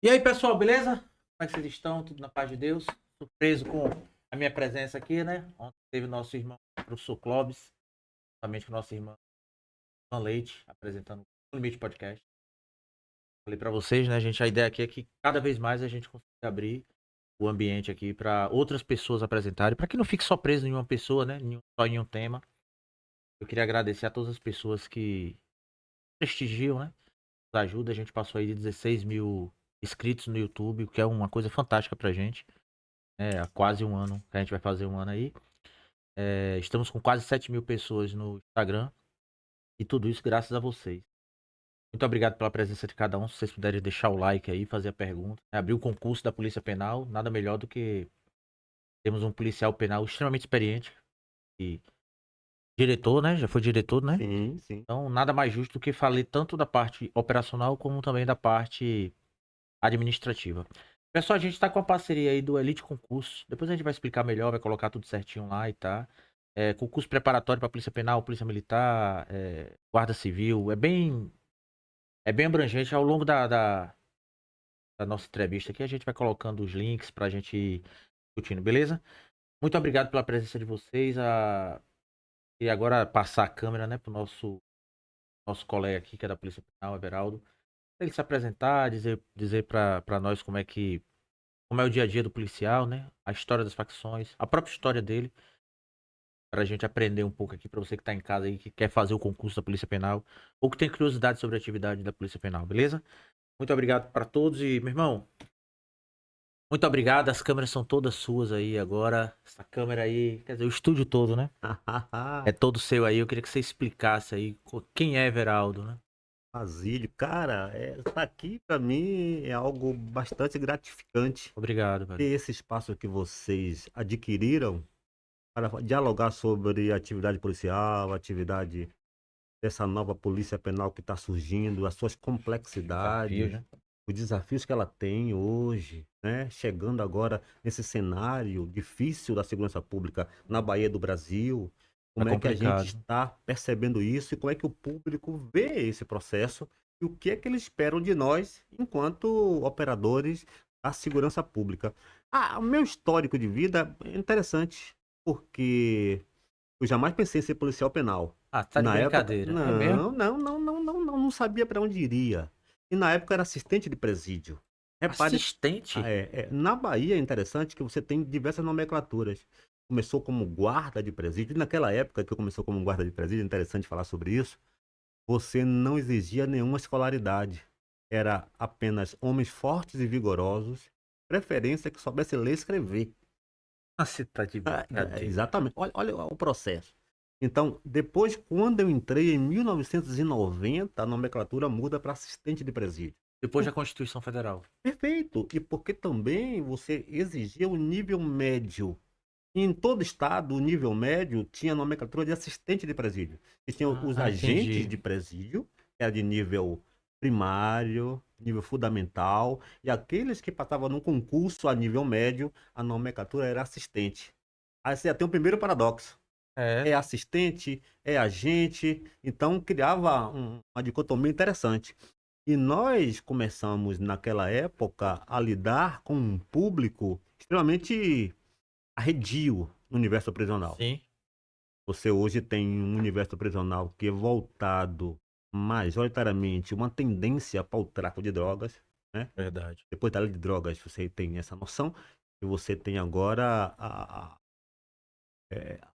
E aí, pessoal, beleza? Como é que vocês estão? Tudo na paz de Deus? Surpreso com a minha presença aqui, né? Ontem teve nosso irmão, o professor Clóvis, juntamente com nossa irmã Leite, apresentando o Limite Podcast. Falei pra vocês, né, gente? A ideia aqui é que cada vez mais a gente consiga abrir o ambiente aqui para outras pessoas apresentarem, para que não fique só preso em uma pessoa, né? Só em um tema. Eu queria agradecer a todas as pessoas que prestigiam, né? Nos ajudam. A gente passou aí de 16 mil inscritos no YouTube, o que é uma coisa fantástica pra gente. Há quase um ano, que a gente vai fazer um ano aí. Estamos com quase 7 mil pessoas no Instagram. E tudo isso graças a vocês. Muito obrigado pela presença de cada um. Se vocês puderem deixar o like aí, fazer a pergunta. Abrir o concurso da Polícia Penal. Nada melhor do que temos um policial penal extremamente experiente. E diretor, né? Já foi diretor, né? Sim, sim. Então, nada mais justo do que falar tanto da parte operacional como também da parte administrativa. Pessoal, a gente tá com a parceria aí do Elite Concurso. Depois a gente vai explicar melhor, vai colocar tudo certinho lá e tá. Concurso preparatório para Polícia Penal, Polícia Militar, Guarda Civil. É bem abrangente. Ao longo da nossa entrevista aqui, a gente vai colocando os links pra gente ir discutindo, beleza? Muito obrigado pela presença de vocês. E agora passar a câmera, né, pro nosso colega aqui, que é da Polícia Penal, Everaldo. Pra ele se apresentar, dizer pra nós como é o dia a dia do policial, né? A história das facções, a própria história dele, pra gente aprender um pouco aqui, pra você que tá em casa aí, que quer fazer o concurso da Polícia Penal, ou que tem curiosidade sobre a atividade da Polícia Penal, beleza? Muito obrigado pra todos e, meu irmão, muito obrigado. As câmeras são todas suas aí agora. Essa câmera aí, quer dizer, o estúdio todo, né? É todo seu aí. Eu queria que você explicasse aí quem é Everaldo, né? Basílio, cara, tá aqui pra mim é algo bastante gratificante Obrigado, ter velho. esse espaço que vocês adquiriram para dialogar sobre a atividade policial, a atividade dessa nova polícia penal que está surgindo, as suas Desafios, complexidades, né? os desafios que ela tem hoje, né? Chegando agora nesse cenário difícil da segurança pública na Bahia do Brasil, Tá como é que a gente complicado. está percebendo isso e como é que o público vê esse processo e o que é que eles esperam de nós enquanto operadores da segurança pública. O meu histórico de vida é interessante, porque eu jamais pensei em ser policial penal. Ah, E tá de na época brincadeira. É mesmo? não sabia para onde iria. E na época eu era assistente de presídio. Repare, Assistente? na Bahia é interessante que você tem diversas nomenclaturas. Começou como guarda de presídio, e naquela época que eu começou como guarda de presídio, é interessante falar sobre isso, você não exigia nenhuma escolaridade. Era apenas homens fortes e vigorosos, preferência que soubesse ler e escrever. Ah, você tá de brincadeira. Exatamente. Olha o processo. Então, depois, quando eu entrei em 1990, a nomenclatura muda para assistente de presídio. Depois da Constituição Federal. Perfeito. E porque também você exigia o nível médio. E em todo estado, o nível médio tinha a nomenclatura de assistente de presídio. E tinha os Ah, agentes entendi. de presídio, que era de nível primário, nível fundamental, e aqueles que passavam no concurso a nível médio, a nomenclatura era assistente. Aí você já tem o primeiro paradoxo. É. É assistente, é agente, então criava uma dicotomia interessante. E nós começamos naquela época a lidar com um público extremamente arredio no universo prisional. Sim, Você hoje tem um universo prisional que é voltado majoritariamente uma tendência para o tráfico de drogas, né? verdade. Depois da lei de drogas você tem essa noção, e você tem agora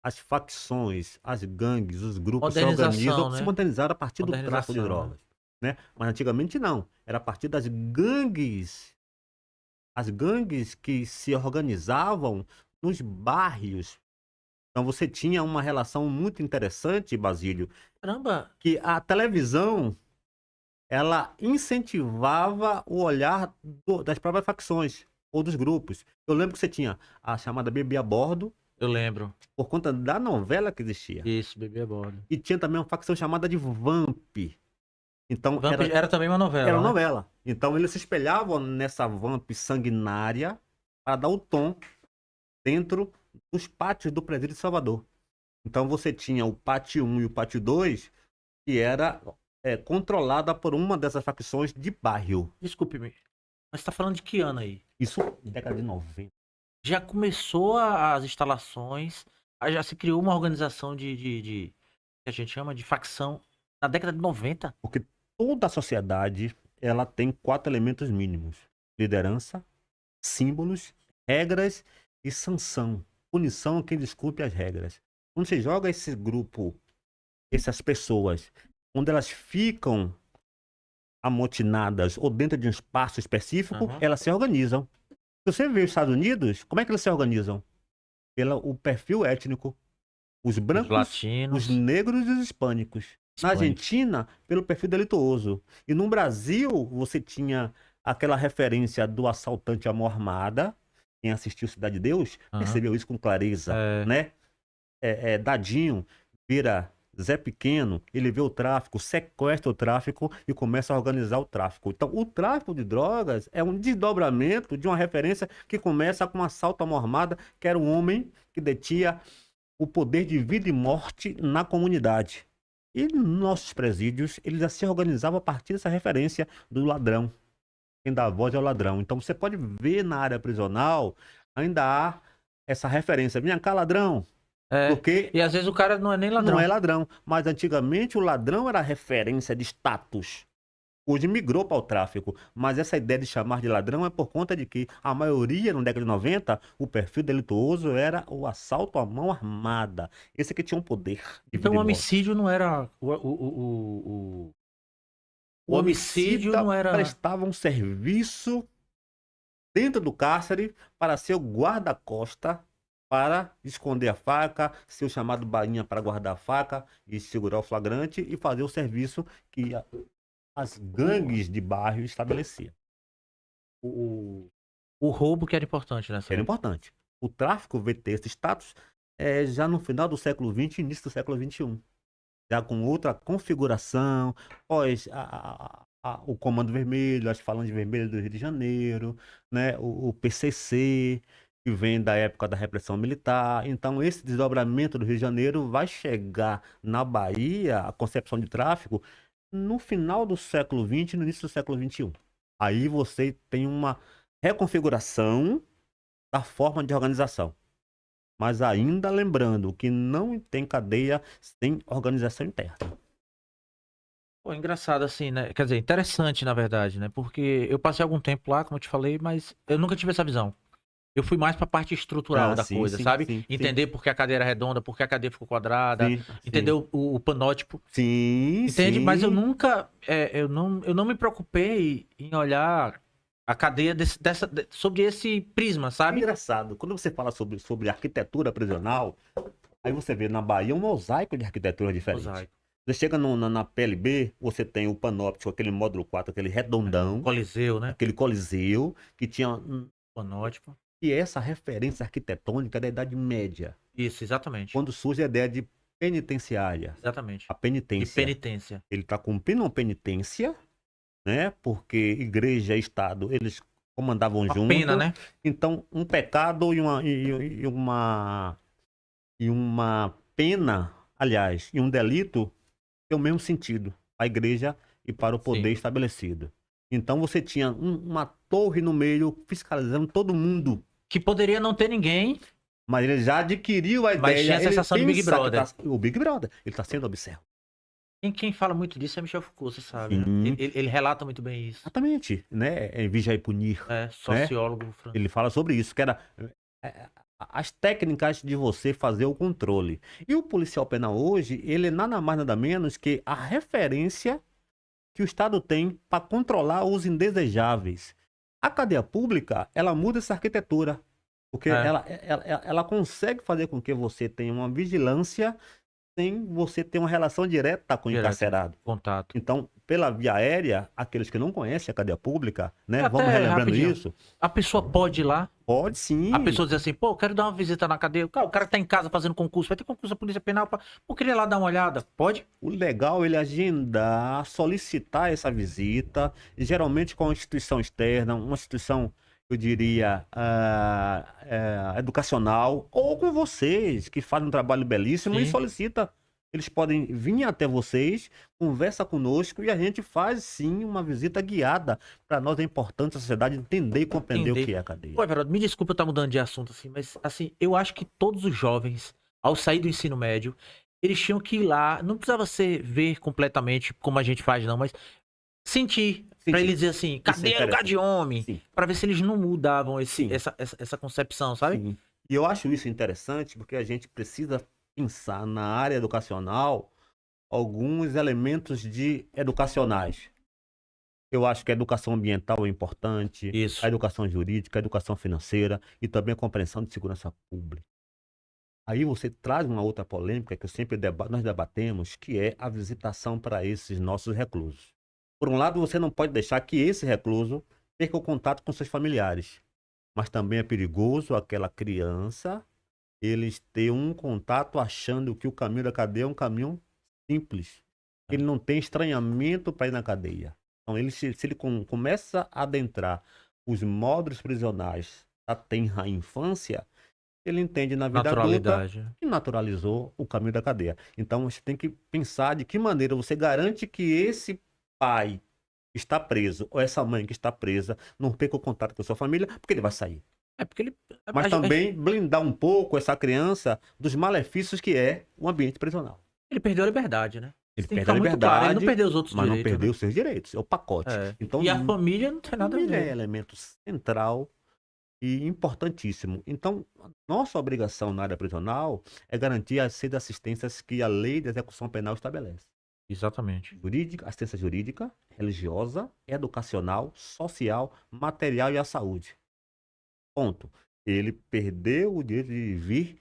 as facções, as gangues, os grupos se organizam, Modernização, se né? modernizaram a partir do tráfico de Modernização, né? drogas, né? Mas antigamente não, era a partir das gangues, as gangues que se organizavam nos bairros. Então você tinha uma relação muito interessante, Basílio, Caramba, que a televisão ela incentivava o olhar das próprias facções ou dos grupos. Eu lembro que você tinha a chamada Bebê a Bordo, eu lembro. por conta da novela que existia. Isso, bebê a bordo. E tinha também uma facção chamada de Vamp. Então Vamp era também uma era novela, uma né? novela. Então eles se espelhavam nessa Vamp sanguinária para dar o tom dentro dos pátios do presídio de Salvador. Então você tinha o pátio 1 e o pátio 2, que era controlada por uma dessas facções de bairro. Desculpe-me. Mas você tá falando de que ano aí? Isso década de 90. Já começou as instalações, já se criou uma organização que a gente chama de facção na década de 90. Porque toda a sociedade, ela tem 4 elementos mínimos: liderança, símbolos, regras e sanção. Punição a quem desculpe as regras. Quando você joga esse grupo, essas pessoas, quando elas ficam amotinadas ou dentro de um espaço específico, Aham. elas se organizam. Se você vê os Estados Unidos, como é que eles se organizam? Pelo perfil étnico. Os Os brancos, os latinos, negros e os hispânicos. Na hispânicos. Argentina, pelo perfil delituoso. E no Brasil, você tinha aquela referência do assaltante à mão armada. Quem assistiu Cidade de Deus Aham. percebeu isso com clareza, É, né? Dadinho vira Zé Pequeno, ele vê o tráfico, sequestra o tráfico e começa a organizar o tráfico. Então, o tráfico de drogas é um desdobramento de uma referência que começa com um assalto à mão armada, que era um homem que detinha o poder de vida e morte na comunidade. E nossos presídios, eles já se organizavam a partir dessa referência do ladrão. Quem dá a voz é o ladrão. Então, você pode ver na área prisional, ainda há essa referência. Vem cá, ladrão. é. Porque E às vezes o cara não é nem não ladrão. é ladrão. Mas antigamente o ladrão era referência de status. Hoje migrou para o tráfico. Mas essa ideia de chamar de ladrão é por conta de que a maioria, na década de 90, o perfil delituoso era o assalto à mão armada. Esse que tinha um poder de Então vida o e morte. homicídio não era. O O homicídio homicida não era. prestava um serviço dentro do cárcere para ser o guarda-costa, para esconder a faca, ser o chamado bainha para guardar a faca e segurar o flagrante e fazer o serviço que as gangues de bairro estabeleciam. O, o roubo que era importante nessa Era época. importante. O tráfico veio ter esse status já no final do século XX e início do século XXI. Já com outra configuração, pós o Comando Vermelho, as Falanges Vermelhas do Rio de Janeiro, né? O PCC, que vem da época da repressão militar. Então, esse desdobramento do Rio de Janeiro vai chegar na Bahia, a concepção de tráfico, no final do século XX e no início do século XXI. Aí você tem uma reconfiguração da forma de organização. Mas ainda lembrando que não tem cadeia sem organização interna. Pô, engraçado assim, né? Quer dizer, interessante na verdade, né? Porque eu passei algum tempo lá, como eu te falei, mas eu nunca tive essa visão. Eu fui mais pra parte estrutural da Sim, coisa, sim, sabe? sim, sim, Entender por que a cadeira é redonda, por que a cadeira ficou quadrada, sim, entender sim, o panótipo. sim, Entende? Mas eu sim. nunca. Eu não me preocupei em olhar a cadeia sobre esse prisma, É sabe? engraçado, quando você fala sobre arquitetura prisional, aí você vê na Bahia um mosaico de arquitetura diferente. Mosaico. Você chega na PLB, você tem o panóptico, aquele módulo 4, aquele redondão, Coliseu, né? aquele coliseu, que tinha Panótipo. e essa referência arquitetônica da Idade Média, Isso, exatamente. quando surge a ideia de penitenciária, Exatamente. a De penitência. penitência. Ele está cumprindo uma penitência, né? Porque igreja e Estado, eles comandavam Uma junto. pena, né? Então, um pecado e uma pena, aliás, e um delito tem o mesmo sentido, a igreja e para o poder Sim. estabelecido. Então, você tinha uma torre no meio fiscalizando todo mundo. Que poderia não ter ninguém, Mas ele já adquiriu a mas ideia. tinha a Ele sensação de Big pensa que Brother. o Big Brother, ele está sendo observado. Quem fala muito disso é Michel Foucault, você sabe, né? Sim. Ele relata muito bem isso. Exatamente, né? Vigiar e punir. É, sociólogo francês. Ele fala sobre isso, que era as técnicas de você fazer o controle. E o policial penal hoje, ele é nada mais nada menos que a referência que o Estado tem para controlar os indesejáveis. A cadeia pública, ela muda essa arquitetura, porque ela consegue fazer com que você tenha uma vigilância sem você ter uma relação direta com o Direto. encarcerado. Contato. Então, pela via aérea, aqueles que não conhecem a cadeia pública, né? Até Vamos relembrando rapidinho. isso. A pessoa pode ir lá. Pode sim. A pessoa diz assim, pô, eu quero dar uma visita na cadeia. O cara tá em casa fazendo concurso, vai ter concurso da Polícia Penal. Pô, queria ir lá dar uma olhada. Pode? O legal é ele agendar, solicitar essa visita, e geralmente com uma instituição externa, uma instituição, eu diria, educacional, ou com vocês, que fazem um trabalho belíssimo e Sim. solicita. Eles podem vir até vocês, conversa conosco e a gente faz sim uma visita guiada. Para nós é importante a sociedade entender e compreender o Entender. que é a cadeia. Pô, Everaldo, me desculpa eu estar mudando de assunto assim, mas assim, eu acho que todos os jovens, ao sair do ensino médio, eles tinham que ir lá, não precisava ser ver completamente como a gente faz não, mas sentir, pra Sentir. ele dizer assim, Isso é cadeia é lugar de interessante. homem, Sim, pra ver se eles não mudavam sim, essa concepção, sabe? sim. E eu acho isso interessante porque a gente precisa pensar na área educacional alguns elementos de educacionais. Eu acho que a educação ambiental é importante, a Isso, educação jurídica, a educação financeira e também a compreensão de segurança pública. Aí você traz uma outra polêmica que eu sempre nós debatemos, que é a visitação para esses nossos reclusos. Por um lado, você não pode deixar que esse recluso perca o contato com seus familiares, mas também é perigoso aquela criança eles ter um contato achando que o caminho da cadeia é um caminho simples. é, Ele não tem estranhamento para ir na cadeia. Então, se ele começa a adentrar os módulos prisionais da tenra infância, ele entende na vida adulta naturalidade. que naturalizou o caminho da cadeia. Então, você tem que pensar de que maneira você garante que esse pai que está preso, ou essa mãe que está presa, não perca o contato com a sua família, porque ele vai sair. É porque ele Mas também blindar um pouco essa criança dos malefícios que é o ambiente prisional. ele perdeu a liberdade, né? Ele Isso tem que perde a ficar muito claro, ele não liberdade, perdeu os outros mas não direitos, né? perdeu os seus direitos. É o pacote. É. Então, E a família não tem a nada a família é ver. elemento central e importantíssimo. Então, a nossa obrigação na área prisional é garantir as seis assistências que a lei de execução penal estabelece. Exatamente. Jurídica, assistência jurídica, religiosa, educacional, social, material e a saúde. Ponto. Ele perdeu o direito de vir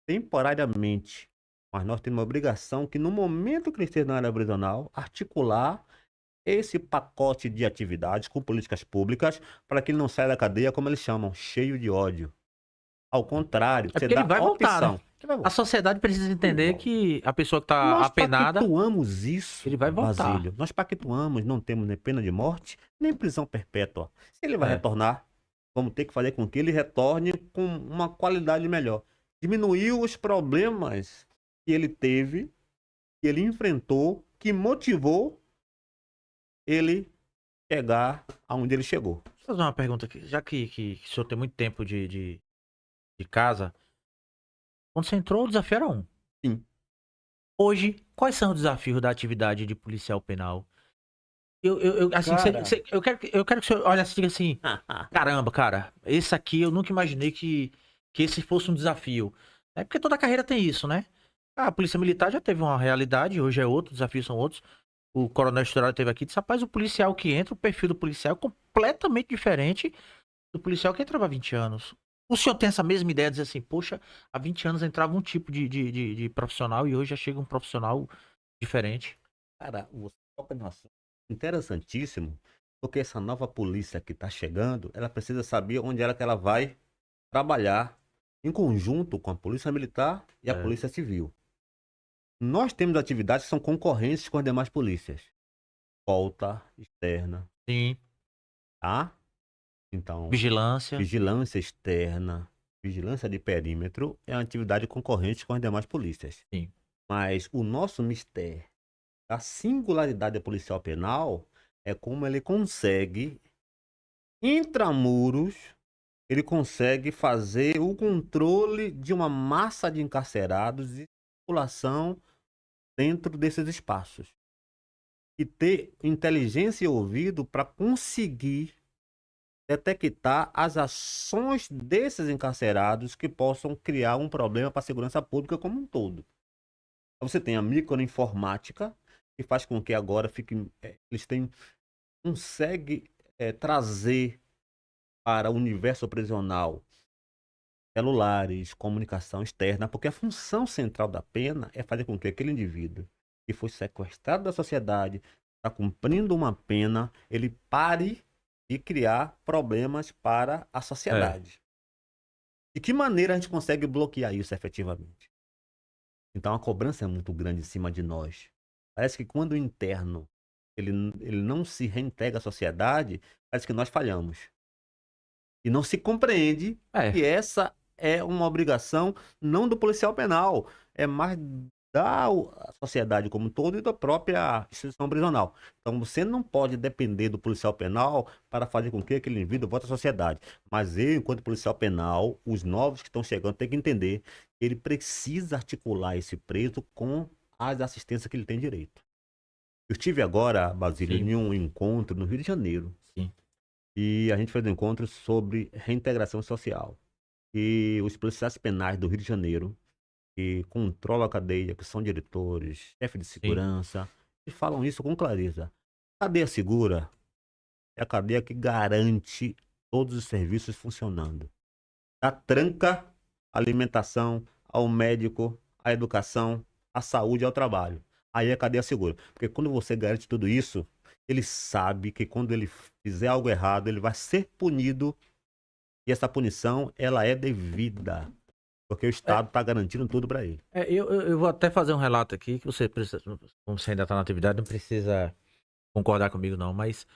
temporariamente, mas nós temos uma obrigação que no momento que ele esteja na área prisional, articular esse pacote de atividades com políticas públicas para que ele não saia da cadeia, como eles chamam, cheio de ódio. Ao contrário, É você porque ele dá vai a voltar, né? opção. Ele vai A voltar. sociedade precisa Ele entender volta. que a pessoa que tá Nós apenada, pactuamos isso, ele vai voltar. Basílio. Nós pactuamos, não temos nem pena de morte, nem prisão perpétua. Se ele vai É. retornar, vamos ter que fazer com que ele retorne com uma qualidade melhor. Diminuiu os problemas que ele teve, que ele enfrentou, que motivou ele chegar aonde ele chegou. Deixa eu fazer uma pergunta aqui. Já que o senhor tem muito tempo de casa, quando você entrou, o desafio era um. Sim. Hoje, quais são os desafios da atividade de policial penal? Assim, Cara. eu quero que o senhor olhe assim e diga assim, caramba, cara, esse aqui eu nunca imaginei que esse fosse um desafio. É porque toda carreira tem isso, né? A polícia militar já teve uma realidade, hoje é outro, desafios são outros. O coronel Estourado teve aqui, disse, rapaz, o policial que entra, o perfil do policial é completamente diferente do policial que entrava há 20 anos. O senhor tem essa mesma ideia de dizer assim, poxa, há 20 anos entrava um tipo de profissional e hoje já chega um profissional diferente. Cara, você toca num assunto interessantíssimo, porque essa nova polícia que está chegando, ela precisa saber onde que ela vai trabalhar em conjunto com a polícia militar e a É. polícia civil. Nós temos atividades que são concorrentes com as demais polícias. Escolta externa, Sim, tá? Então, vigilância. vigilância externa, vigilância de perímetro é uma atividade concorrente com as demais polícias. Sim. Mas o nosso mistério, a singularidade da policial penal é como ele consegue, intramuros, ele consegue fazer o controle de uma massa de encarcerados e população dentro desses espaços. E ter inteligência e ouvido para conseguir detectar as ações desses encarcerados que possam criar um problema para a segurança pública como um todo. Você tem a microinformática, que faz com que agora eles conseguem trazer para o universo prisional celulares, comunicação externa, porque a função central da pena é fazer com que aquele indivíduo que foi sequestrado da sociedade, está cumprindo uma pena, ele pare de criar problemas para a sociedade. De que maneira a gente consegue bloquear isso efetivamente? Então a cobrança é muito grande em cima de nós. Parece que quando o interno ele não se reintegra à sociedade, parece que nós falhamos. E não se compreende É. que essa é uma obrigação não do policial penal, é mais a sociedade como um todo e da própria instituição prisional. Então, você não pode depender do policial penal para fazer com que aquele indivíduo volte à sociedade. Mas eu, enquanto policial penal, os novos que estão chegando têm que entender que ele precisa articular esse preso com as assistências que ele tem direito. Eu estive agora, Basílio, Sim, em um encontro no Rio de Janeiro. sim. E a gente fez um encontro sobre reintegração social. E os policiais penais do Rio de Janeiro, que controlam a cadeia, que são diretores, chefe de Sim. segurança, e falam isso com clareza. Cadeia segura é a cadeia que garante todos os serviços funcionando. Da tranca, à alimentação, ao médico, à educação, à saúde e ao trabalho. Aí é a cadeia segura. Porque quando você garante tudo isso, ele sabe que quando ele fizer algo errado, ele vai ser punido. E essa punição, ela é devida. Porque o É, Estado está garantindo tudo para ele. eu vou até fazer um relato aqui que você precisa, como você ainda tá na atividade, não precisa concordar comigo não, mas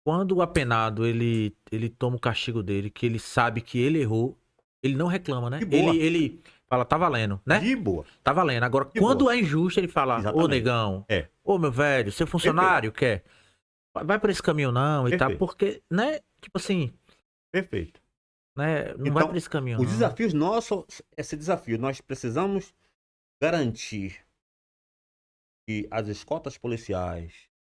quando o apenado ele toma o castigo dele, que ele sabe que ele errou, ele não reclama, De né? boa. Ele fala, tá valendo, né? De boa. Tá valendo. Agora, De boa. quando é injusto, ele fala, ô Exatamente. negão, É. ô meu velho, seu Perfeito. funcionário quer, vai por esse caminho não e tal, Perfeito. porque, né? Tipo assim, Perfeito. né? Não vai por Então, esse caminho os não. desafios nossos, esse desafio, nós precisamos garantir que as escoltas policiais,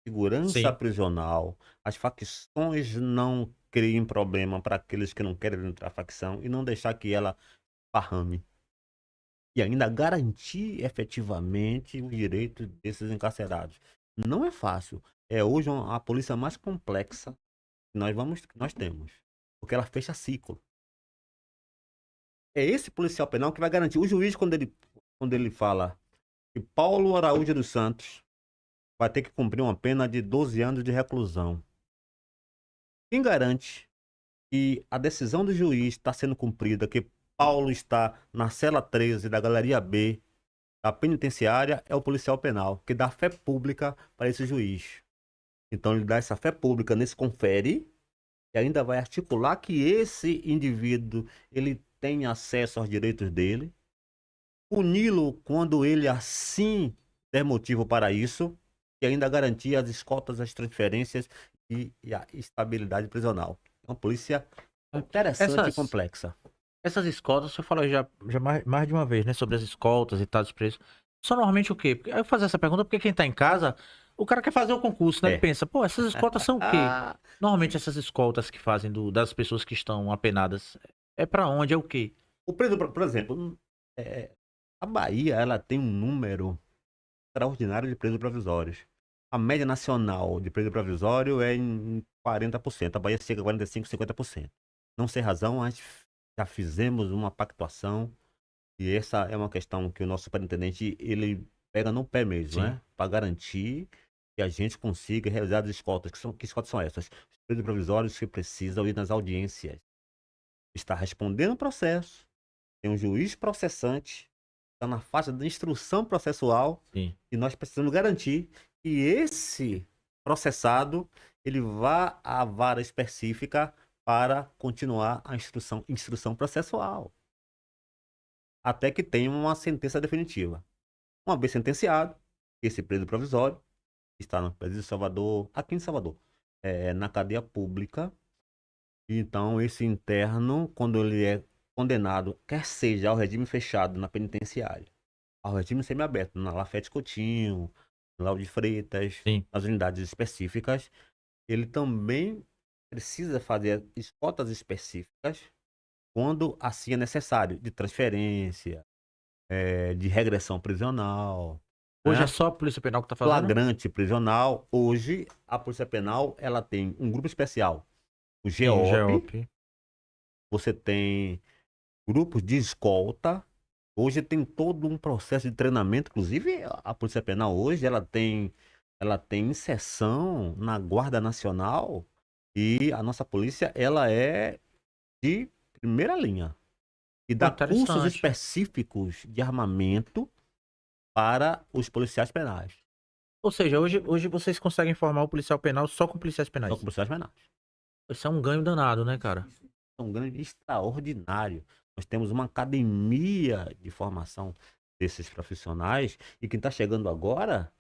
segurança Sim. prisional, as facções não criem problema para aqueles que não querem entrar na facção e não deixar que ela parrame. E ainda garantir efetivamente os direitos desses encarcerados. Não é fácil. É hoje a polícia mais complexa que nós temos. Porque ela fecha ciclo. É esse policial penal que vai garantir. O juiz, quando ele fala que Paulo Araújo dos Santos vai ter que cumprir uma pena de 12 anos de reclusão. Quem garante que a decisão do juiz está sendo cumprida, que Paulo está na cela 13 da Galeria B da penitenciária, é o policial penal, que dá fé pública para esse juiz. Então ele dá essa fé pública nesse confere e ainda vai articular que esse indivíduo ele tem acesso aos direitos dele, puni-lo quando ele assim der motivo para isso, e ainda garantir as escoltas, as transferências e a estabilidade prisional. É uma polícia interessante e Essas, complexa. essas escoltas, você falou já mais de uma vez, né? Sobre as escoltas e tal, os preços. São normalmente o quê? Porque, eu fazer essa pergunta porque quem tá em casa, o cara quer fazer o concurso, né? Ele É. pensa, pô, essas escoltas são o quê? Ah, Normalmente essas escoltas que fazem das pessoas que estão apenadas, é pra onde? É o quê? o preso, por exemplo, é, a Bahia ela tem um número extraordinário de presos provisórios. A média nacional de preso provisório é em 40%. A Bahia chega a 45%, 50%. Não sei razão, mas já fizemos uma pactuação. E essa é uma questão que o nosso superintendente, ele pega no pé mesmo, Sim. né? Para garantir que a gente consiga realizar as escoltas. Que escoltas são essas? Os presos provisórios que precisam ir nas audiências. Está respondendo o processo. Tem um juiz processante. Está na faixa da instrução processual. Sim. E nós precisamos garantir que esse processado, ele vá à vara específica para continuar a instrução processual. Até que tenha uma sentença definitiva. Uma vez sentenciado, esse preso provisório está no presídio de Salvador, aqui em Salvador, na cadeia pública. Então, esse interno, quando ele é condenado, quer seja ao regime fechado na penitenciária, ao regime semiaberto, na Lafete Coutinho, na Lauro de Freitas, Sim. nas unidades específicas, ele também precisa fazer escoltas específicas quando assim é necessário, de transferência, de regressão prisional, Hoje é né? só a Polícia Penal que tá fazendo? Flagrante prisional. Hoje, a Polícia Penal, ela tem um grupo especial, o Sim, o GEOP, GEOP. você tem grupos de escolta. Hoje tem todo um processo de treinamento, inclusive a Polícia Penal hoje, ela tem inserção na Guarda Nacional e a nossa polícia, ela é de primeira linha e Pô, dá cursos interessante. específicos de armamento para os policiais penais. Ou seja, hoje vocês conseguem formar o policial penal só com policiais Só com penais. policiais penais. Isso é um ganho danado, né, cara? Isso é um grande extraordinário. Nós temos uma academia de formação. desses profissionais, e quem está chegando agora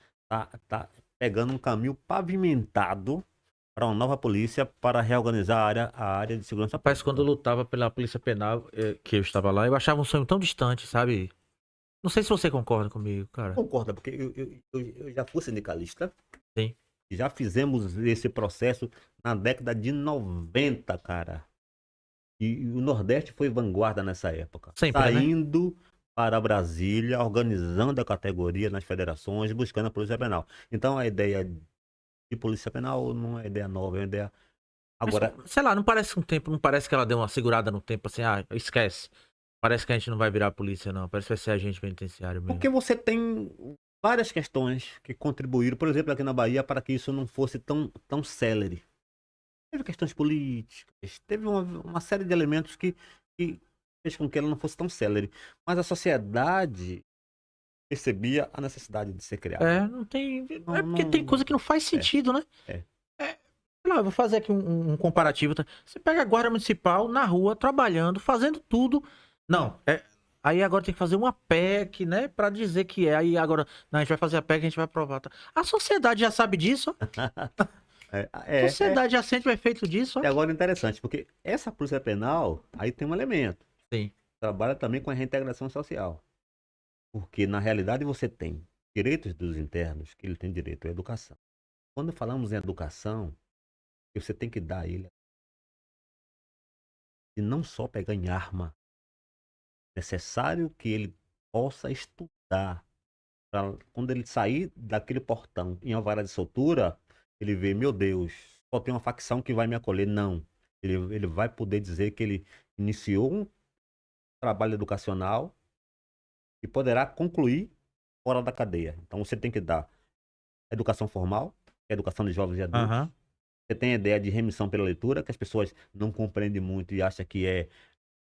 tá pegando um caminho pavimentado para uma nova polícia para reorganizar a área de segurança Rapaz, quando eu pública. lutava pela Polícia Penal, que eu estava lá, eu achava um sonho tão distante, sabe? Não sei se você concorda comigo, cara. Concorda, porque eu já fui sindicalista, Sim. já fizemos esse processo na década de 90, cara. E o Nordeste foi vanguarda nessa época, Sempre, né? saindo para Brasília, organizando a categoria nas federações, buscando a Polícia Penal. Então a ideia de Polícia Penal não é ideia nova, é uma ideia. Mas, Agora, sei lá, não parece um tempo, não parece que ela deu uma segurada no tempo assim, esquece. Parece que a gente não vai virar polícia, não. Parece que vai ser agente penitenciário mesmo. porque você tem várias questões que contribuíram, por exemplo, aqui na Bahia, para que isso não fosse tão célere. Teve questões políticas, teve uma série de elementos que fez com que ela não fosse tão célere. Mas a sociedade percebia a necessidade de ser criada. Não tem. É Não, porque tem não, coisa que não faz é, sentido, né? é. É, sei lá, eu vou fazer aqui um comparativo. Tá? Você pega a guarda municipal na rua, trabalhando, fazendo tudo. Não, aí agora tem que fazer uma PEC, né? Pra dizer que é. Aí agora, não, a gente vai fazer a PEC, a gente vai aprovar. Tá? A sociedade já sabe disso. A É. sociedade já sente o efeito disso. E agora é interessante, porque essa polícia penal, aí tem um elemento. Sim. Trabalha também com a reintegração social. Porque, na realidade, você tem direitos dos internos, que ele tem direito à educação. Quando falamos em educação, você tem que dar a ele, e não só pegar em arma. Necessário que ele possa estudar. Quando ele sair daquele portão em alvará de soltura, ele vê, meu Deus, só tem uma facção que vai me acolher. Não. Ele vai poder dizer que ele iniciou um trabalho educacional e poderá concluir fora da cadeia. Então você tem que dar educação formal, que é a educação de jovens e adultos. Aham. Você tem a ideia de remissão pela leitura, que as pessoas não compreendem muito e acham que é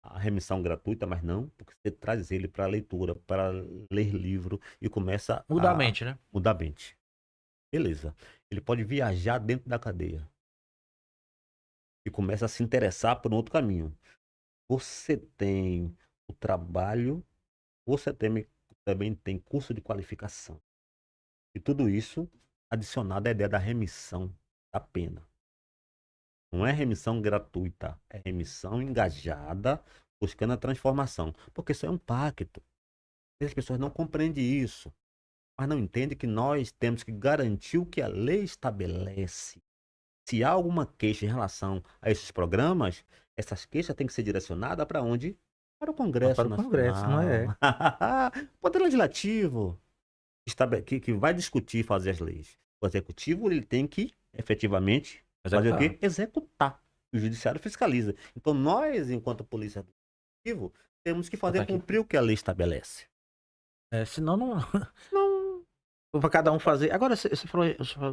a remissão gratuita, mas não, porque você traz ele para a leitura, para ler livro e começa Muda a a mente, né? mudar a mente. Beleza. Ele pode viajar dentro da cadeia e começa a se interessar por um outro caminho. Você tem o trabalho, você também tem curso de qualificação. E tudo isso adicionado à ideia da remissão da pena. Não é remissão gratuita, é remissão engajada, buscando a transformação. Porque isso é um pacto. As pessoas não compreendem isso, mas não entendem que nós temos que garantir o que a lei estabelece. Se há alguma queixa em relação a esses programas, essas queixas têm que ser direcionadas para onde? Para o Congresso Para o Congresso, não Nacional. é? Poder Legislativo, que vai discutir e fazer as leis. O Executivo ele tem que, efetivamente, fazer o Executar. quê? Executar. O Judiciário fiscaliza. Então, nós, enquanto Polícia Executiva, temos que Botar fazer aqui. cumprir o que a lei estabelece. Senão não. Não. Pra cada um fazer. Agora, você falou,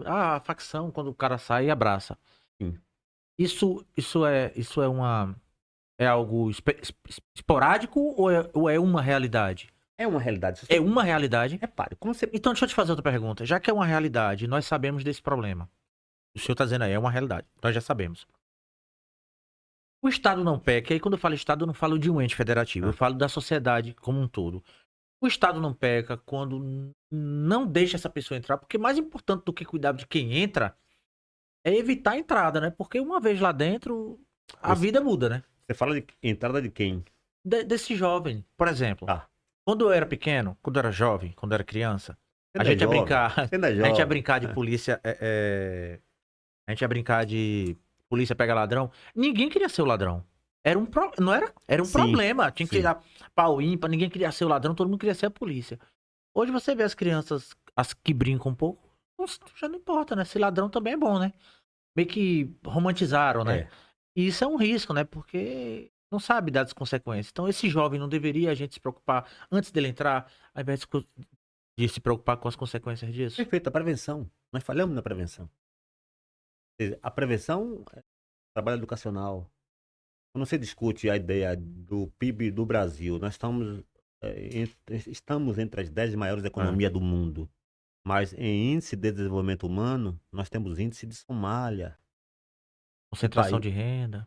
a facção, quando o cara sai, abraça. Sim. Isso é uma. É algo esporádico ou é uma realidade? É uma realidade. Se É você uma realidade. repare, quando você. Então, deixa eu te fazer outra pergunta. Já que é uma realidade, nós sabemos desse problema. O senhor tá dizendo aí, é uma realidade. Nós já sabemos. O Estado não peca, e aí quando eu falo Estado, eu não falo de um ente federativo, eu Ah, falo da sociedade como um todo. O Estado não peca quando não deixa essa pessoa entrar, porque mais importante do que cuidar de quem entra é evitar a entrada, né? Porque uma vez lá dentro, a você, vida muda, né? você fala de entrada de quem? Desse jovem, por exemplo, Tá. quando eu era pequeno, quando eu era jovem, quando eu era criança, Você a ainda é gente ia jovem. brincar, Você ainda é a gente ia jovem. brincar de polícia, a gente ia brincar de polícia pega ladrão. Ninguém queria ser o ladrão. Não era? Era um Sim, problema. Tinha que sim. tirar pau ímpar, ninguém queria ser o ladrão, todo mundo queria ser a polícia. Hoje você vê as crianças, as que brincam um pouco, já não importa, né? Ser ladrão também é bom, né? Meio que romantizaram, né? É. E isso é um risco, né? Porque não sabe das consequências. Então, esse jovem não deveria a gente se preocupar antes dele entrar, ao invés de se preocupar com as consequências disso? Perfeito, a prevenção. Nós falhamos na prevenção. Ou seja, a prevenção é trabalho educacional. Quando você discute a ideia do PIB do Brasil, nós estamos entre as 10 maiores É. economias do mundo. Mas em índice de desenvolvimento humano, nós temos índice de Somália. Um Concentração país. de renda,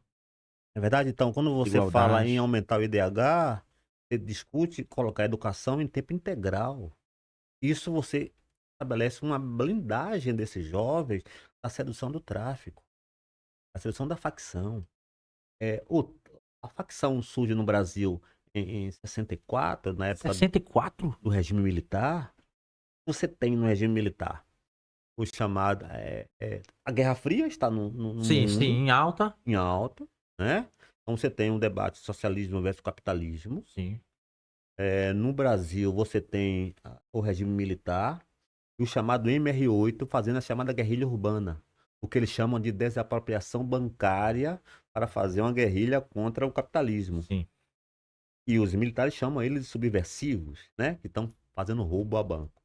É verdade? Então, quando você fala em desigualdade. aumentar o IDH, você discute colocar a educação em tempo integral. Isso você estabelece uma blindagem desses jovens da sedução do tráfico, a sedução da facção. A facção surge no Brasil em 64, na época 64? do regime militar. Você tem no regime militar o chamado. A Guerra Fria está no Sim, sim, mundo, em alta. em alta, né? Então você tem um debate socialismo versus capitalismo. Sim. No Brasil, você tem o regime militar e o chamado MR8 fazendo a chamada guerrilha urbana, o que eles chamam de desapropriação bancária para fazer uma guerrilha contra o capitalismo. Sim. E os militares chamam eles de subversivos, né? Que estão fazendo roubo a banco.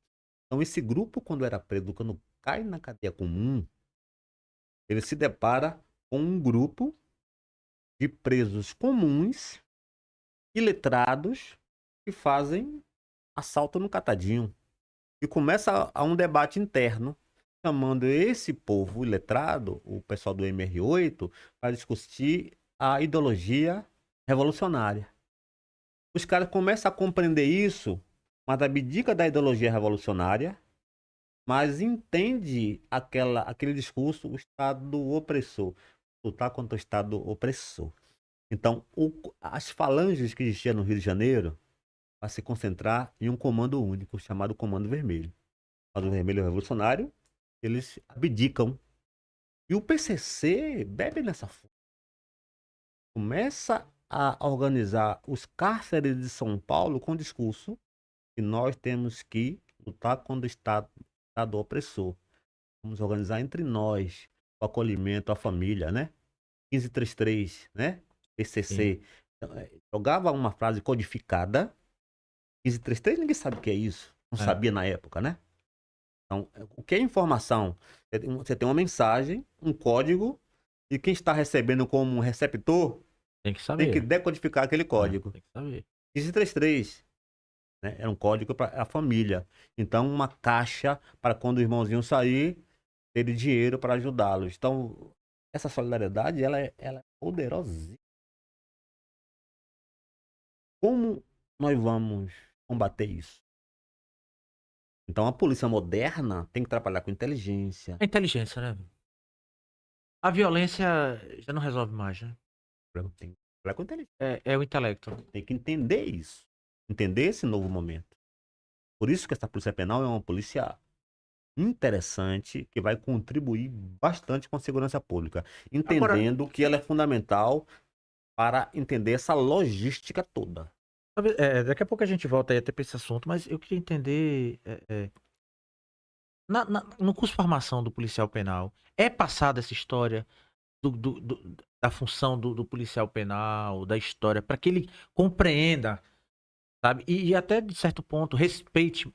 Então, esse grupo, quando era preso, quando cai na cadeia comum, ele se depara com um grupo de presos comuns, iletrados, que fazem assalto no catadinho. E começa a um debate interno, chamando esse povo iletrado, o pessoal do MR8, para discutir a ideologia revolucionária. Os caras começam a compreender isso, mas abdica da ideologia revolucionária, mas entende aquele discurso, o Estado opressor, lutar contra o Estado opressor. Então, as falanges que existiam no Rio de Janeiro vai se concentrar em um comando único, chamado Comando Vermelho. O Comando Vermelho Revolucionário, eles abdicam. E o PCC bebe nessa fonte. Começa a organizar os cárceres de São Paulo com o discurso que nós temos que lutar contra o Estado opressor. Vamos organizar entre nós o acolhimento à família, né? 1533, né? Sim. PCC. Então, jogava uma frase codificada. 1533, ninguém sabe o que é isso. Não É. sabia na época, né? Então, o que é informação? Você tem uma mensagem, um código, e quem está recebendo como um receptor Tem que tem que saber. decodificar aquele código. Tem que saber. 1533, né? Era um código para a família. Então, uma caixa para quando o irmãozinho sair, ter dinheiro para ajudá-los. Então, essa solidariedade, ela é poderosa. Como nós vamos combater isso? Então, a polícia moderna tem que trabalhar com inteligência. É inteligência, né? A violência já não resolve mais, né? Tem que trabalhar com inteligência. É o intelecto. Tem que entender isso. Entender esse novo momento. Por isso que essa polícia penal é uma polícia interessante, que vai contribuir bastante com a segurança pública. Agora, Entendendo que ela é fundamental para entender essa logística toda. daqui a pouco a gente volta aí até pra esse assunto, mas eu queria entender. No curso de formação do policial penal, é passada essa história da função do policial penal, da história, para que ele compreenda, sabe? E até de certo ponto respeite, não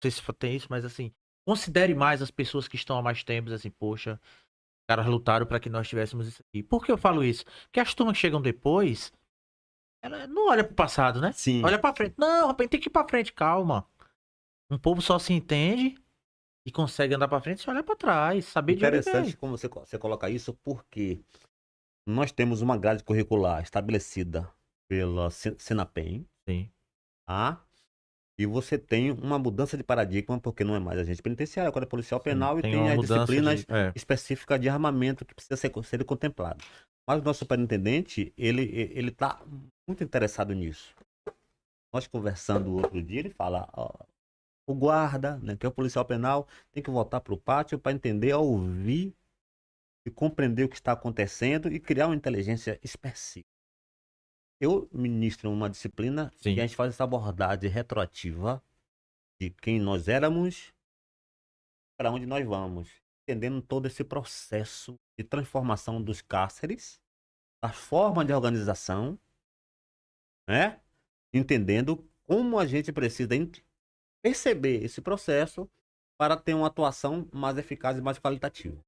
sei se tem isso, mas assim, considere mais as pessoas que estão há mais tempo, assim, poxa, os caras lutaram para que nós tivéssemos isso aqui. Por que eu falo isso? Porque as turmas que chegam depois, ela não olha pro passado, né? Sim. Olha pra frente. Não, rapaz, tem que ir pra frente, calma. Um povo só se entende e consegue andar pra frente se olhar pra trás, saber de onde Interessante veio. como você coloca isso, porque nós temos uma grade curricular estabelecida pela Senapem, Sim, tá? E você tem uma mudança de paradigma, porque não é mais agente penitenciário, agora é policial sim. penal e Tem tem uma as mudança de. disciplinas específicas de armamento que precisa ser contemplado. Mas o nosso superintendente, ele está muito interessado nisso. Nós conversando outro dia, ele fala, ó, o guarda, né, que é o policial penal, tem que voltar para o pátio para entender, ouvir e compreender o que está acontecendo e criar uma inteligência específica. Eu ministro uma disciplina e Sim. a gente faz essa abordagem retroativa de quem nós éramos para onde nós vamos, entendendo todo esse processo de transformação dos cárceres, a forma de organização, né? Entendendo como a gente precisa perceber esse processo para ter uma atuação mais eficaz e mais qualitativa.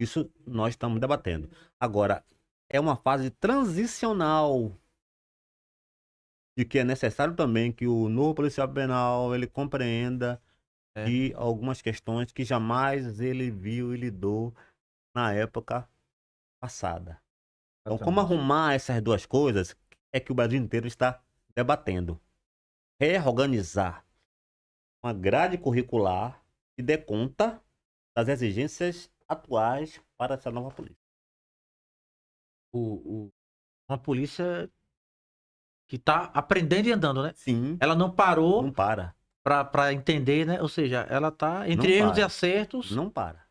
Isso nós estamos debatendo. Agora, é uma fase transicional de que é necessário também que o novo policial penal ele compreenda É, de algumas questões que jamais ele viu e lidou na época passada. Então, como exatamente. arrumar essas duas coisas é que o Brasil inteiro está debatendo reorganizar uma grade curricular que dê conta das exigências atuais para essa nova polícia. Uma polícia que tá aprendendo e andando, né? Sim, Ela não não parou para, pra entender, né? Ou seja, ela tá entre não erros e para, acertos, não para,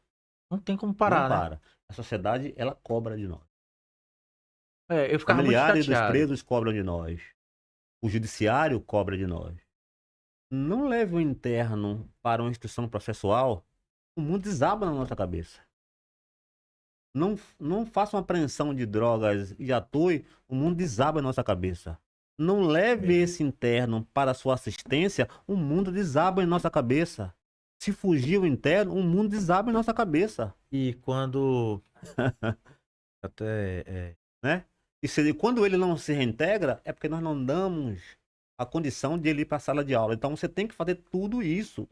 não tem como não parar, né? para. A sociedade, ela cobra de nós. É, eu ficava muito Familiares dos chateado. presos cobram de nós. O judiciário cobra de nós. Não leve o interno para uma instrução processual, o mundo desaba na nossa cabeça. Não faça uma apreensão de drogas e atue, o mundo desaba na nossa cabeça. Não leve esse interno para a sua assistência, o mundo desaba em nossa cabeça. Se fugir o interno, o mundo desaba em nossa cabeça, E quando até né? Quando ele não se reintegra, é porque nós não damos a condição de ele ir para a sala de aula. Então você tem que fazer tudo isso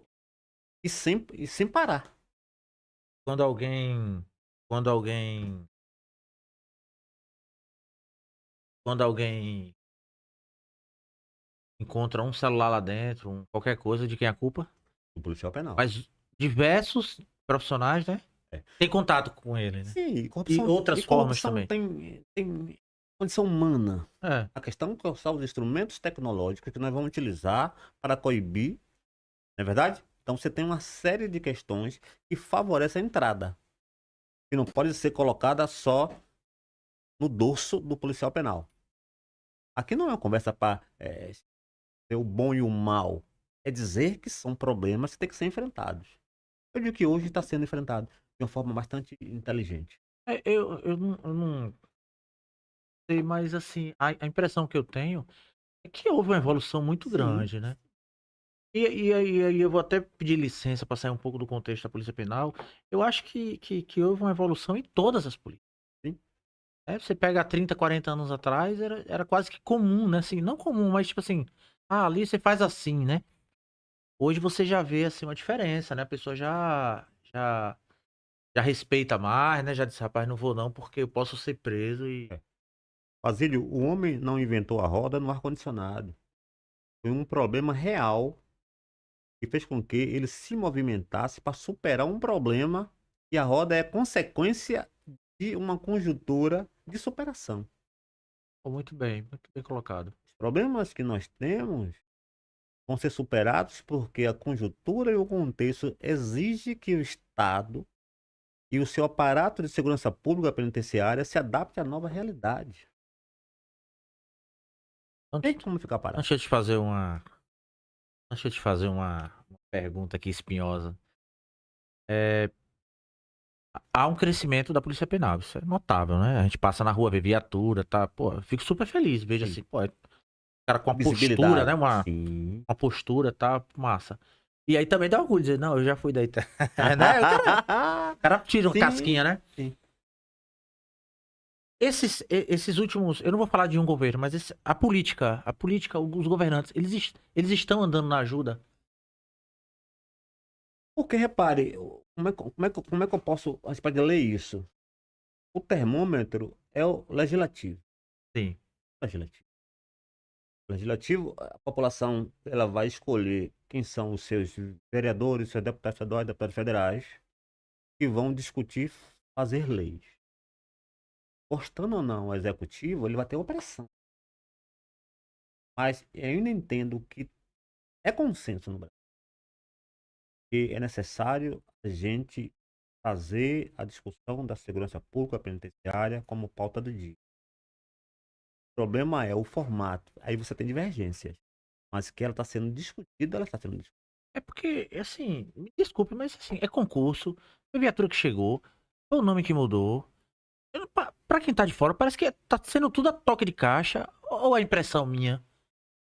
e sem parar. quando alguém quando alguém quando alguém encontra um celular lá dentro, qualquer coisa, de quem é a culpa? O policial penal. Mas diversos profissionais, né? É. Tem contato com ele, né? Sim, E outras formas corrupção também. tem condição humana. É. A questão é são os instrumentos tecnológicos que nós vamos utilizar para coibir, não é verdade? Então você tem uma série de questões que favorecem a entrada, que não pode ser colocada só no dorso do policial penal. Aqui não é uma conversa para ser o bom e o mal. É dizer que são problemas que têm que ser enfrentados. Eu digo que hoje está sendo enfrentado de uma forma bastante inteligente. Eu não sei, mas assim, a impressão que eu tenho é que houve uma evolução muito Sim, grande, né? E aí eu vou até pedir licença para sair um pouco do contexto da Polícia Penal. Eu acho que houve uma evolução em todas as polícias. sim. Você pega 30, 40 anos atrás, era quase que comum, né? Assim, não comum, mas tipo assim, ali você faz assim, né? Hoje você já vê assim uma diferença, né? A pessoa já respeita mais, né? Já disse, rapaz, não vou não, porque eu posso ser preso e. Basílio, o homem não inventou a roda no ar-condicionado. Foi um problema real que fez com que ele se movimentasse para superar um problema e a roda é consequência de uma conjuntura de superação. Pô, muito bem colocado. Os problemas que nós temos vão ser superados porque a conjuntura e o contexto exige que o Estado e o seu aparato de segurança pública penitenciária se adapte à nova realidade. Então, Tem como ficar parado. deixa eu te fazer uma. Deixa eu te fazer uma pergunta aqui espinhosa. É, há um crescimento da Polícia Penal, isso é notável, né? A gente passa na rua, vê viatura, tá? Pô, eu fico super feliz, vejo Sim. assim, pô, cara com uma postura, né? Visibilidade. Uma Sim. postura, tá? Massa. E aí também dá orgulho dizer, não, eu já fui daí, tá? Né? O cara tira uma Sim, casquinha, né? sim. Esses últimos, eu não vou falar de um governo, mas a política, os governantes, eles estão andando na ajuda. Porque, repare, como é que eu posso, a gente pode ler isso? O termômetro é o legislativo. Sim. Legislativo. Legislativo, a população ela vai escolher quem são os seus vereadores, seus deputados estaduais, deputados federais, que vão discutir fazer leis. Gostando ou não o executivo, ele vai ter opressão. Mas eu ainda entendo que é consenso no Brasil, que é necessário a gente fazer a discussão da segurança pública penitenciária como pauta do dia. O problema é o formato. Aí você tem divergências. Mas que ela está sendo discutida, ela está sendo discutida. É porque, assim, me desculpe, mas assim, é concurso, foi viatura que chegou, foi o nome que mudou. Pra quem tá de fora, parece que tá sendo tudo a toque de caixa, ou a impressão minha.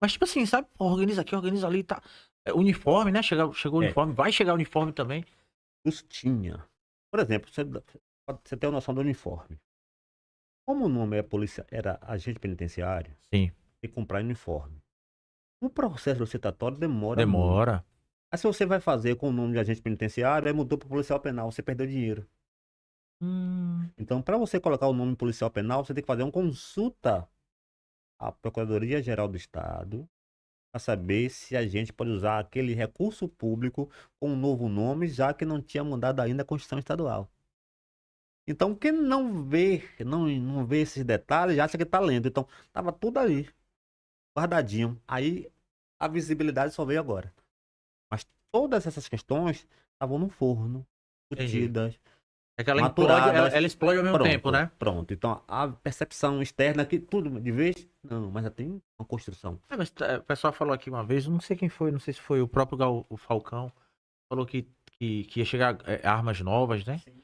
Mas, tipo assim, sabe? Organiza aqui, organiza ali, tá. Uniforme, né? Chegou o É, uniforme, vai chegar o uniforme também. isso tinha. Por exemplo, você tem a noção do uniforme. Como o nome é polícia, era agente penitenciário, Sim, tem que comprar uniforme. O processo licitatório demora muito. demora. Aí se você vai fazer com o nome de agente penitenciário, aí mudou para policial penal, você perdeu dinheiro. Hum, Então, para você colocar o nome policial penal, você tem que fazer uma consulta à Procuradoria-Geral do Estado para saber se a gente pode usar aquele recurso público com um novo nome, já que não tinha mudado ainda a Constituição Estadual. Então, quem não vê esses detalhes, acha que está lendo. Então, estava tudo ali, guardadinho. Aí, a visibilidade só veio agora. Mas todas essas questões estavam no forno, Entendi. discutidas, É que ela implode, maturadas. ela explode ao mesmo tempo, né? Pronto. Então, a percepção externa que tudo de vez, não, mas já tem uma construção. Mas o pessoal falou aqui uma vez, não sei quem foi, não sei se foi o próprio o Falcão, falou que ia chegar armas novas, né? Sim.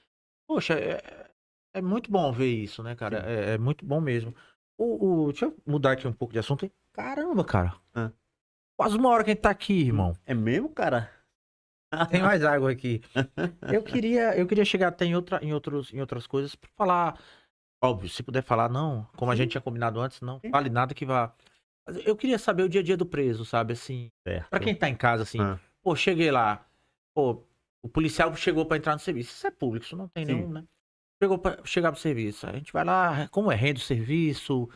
Poxa, é muito bom ver isso, né, cara? Sim. É muito bom mesmo. Deixa eu mudar aqui um pouco de assunto. Caramba, cara. Ah. Quase uma hora que a gente tá aqui, irmão. É mesmo, cara? Tem mais água aqui. Eu queria chegar até em outras coisas pra falar. Óbvio, se puder falar, não. Como a Sim. gente tinha combinado antes, não Sim. fale nada que vá. Mas eu queria saber o dia a dia do preso, sabe? Assim, Certo. pra quem tá em casa, assim, Ah. pô, cheguei lá. Pô, o policial chegou pra entrar no serviço. Isso é público, isso não tem Sim. nenhum, né? Chegou pra chegar pro serviço. A gente vai lá, como é? Rende o serviço,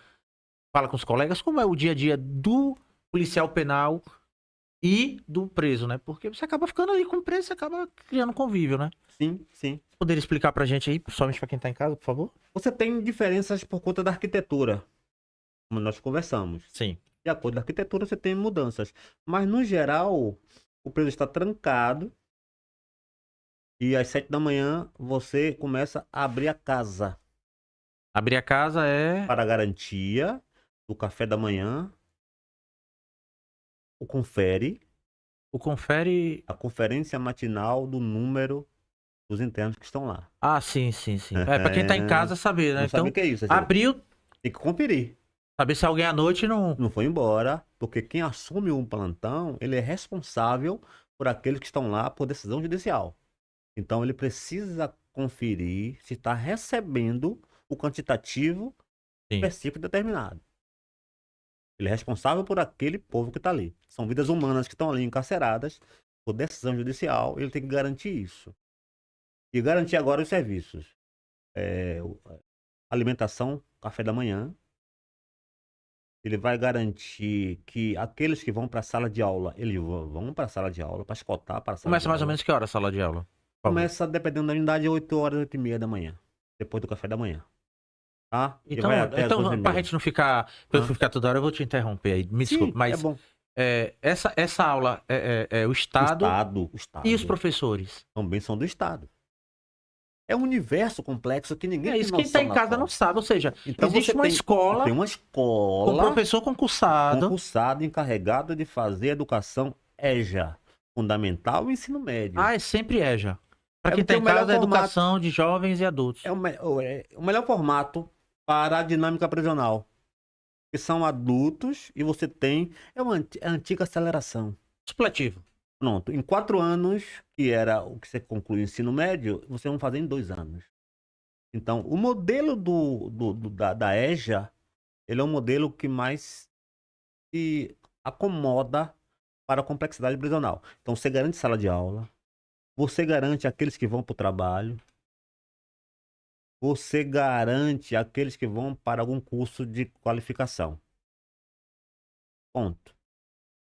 fala com os colegas, como é o dia a dia do policial penal e do preso, né? Porque você acaba ficando ali com o preso, você acaba criando convívio, né? Sim, sim. Poderia explicar pra gente aí, somente pra quem tá em casa, por favor? Você tem diferenças por conta da arquitetura, como nós conversamos. Sim. De acordo com a arquitetura, você tem mudanças. Mas, no geral, o preso está trancado e às 7 da manhã você começa a abrir a casa Abrir a casa é. para a garantia do café da manhã, o confere, O confere. a conferência matinal do número dos internos que estão lá. Ah, sim, sim, sim. É, pra quem tá em casa saber, né? Não sabe Então, o que é isso, gente? abriu, Tem que conferir. saber se alguém à noite não. Não foi embora, porque quem assume um plantão, ele é responsável por aqueles que estão lá por decisão judicial. Então ele precisa conferir se está recebendo o quantitativo Sim. específico determinado. Ele é responsável por aquele povo que está ali. São vidas humanas que estão ali encarceradas por decisão judicial, ele tem que garantir isso. E garantir agora os serviços. Alimentação, café da manhã. Ele vai garantir que aqueles que vão para a sala de aula, eles vão para a sala de aula, para escoltar para a sala Começa de mais ou aula. menos que hora a sala de aula? Por favor. Começa, dependendo da unidade, 8 horas, 8h30 da manhã. Depois do café da manhã. Tá? E Então, vai até as 11h30. pra gente não ficar. Pra eu não ficar toda hora, eu vou te interromper aí. Me Sim, desculpe, é mas bom. essa aula é o Estado O Estado. e os professores. Também são do Estado. É um universo complexo que ninguém É tem isso, quem noção tá em lá casa fora. não sabe. Ou seja, Então existe você uma escola tem uma com escola professor concursado. encarregado de fazer educação EJA, fundamental e ensino médio. Ah, é sempre EJA. Pra É quem tá porque em o melhor casa, é formato- educação de jovens e adultos. É o melhor formato para a dinâmica prisional. Que são adultos e você tem a antiga aceleração. Supletivo. Pronto, em 4 anos, que era o que você conclui o ensino médio, você vai fazer em 2 anos. Então, o modelo da EJA, ele é um modelo que mais se acomoda para a complexidade prisional. Então, você garante sala de aula, você garante aqueles que vão para o trabalho, você garante aqueles que vão para algum curso de qualificação. Ponto.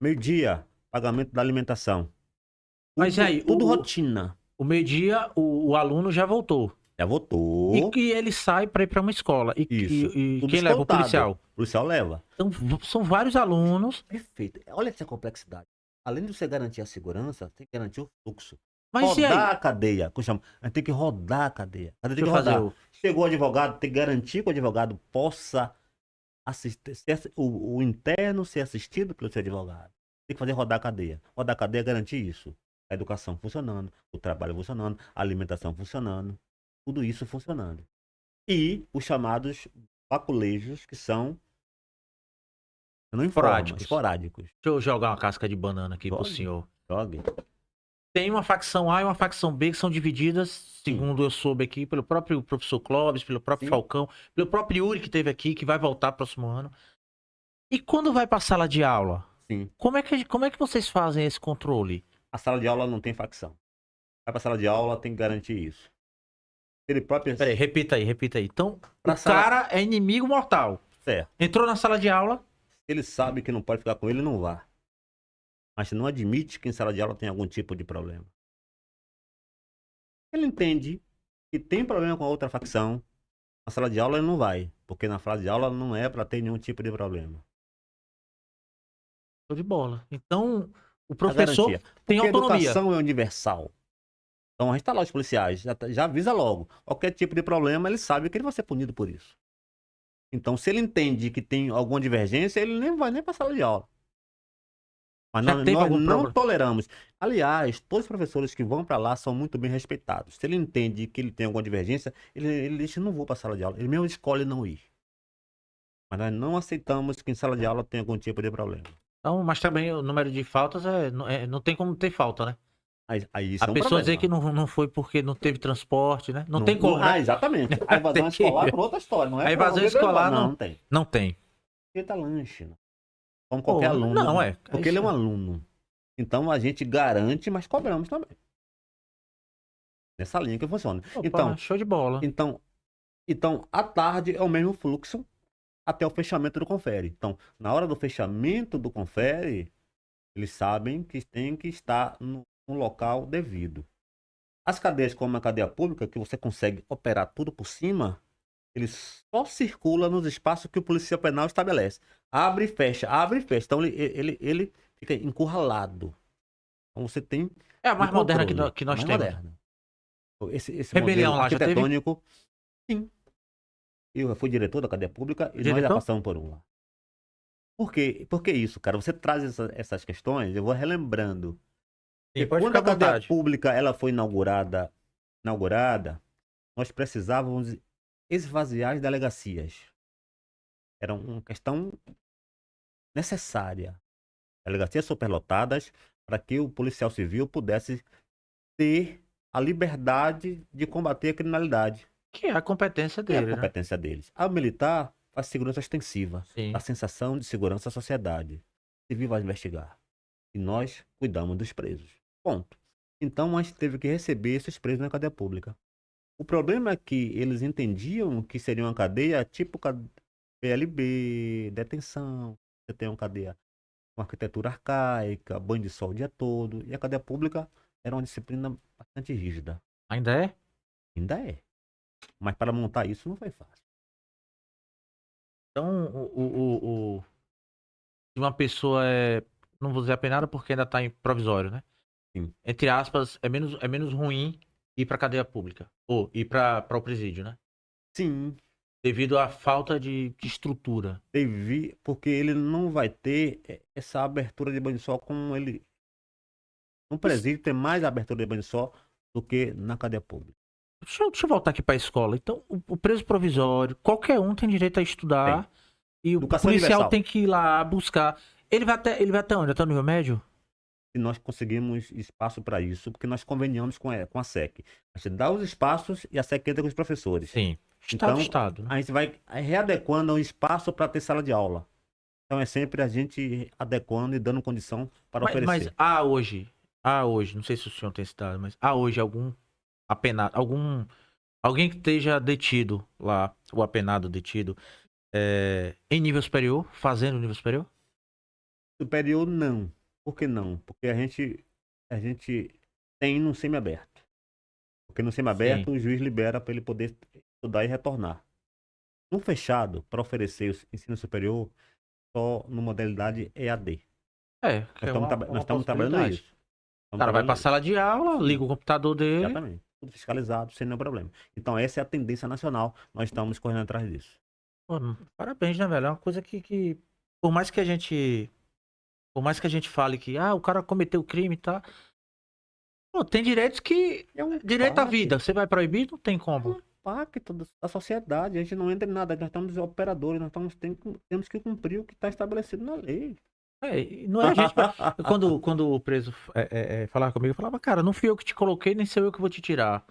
Meio-dia, pagamento da alimentação. Mas e aí, Tudo rotina. O meio-dia, o aluno já voltou. Já votou. E que ele sai pra ir pra uma escola. Isso. E Tudo quem leva? O escoltado. policial. O policial leva. Então, são vários alunos. Perfeito. Olha essa complexidade. Além de você garantir a segurança, tem que garantir o fluxo. Mas e aí? Rodar a cadeia. Que eu chamo. A gente tem que rodar a cadeia. A cadeia tem que Deixa eu fazer rodar. Chegou o advogado, tem que garantir que o advogado possa assistir, o interno ser assistido pelo seu advogado. Tem que fazer rodar a cadeia. Rodar a cadeia é garantir isso. A educação funcionando, o trabalho funcionando, a alimentação funcionando. Tudo isso funcionando. E os chamados baculejos, que são não esporádicos. Deixa eu jogar uma casca de banana aqui pro Pode. senhor. Jogue. Tem uma facção A e uma facção B que são divididas, segundo eu soube aqui, pelo próprio professor Clóvis, pelo próprio Sim. Falcão, pelo próprio Yuri que teve aqui, que vai voltar próximo ano. E quando vai pra sala de aula? Sim. Como é que vocês fazem esse controle? A sala de aula não tem facção. Vai pra sala de aula, tem que garantir isso. Ele próprio. Peraí, repita aí. Então, Pra o sala- cara é inimigo mortal. Certo. Entrou na sala de aula. Ele sabe que não pode ficar com ele, não vá. Mas não admite que em sala de aula tem algum tipo de problema. Ele entende que tem problema com a outra facção. Na sala de aula ele não vai, porque na sala de aula não é para ter nenhum tipo de problema. Show de bola. Então, o A professor garantia. tem Porque a autonomia. educação é universal. Então a gente tá lá, os policiais, já avisa logo. Qualquer tipo de problema, ele sabe que ele vai ser punido por isso. Então, se ele entende que tem alguma divergência, ele nem vai nem para a sala de aula. Mas Já nós, teve nós algum não problema? toleramos. Aliás, todos os professores que vão para lá são muito bem respeitados. Se ele entende que ele tem alguma divergência, ele diz: não vou para a sala de aula. Ele mesmo escolhe não ir. Mas nós não aceitamos que em sala de aula tenha algum tipo de problema. Então, mas também o número de faltas não tem como ter falta, né? Aí isso A é um pessoa dizer problema. que não foi porque não teve transporte, né? Não tem como, né? Exatamente. A evasão Tem que- escolar é por outra história, não é A evasão promover escolar não tem. não tem. Aceita lanche, né? Como Pô, qualquer aluno. não, é. Porque ele é um aluno. Então a gente garante, mas cobramos também. Nessa linha que funciona. Opa, show de bola. Então, à tarde é o mesmo fluxo até o fechamento do confere. Então, na hora do fechamento do confere, eles sabem que tem que estar no local devido. As cadeias, como a cadeia pública, que você consegue operar tudo por cima, ele só circula nos espaços que o policial penal estabelece. Abre e fecha, abre e fecha. Então, ele fica encurralado. Então, você tem É a mais um moderna controle. que nós mais temos. moderna. Esse Rebelião modelo lá, já teve? arquitetônico, sim. Eu fui diretor da cadeia pública e nós já Diretor? passamos por um lá. Por que isso, cara? Você traz essas questões, eu vou relembrando. Sim, E pode quando ficar a à cadeia vontade. pública ela foi inaugurada, nós precisávamos esvaziar as delegacias. Era uma questão necessária. Delegacias superlotadas para que o policial civil pudesse ter a liberdade de combater a criminalidade. Que é a competência É a dele, né? competência deles. A militar faz segurança extensiva, Sim. a sensação de segurança à sociedade. O civil vai investigar. E nós cuidamos dos presos. Ponto. Então a gente teve que receber esses presos na cadeia pública. O problema é que eles entendiam que seria uma cadeia tipo PLB, detenção. Você tem uma cadeia com arquitetura arcaica, banho de sol o dia todo. E a cadeia pública era uma disciplina bastante rígida. Ainda é? Ainda é. Mas para montar isso não foi fácil. Então, se uma pessoa não vou dizer apenada porque ainda tá em provisório, né? Sim. Entre aspas, é menos ruim ir pra cadeia pública. Ou ir para o presídio, né? Sim. Devido à falta de estrutura. Porque ele não vai ter essa abertura de banho de sol como ele. No presídio tem mais abertura de banho de sol do que na cadeia pública. Deixa eu voltar aqui pra escola. Então, o preso provisório, qualquer um tem direito a estudar. E o Educação policial universal. tem que ir lá buscar. Ele vai até onde? Até o nível médio? E nós conseguimos espaço para isso, porque nós conveniamos com a SEC. A gente dá os espaços e a SEC entra com os professores. Sim. Então, Estado, né? a gente vai readequando um espaço para ter sala de aula. Então é sempre a gente adequando e dando condição para Mas oferecer. há hoje, não sei se o senhor tem esse dado, mas há hoje algum apenado, alguém que esteja detido lá, o apenado detido, em nível superior, fazendo nível superior? Superior, não. Por que não? Porque a gente tem no semiaberto. Porque no semiaberto o juiz libera para ele poder estudar e retornar. No fechado, para oferecer o ensino superior, só no modalidade EAD. Nós estamos trabalhando isso. O cara vai pra sala de aula, liga o computador dele. Exatamente. Tudo fiscalizado, sem nenhum problema. Então essa é a tendência nacional. Nós estamos correndo atrás disso. Pô, parabéns, né, velho? É uma coisa que por mais que a gente fale que o cara cometeu crime e tá. Pô, tem direitos que. É um Direito à pacto. vida. Você vai proibir? Não tem como. Pacto da sociedade. A gente não entra em nada. Nós estamos operadores. Temos que cumprir o que está estabelecido na lei. Não é a gente. Quando o preso falava comigo, eu falava, cara, não fui eu que te coloquei, nem sou eu que vou te tirar.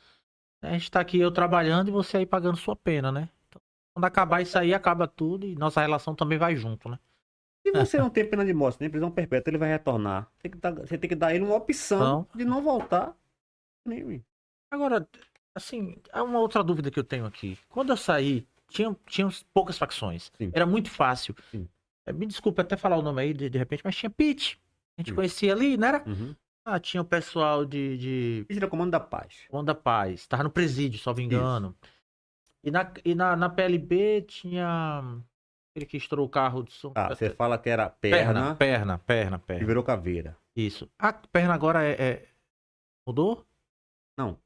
A gente tá aqui, eu trabalhando e você aí pagando sua pena, né? Então, quando acabar isso aí, acaba tudo e nossa relação também vai junto, né? Se você não tem pena de morte, nem prisão perpétua, ele vai retornar. Você tem que dar ele uma opção de não voltar. Agora, assim, há uma outra dúvida que eu tenho aqui. Quando eu sair tinha poucas facções. Sim, Era muito fácil. sim, Me desculpa até falar o nome aí de repente, mas tinha Pit. A gente sim. conhecia ali, não era? Uhum. Ah, tinha o pessoal de Isso era Comando da Paz. Onda Paz. Tava no presídio, salvo Isso. engano. E na PLB tinha aquele que estourou o carro de som. Tá, você fala que era Perna, perna perna, perna, e perna. virou caveira. Isso. A perna agora mudou? Não,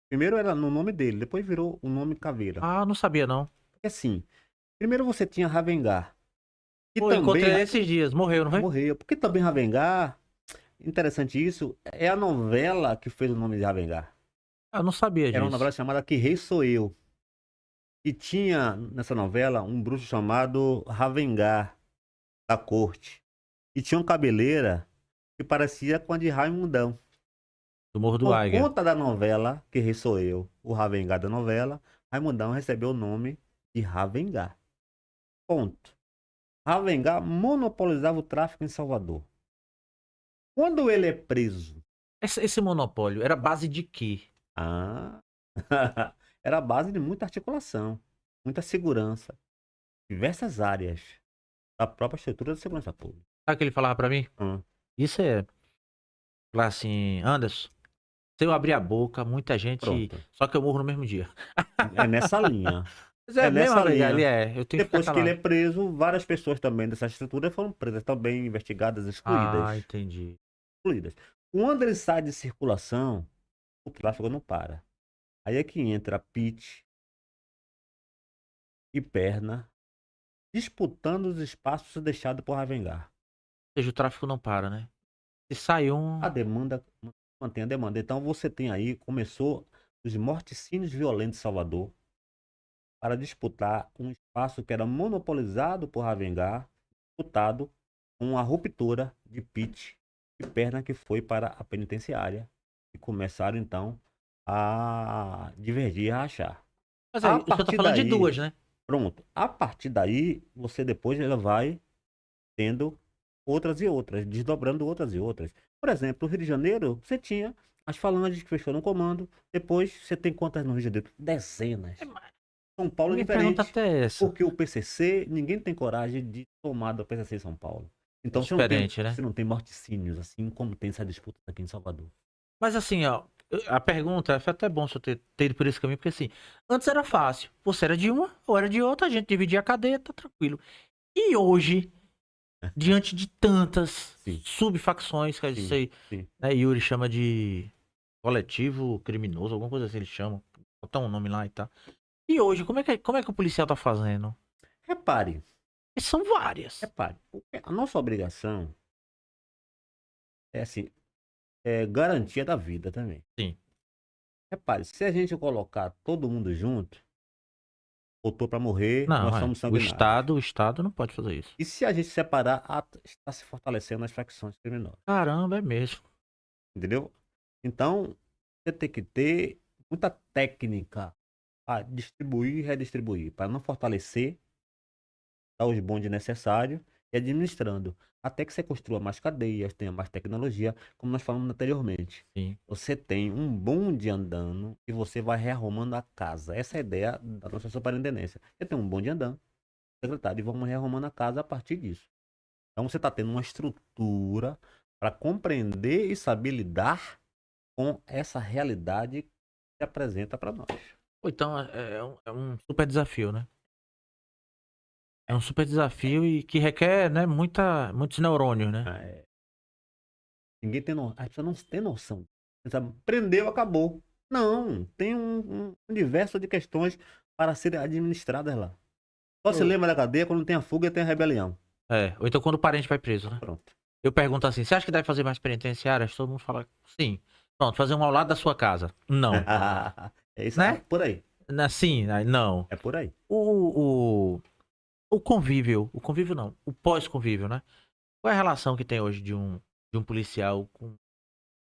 primeiro era no nome dele, depois virou o nome caveira. Ah, não sabia não. Porque assim, primeiro você tinha Ravengar, que Pô, também encontrei ele esses dias. Morreu, não foi? morreu. Porque também Ravengar, interessante isso, é a novela que fez o nome de Ravengar. Ah, não sabia Era uma disso. novela chamada Que Rei Sou Eu. E tinha nessa novela um bruxo chamado Ravengar, da corte. E tinha uma cabeleira que parecia com a de Raimundão. Do Morro do Por Águia. conta da novela Que Rei Sou Eu, o Ravengar da novela, Raimundão recebeu o nome de Ravengar. Ponto. Ravengar monopolizava o tráfico em Salvador. Quando ele é preso, Esse monopólio era base de quê? ah, era a base de muita articulação, muita segurança, diversas áreas da própria estrutura da segurança pública. Sabe o que ele falava pra mim? Hum, Isso é, falar assim, Anderson, se eu abrir a boca, muita gente. Pronto. Só que eu morro no mesmo dia. É nessa linha. Mas É é mesmo, nessa amiga, ele linha. eu tenho que ficar Depois que ele é calado. preso, várias pessoas também dessa estrutura foram presas, também investigadas, Ah, excluídas. entendi. Excluídas. Quando ele sai de circulação, o tráfego não para. Aí é que entra Pit e Perna disputando os espaços deixados por Ravengar. Ou seja, o tráfico não para, né? Se sai A um. demanda mantém a demanda. Então você tem aí, começou os morticínios violentos de Salvador para disputar um espaço que era monopolizado por Ravengar, disputado com a ruptura de Pitt e Perna que foi para a penitenciária e começaram então a divergir e a rachar. Mas A aí, o senhor tá partir falando de daí, duas, né? pronto, a partir daí você depois ela vai tendo outras e outras, desdobrando outras e outras. Por exemplo, no Rio de Janeiro, você tinha as falanges que fechou no comando. Depois, você tem quantas no Rio de Janeiro? Dezenas. Mas São Paulo é minha pergunta diferente. até é essa. Porque o PCC, ninguém tem coragem de tomar do PCC em São Paulo. É Então, diferente, né? você não tem morticínios, assim como tem essa disputa aqui em Salvador. Mas assim, ó, a pergunta, foi até bom o senhor ter ido por esse caminho, porque assim, antes era fácil. Você era de uma ou era de outra, a gente dividia a cadeia, tá tranquilo. E hoje, diante de tantas Sim, subfacções, que eu sim, sei, sim. né, Yuri chama de coletivo criminoso, alguma coisa assim eles chamam. Botar um nome lá e tal. E hoje, como é que o policial tá fazendo? Repare, E são várias. repare. A nossa obrigação é assim, é garantia da vida também. Sim. Repare, se a gente colocar todo mundo junto, botou para morrer, Não, nós é. somos O sanguinários. Estado, o Estado não pode fazer isso. E se a gente separar, está se fortalecendo as facções criminosas. Caramba, é mesmo. Entendeu? Então, você tem que ter muita técnica a distribuir e redistribuir, para não fortalecer, dar os bondes necessários e administrando. Até que você construa mais cadeias, tenha mais tecnologia, como nós falamos anteriormente. Sim. Você tem um bonde andando e você vai rearrumando a casa. Essa é a ideia da nossa superintendência. Você tem um bonde andando, secretário, e vamos rearrumando a casa a partir disso. Então você está tendo uma estrutura para compreender e saber lidar com essa realidade que se apresenta para nós. Pô, então é um super desafio, né? É um super desafio e que requer, né, muitos neurônios, né? É, ninguém tem noção, as pessoas não têm noção. Você sabe, prendeu, acabou. Não, tem um universo de questões para serem administradas lá. Só se Ô, lembra da cadeia quando tem a fuga e tem a rebelião. ou então quando o parente vai preso, né? Pronto. Eu pergunto assim, você acha que deve fazer mais penitenciárias? Todo mundo fala, sim. Pronto, fazer um ao lado da sua casa. Não. É isso, Né? por aí. Sim, não. É por aí. O convívio não, o pós-convívio, né? Qual é a relação que tem hoje de um policial com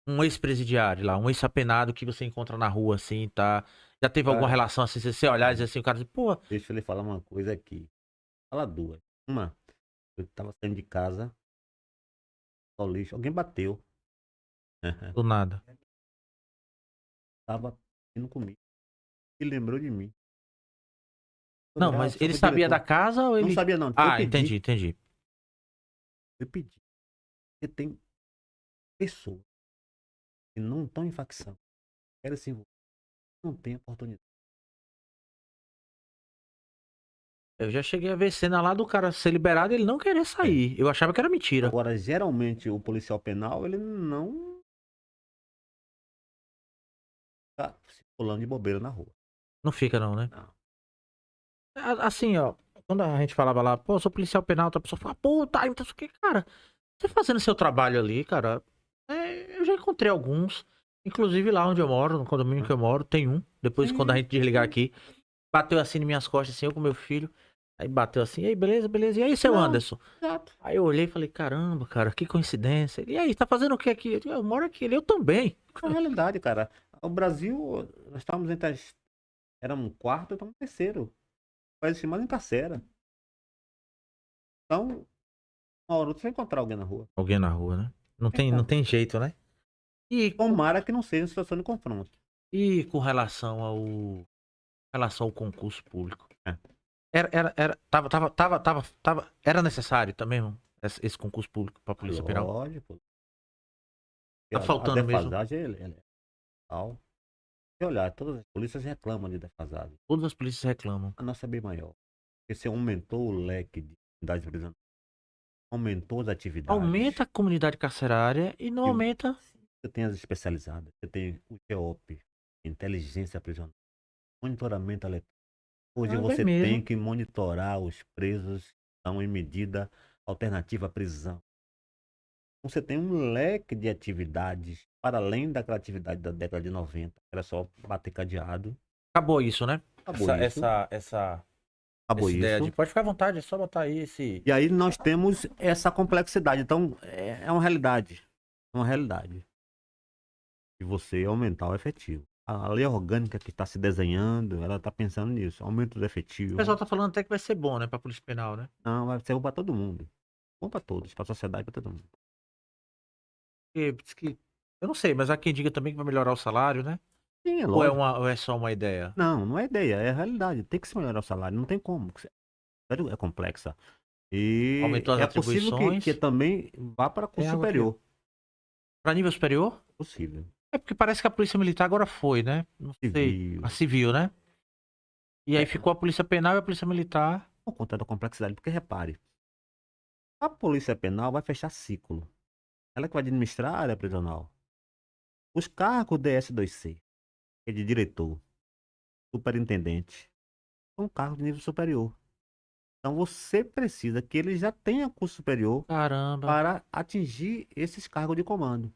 um ex-presidiário lá, um ex-apenado que você encontra na rua assim, tá? Já teve alguma Cara, relação assim, você olhar e dizer assim, o cara diz, pô, deixa eu lhe falar uma coisa aqui. Fala duas. Uma, eu tava saindo de casa, ao lixo, alguém bateu. do nada. Tava indo comigo e lembrou de mim. Não, Grau, mas sou ele sabia da diretor. casa ou Não ele. sabia, não. Eu Ah, pedi, entendi. eu pedi. Porque tem pessoas que não estão em facção, querem se envolver, não tem oportunidade. Eu já cheguei a ver cena lá do cara ser liberado e ele não querer É. sair. Eu achava que era mentira. Agora, geralmente, o policial penal, ele não tá circulando de bobeira na rua. Não fica, não, né? Não. Assim, ó. Quando a gente falava lá, pô, eu sou policial penal, outra pessoa fala, pô, tá, então isso aqui, cara. Você fazendo seu trabalho ali, cara. Eu já encontrei alguns. Inclusive lá onde eu moro, no condomínio que eu moro, tem um. Depois, quando a Sim, gente desligar aqui, bateu assim nas minhas costas, assim, eu com meu filho. Aí bateu assim, e aí, beleza, beleza. E aí, seu não, Anderson? exato. Aí eu olhei e falei, caramba, cara, que coincidência. E aí, tá fazendo o que aqui? Eu moro aqui, eu também. É uma realidade, cara. O Brasil, nós estávamos entre as. Éramos um quarto, estamos terceiro. O país que mais encarcera. Então, uma hora ou outra você vai encontrar alguém na rua. Alguém na rua, né? Não Encontra. tem jeito, né? E, Tomara que não seja uma situação de confronto. e com relação ao concurso público. É. Era necessário também, não? Esse concurso público pra Polícia Penal? Lógico. Tá A faltando mesmo. defasagem é tal. Se olhar, todas as polícias reclamam de defasagem. Todas as polícias reclamam. A nossa é bem maior. Porque você aumentou o leque de unidades prisionais, aumentou as atividades. Aumenta a comunidade carcerária e não E aumenta. você tem as especializadas. Você tem o GEOP, inteligência prisional, monitoramento eletrônico. Hoje É você tem mesmo. que monitorar os presos que estão em medida alternativa à prisão. Então, você tem um leque de atividades para além daquela atividade da década de 90. Era só bater cadeado. Acabou isso, né? Acabou isso. Acabou Essa ideia de. isso. Pode ficar à vontade, é só botar aí esse. E aí nós temos essa complexidade. Então, é uma realidade. É uma realidade. De você aumentar o efetivo. A lei orgânica que está se desenhando, ela está pensando nisso. Aumento do O pessoal efetivo. tá falando até que vai ser bom, né? Pra Polícia Penal, né? Não, vai ser bom para todo mundo. Bom para todos, para a sociedade, para todo mundo. Porque diz que. Eu não sei, mas há quem diga também que vai melhorar o salário, né? Sim, é Ou lógico. ou é só uma ideia? Não, não é ideia, é a realidade. Tem que se melhorar o salário, não tem como. A série é complexa. E Aumentou as é possível que atribuições. também vá para Tem curso água aqui, ó. superior. Pra nível superior? É possível. É porque parece que a Polícia Militar agora foi, né? Não sei. Civil. A civil, né? E aí É, ficou a Polícia Penal e a Polícia Militar. por conta da complexidade, porque repare, a polícia penal vai fechar ciclo. Ela que vai administrar a área prisional. Os cargos DS2C, que é de diretor, superintendente, são cargos de nível superior. Então você precisa que ele já tenha curso superior Caramba. para atingir esses cargos de comando.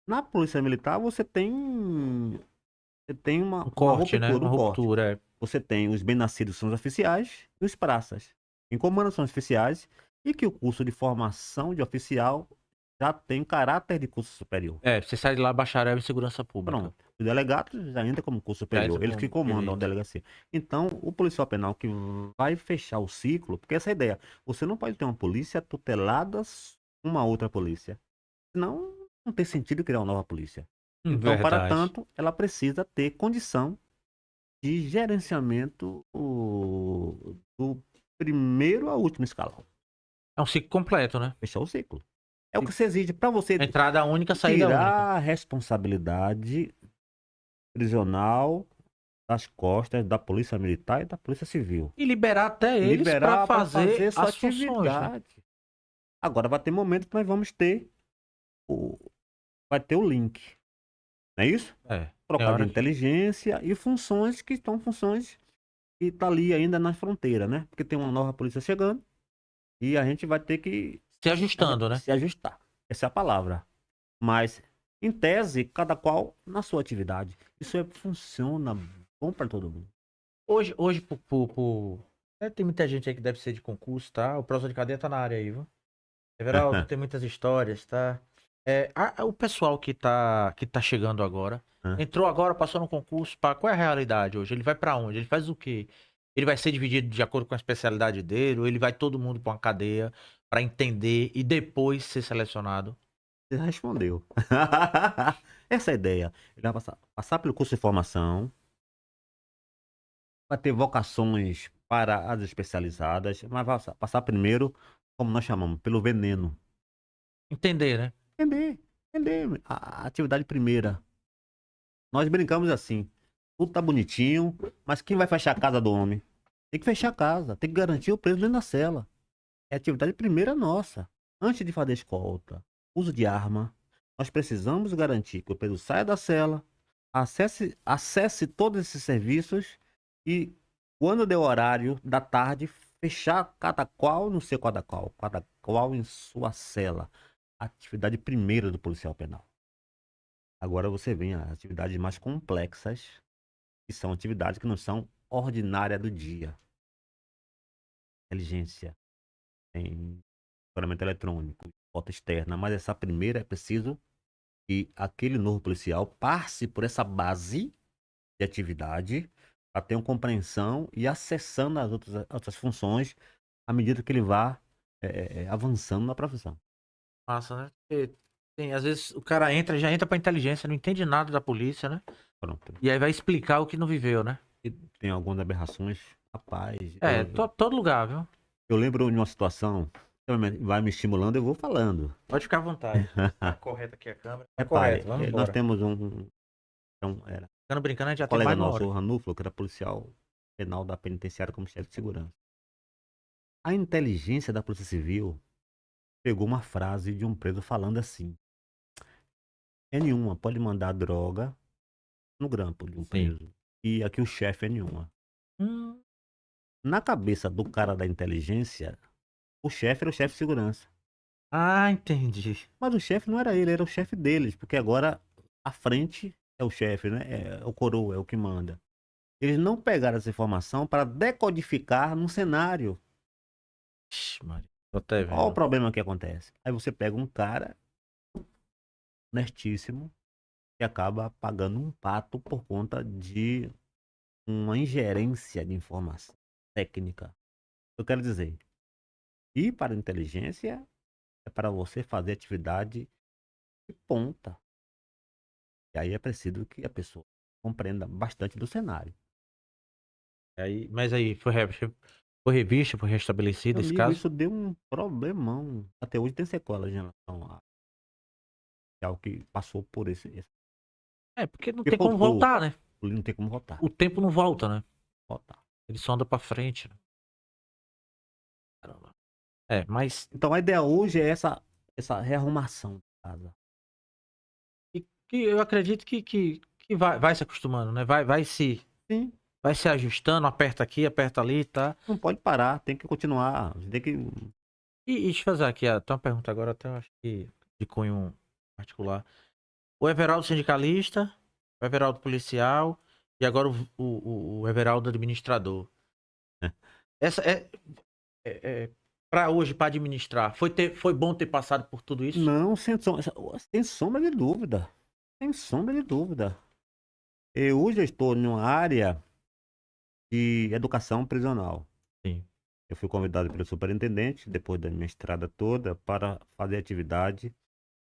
Na Polícia Militar você tem Um uma corte, né? ruptura, Uma um corte. ruptura. É. Você tem os bem-nascidos que são os oficiais e os praças. Em comando são os oficiais e que o curso de formação de oficial já tem caráter de curso superior. É, você sai de lá bacharel em segurança pública. Pronto. O delegado já entra como curso Já entra superior. Eles que com comandam a direito. delegacia. Então, o policial penal que vai fechar o ciclo, porque essa é a ideia. Você não pode ter uma polícia tutelada uma outra polícia. Senão, não tem sentido criar uma nova polícia. Então, para Verdade. tanto, ela precisa ter condição de gerenciamento do primeiro ao último escalão. É um ciclo completo, né? Fechar o ciclo. É o que se exige para você Entrada única, saída tirar única. a responsabilidade prisional das costas da Polícia Militar e da Polícia Civil. E liberar até eles pra Liberar para fazer sua as funções, né? atividade. Agora vai ter momento que nós vamos ter vai ter o link. Não é isso? É. Tem Trocar de hora que inteligência e funções que estão funções que tá ali ainda na fronteira, né? Porque tem uma nova polícia chegando e a gente vai ter que se ajustando, né? se ajustar. Essa é a palavra. Mas, em tese, cada qual na sua atividade. Isso funciona bom para todo mundo. Hoje tem muita gente aí que deve ser de concurso, tá? O professor de cadeia tá na área aí, viu? Everaldo, tem muitas histórias, tá? O pessoal que tá chegando agora, entrou agora, passou no concurso, qual é a realidade hoje? Ele vai pra onde? Ele faz o quê? Ele vai ser dividido de acordo com a especialidade dele, ou ele vai todo mundo pra uma cadeia pra entender e depois ser selecionado? Você respondeu. Essa é a ideia. Ele vai passar pelo curso de formação, vai ter vocações para as especializadas, mas vai passar primeiro, como nós chamamos, pelo veneno. Entender, né? Entender, entender a atividade primeira. Nós brincamos assim, tudo tá bonitinho, mas quem vai fechar a casa do homem? Tem que fechar a casa, tem que garantir o preso dentro da cela. É a atividade primeira nossa. Antes de fazer escolta, uso de arma, nós precisamos garantir que o preso saia da cela, acesse todos esses serviços e, quando der o horário da tarde, fechar cada qual no seu cada qual em sua cela. Atividade primeira do policial penal. Agora você vem às atividades mais complexas, que são atividades que não são ordinárias do dia. Inteligência, em monitoramento eletrônico, porta externa, mas essa primeira é preciso que aquele novo policial passe por essa base de atividade para ter uma compreensão e acessando as outras funções à medida que ele vá avançando na profissão. Massa, né? Porque tem, às vezes o cara entra, já entra pra inteligência, não entende nada da polícia, né? Pronto. E aí vai explicar o que não viveu, né? E tem algumas aberrações, rapaz. É, todo lugar, viu? Eu lembro de uma situação, vai me estimulando, eu vou falando. Pode ficar à vontade. Tá correto aqui a câmera. Tá Repare, correto, vamos nós embora. temos era Ficando brincando, a gente já um tem colega mais de uma nosso, hora. o Ranúfalo, que era policial penal da penitenciária como chefe de segurança. A inteligência da Polícia Civil pegou uma frase de um preso falando assim: N1 pode mandar droga no grampo de um Sim. preso. E aqui o chefe é N1. Hum, Na cabeça do cara da inteligência, o chefe era o chefe de segurança. Ah, entendi. Mas o chefe não era ele, era o chefe deles, porque agora a frente é o chefe, né? É o coroa, é o que manda. Eles não pegaram essa informação para decodificar num cenário. Ixi, Maria. Tô até Qual o vendo. problema que acontece? Aí você pega um cara honestíssimo que acaba pagando um pato por conta de uma ingerência de informação técnica. Eu quero dizer, ir para a inteligência é para você fazer atividade de ponta. E aí é preciso que a pessoa compreenda bastante do cenário. Aí, mas aí, foi revista, foi restabelecido Meu esse amigo, caso? isso deu um problemão. Até hoje tem sequelas em relação ao que passou por esse. É, porque não Porque tem como faltou, voltar, né? não tem como votar. O tempo não volta, né? Votar. Ele só anda pra frente, né? Caramba. É, mas Então a ideia hoje é essa rearrumação da casa. que eu acredito que vai se acostumando, né? Sim, Vai se ajustando, aperta aqui, aperta ali, tá? não pode parar, tem que continuar. Tem que. E deixa eu fazer aqui, tem uma pergunta agora, até eu acho que de cunho particular. O Everaldo sindicalista, o Everaldo policial e agora o Everaldo administrador. Essa para hoje, para administrar, foi bom ter passado por tudo isso? Não, sem sombra de dúvida. Sem sombra de dúvida. Eu hoje estou numa área de educação prisional. Sim. Eu fui convidado pelo superintendente, depois da minha estrada toda, para fazer atividade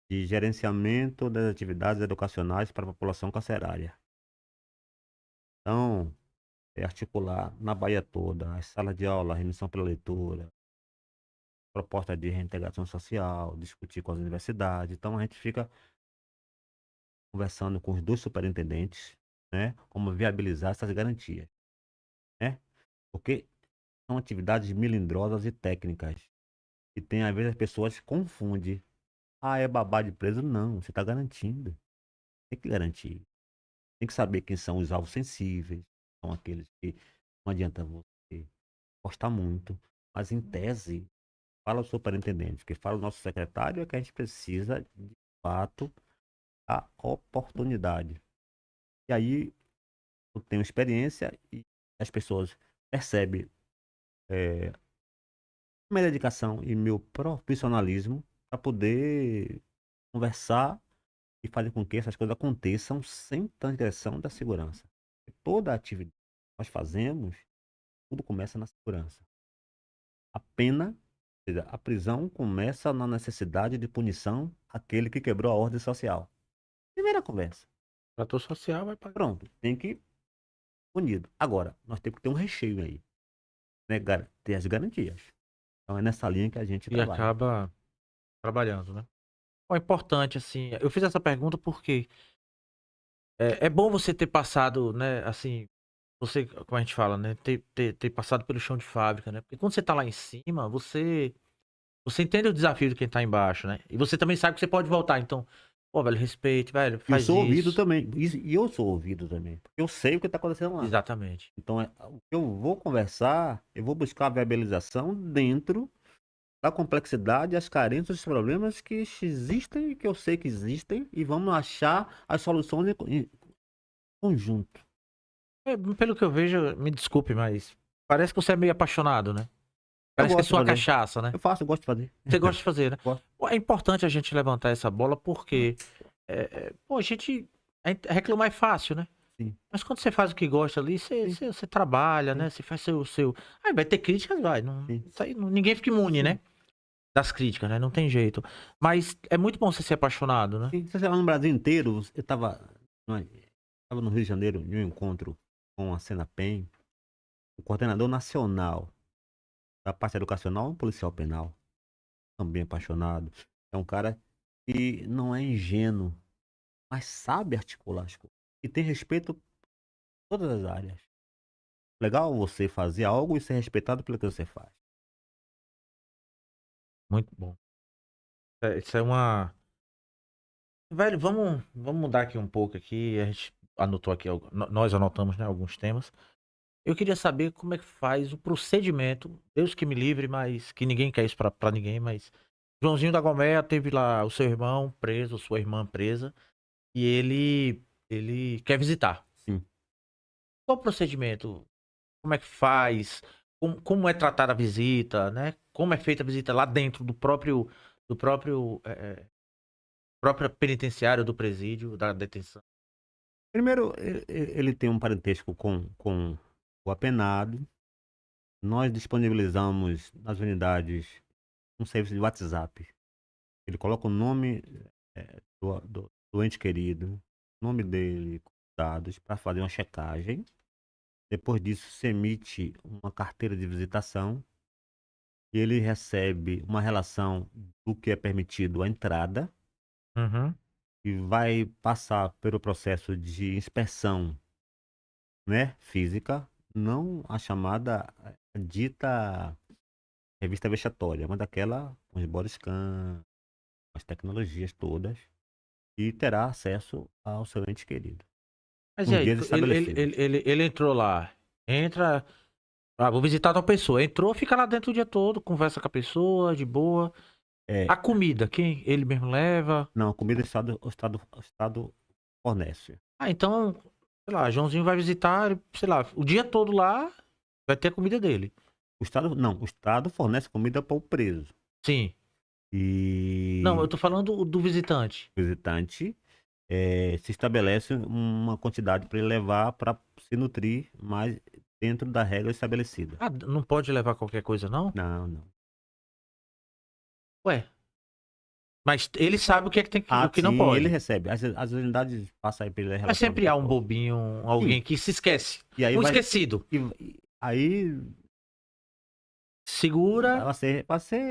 de gerenciamento das atividades educacionais para a população carcerária. Então, é articular na Bahia toda as salas de aula, remissão pela leitura, proposta de reintegração social, discutir com as universidades. Então, a gente fica conversando com os dois superintendentes, né, como viabilizar essas garantias, né? Porque são atividades melindrosas e técnicas. E tem, às vezes, as pessoas confundem. Ah, é babá de preso? Não, você está garantindo. Tem que garantir. Tem que saber quem são os alvos sensíveis. São aqueles que não adianta você postar muito. Mas, em tese, fala o superintendente, que fala o nosso secretário, é que a gente precisa, de fato, a oportunidade. E aí, eu tenho experiência e as pessoas percebem minha dedicação e meu profissionalismo para poder conversar e fazer com que essas coisas aconteçam sem transgressão da segurança. Toda atividade que nós fazemos, tudo começa na segurança. A pena, ou seja, a prisão começa na necessidade de punição àquele que quebrou a ordem social. Primeira conversa. Trator social vai pagar. Pronto, tem que punido. Agora, nós temos que ter um recheio aí. né, ter as garantias. Então é nessa linha que a gente E trabalha. acaba trabalhando, né? É importante, assim, eu fiz essa pergunta porque é bom você ter passado, né, assim, você, como a gente fala, né, ter passado pelo chão de fábrica, né? Porque quando você tá lá em cima, você entende o desafio de quem tá embaixo, né? E você também sabe que você pode voltar. Então, pô, velho, respeite, velho, E eu faz sou ouvido isso. também. E eu sou ouvido também. Porque eu sei o que está acontecendo lá. Exatamente. Então, o que eu vou conversar, eu vou buscar a viabilização dentro da complexidade, as carências, os problemas que existem, que eu sei que existem, e vamos achar as soluções em conjunto. Pelo que eu vejo, me desculpe, mas parece que você é meio apaixonado, né? Eu Parece que é gosto de sua fazer. cachaça, né? Eu faço, eu gosto de fazer. Você gosta de fazer, né? Gosto. Pô, é importante a gente levantar essa bola porque, pô, a gente reclamar é fácil, né? Sim, Mas quando você faz o que gosta ali, sim, você trabalha, sim, né? Você faz seu... Aí vai ter críticas, vai. Não, sim. isso aí, ninguém fica imune, né? Sim, Das críticas, né? Não tem jeito. Mas é muito bom você ser apaixonado, né? sim. Você sei lá, no Brasil inteiro, eu tava no Rio de Janeiro em um encontro com a Senapen, o coordenador nacional da parte educacional, um policial penal, também apaixonado. É um cara que não é ingênuo, mas sabe articular as coisas. E tem respeito por todas as áreas. Legal você fazer algo e ser respeitado pelo que você faz. Muito bom. Isso é uma... Velho, vamos mudar aqui um pouco aqui. A gente anotou aqui, nós anotamos, né, alguns temas. Eu queria saber como é que faz o procedimento. Deus que me livre, mas que ninguém quer isso pra ninguém, mas Joãozinho da Goméia teve lá o seu irmão preso, sua irmã presa, e ele quer visitar. Sim. Qual o procedimento? Como é que faz? Como é tratada a visita, né? Como é feita a visita lá dentro do próprio penitenciário, do presídio, da detenção? Primeiro, ele tem um parentesco com o apenado. Nós disponibilizamos nas unidades um serviço de WhatsApp. Ele coloca o nome do ente querido, nome dele, dados, para fazer uma checagem. Depois disso, se emite uma carteira de visitação e ele recebe uma relação do que é permitido à entrada Uhum. e vai passar pelo processo de inspeção, né, física, não a chamada dita revista vexatória, mas daquela com os body scan, as tecnologias todas, e terá acesso ao seu ente querido, Mas e nos aí, dias estabelecidos. ele entrou lá, entra, vou visitar tal pessoa, entrou, fica lá dentro o dia todo, conversa com a pessoa, de boa. É, A comida, quem ele mesmo leva? não, a comida o Estado fornece. Ah, então, sei lá, Joãozinho vai visitar, sei lá, o dia todo lá, vai ter a comida dele. O Estado fornece comida para o preso. Sim. Não, eu E tô falando do visitante. o visitante se estabelece uma quantidade para ele levar para se nutrir, mas dentro da regra estabelecida. Ah, não pode levar qualquer coisa, não? Não, não. Ué, mas ele sabe o que é que tem o que não Sim, ele pode. recebe. As unidades passam aí para ele Mas relação do sempre que há um pode. bobinho, Sim. alguém que se esquece. E aí Um vai. esquecido. Aí Segura. vai ser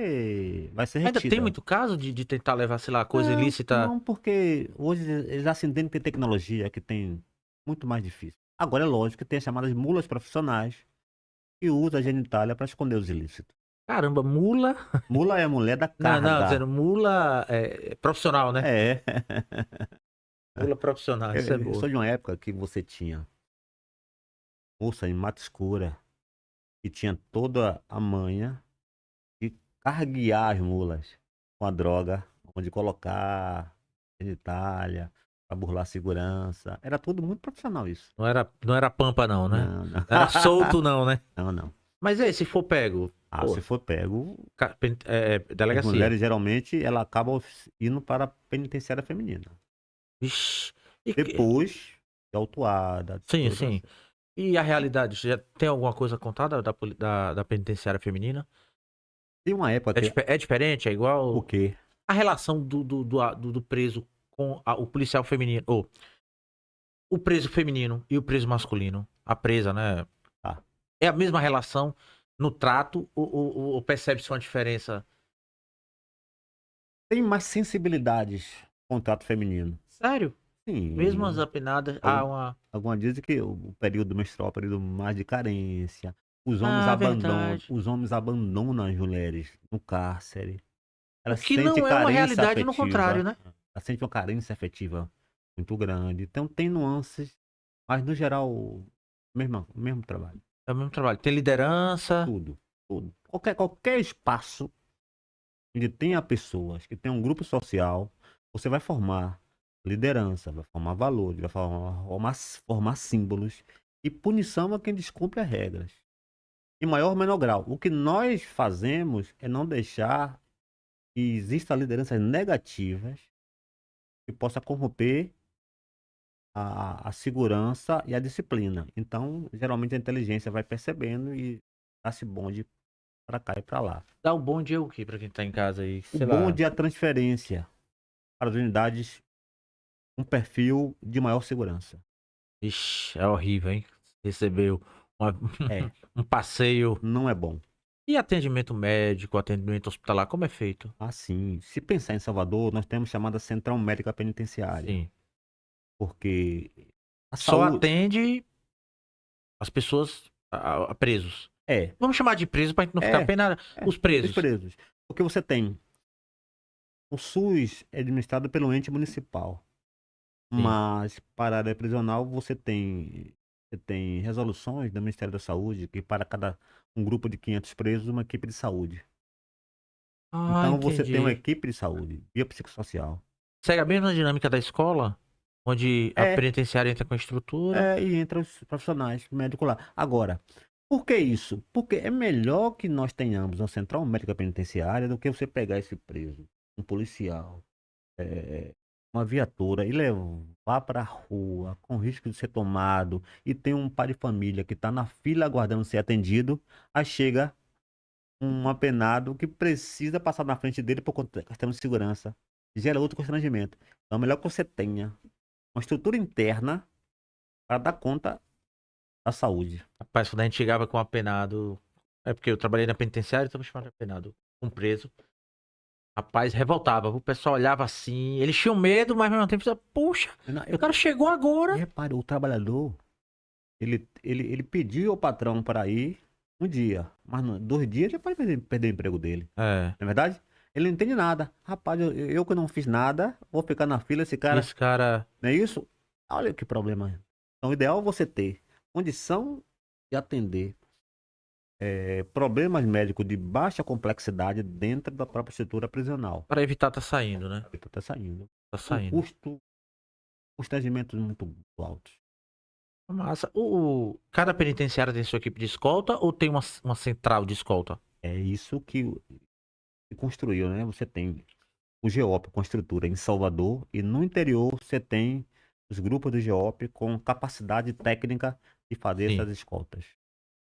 Ainda tem retida. muito caso de tentar levar, sei lá, coisa Não, ilícita. não, porque hoje eles já se entendem que tem tecnologia que tem muito mais difícil. Agora é lógico que tem as chamadas mulas profissionais que usam a genitália para esconder os ilícitos. Caramba, mula. Mula é a mulher da Não, não, carga. dizendo mula profissional, né? É. Mula profissional, isso é Eu boa. sou de uma época que você tinha moça em mata escura que tinha toda a manha de carguear as mulas com a droga, onde colocar genitália, para burlar a segurança. Era tudo muito profissional isso. Não era pampa, não, né? Não, não. Não era solto, não, né? Não, não. Mas aí, se for pego, Ah, pô, se for pego, as delegacia. mulheres geralmente ela acabam indo para a penitenciária feminina. Vixe. Depois de autuada, de Sim, todo o sim. processo. E a realidade? Já tem alguma coisa contada da penitenciária feminina? Tem uma época É, que. é diferente? É O igual quê? a relação do preso com o policial feminino? Ou o preso feminino e o preso masculino? A presa, né? Tá. É a mesma relação? no trato ou percebe-se uma diferença? Tem mais sensibilidades com o trato feminino. Sério? Mesmo as Sim. apinadas, Algum uma... algumas dizem que o período menstrual é o período mais de carência. Ah, verdade. Os homens abandonam as mulheres no cárcere. O Ela que sente não é uma carência realidade no contrário, afetiva. né? Ela sente uma carência afetiva muito grande. Então tem nuances, mas no geral, mesmo trabalho. É o mesmo trabalho. Tem liderança. Tudo, tudo. Qualquer espaço onde tenha pessoas, que tenha um grupo social, você vai formar liderança, vai formar valores, vai formar símbolos. E punição a quem descumpre as regras. Em maior ou menor grau. O que nós fazemos é não deixar que exista lideranças negativas que possa corromper a segurança e a disciplina. Então, geralmente a inteligência vai percebendo e dá-se bonde para cá e para lá. Dá o bonde é o quê pra quem tá em casa aí? O Sei lá. bonde é a transferência para as unidades com perfil de maior segurança. Ixi, é horrível, hein? Recebeu uma- É, um passeio. não é bom. E atendimento médico, atendimento hospitalar, como é feito? Assim, se pensar em Salvador, nós temos chamada Central Médica Penitenciária, Sim. porque a Só saúde atende as pessoas a presos. é, Vamos chamar de presos pra gente não ficar é, pena é, os os presos. presos. Porque você tem o SUS é administrado pelo ente municipal, Sim. mas para a área prisional você tem resoluções do Ministério da Saúde que para cada um grupo de 500 presos, uma equipe de saúde. Ah, Então você tem uma entendi. equipe de saúde, biopsicossocial. Segue a mesma dinâmica da escola, onde a É, penitenciária entra com a estrutura. e entra os profissionais, médico lá. Agora, por que isso? Porque é melhor que nós tenhamos uma central médica penitenciária do que você pegar esse preso, um policial, eh, uma viatura e levar para a rua com risco de ser tomado e tem um pai de família que está na fila aguardando ser atendido, aí chega um apenado que precisa passar na frente dele por conta da questão de segurança. Gera outro constrangimento. Então é melhor que você tenha uma estrutura interna para dar conta da saúde. Rapaz, quando a gente chegava com um apenado. É porque eu trabalhei na penitenciária, então eu chamava de apenado. Um preso. Rapaz, revoltava. O pessoal olhava assim. Eles tinham medo, mas ao mesmo tempo, pensava, puxa, Não, o cara chegou e agora. repare, o trabalhador, ele pediu ao patrão para ir um dia, mas 2 dias já pode perder o emprego dele. É. Não é verdade? Ele não entende nada. Rapaz, eu que não fiz nada, vou ficar na fila, esse cara. Esse cara. Não é isso? Olha que problema. Então, o ideal é você ter condição de atender problemas médicos de baixa complexidade dentro da própria estrutura prisional. Pra evitar tá saindo, né? Ele está saindo. Tá Um saindo. custo, constrangimentos muito altos. Massa. Cada penitenciária tem sua equipe de escolta ou tem uma central de escolta? É isso que se construiu, né? Você tem o GEOP com estrutura em Salvador e no interior você tem os grupos do GEOP com capacidade técnica de fazer Sim. essas escoltas.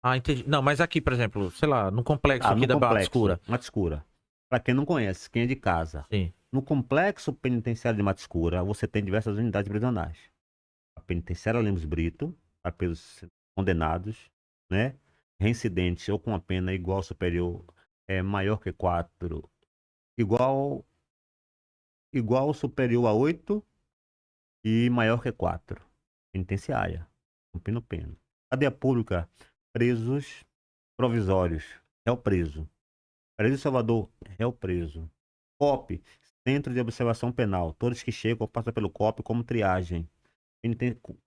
Ah, entendi. Não, mas aqui, por exemplo, sei lá, no complexo Ah, aqui no da Barra complexo, Escura. Mata Escura. Para quem não conhece, quem é de casa. Sim. No complexo penitenciário de Mata Escura, você tem diversas unidades prisionais. A penitenciária Lemos Brito, para pelos condenados, né? Reincidentes ou com a pena igual ou superior, maior que 4, igual, igual ou superior a 8 e maior que 4. Penitenciária, cumprindo pena. Cadeia pública, presos provisórios, réu preso. Presídio de Salvador, réu preso. COP, Centro de Observação Penal. Todos que chegam passam pelo COP como triagem.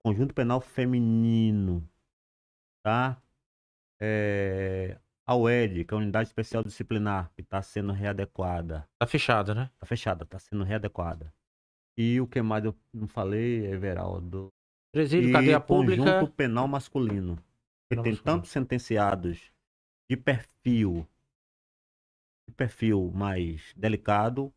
Conjunto Penal Feminino, tá? A UED, que é a Unidade Especial Disciplinar, que está sendo readequada. Tá fechada, né? Está fechada, está sendo readequada. E o que mais eu não falei, Everaldo? Presídio, E cadeia Conjunto pública. Penal Masculino, que Não tem masculino. tantos sentenciados de perfil mais delicado,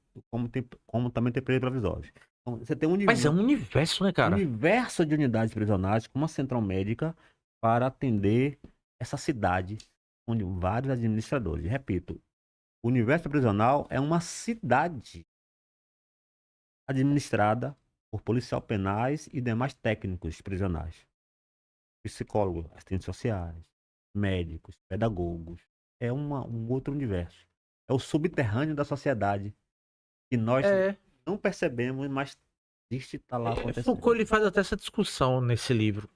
como também tem presos provisórios. Então, você tem Mas é um universo, né, um cara? universo de unidades prisionais com uma central médica para atender essa cidade onde vários administradores. Repito, o universo prisional é uma cidade administrada por policial penais e demais técnicos prisionais. Psicólogos, assistentes sociais, médicos, pedagogos, é um outro universo. É o subterrâneo da sociedade, que nós É, não percebemos, mas existe, tá lá acontecendo. Foucault ele faz até essa discussão nesse livro,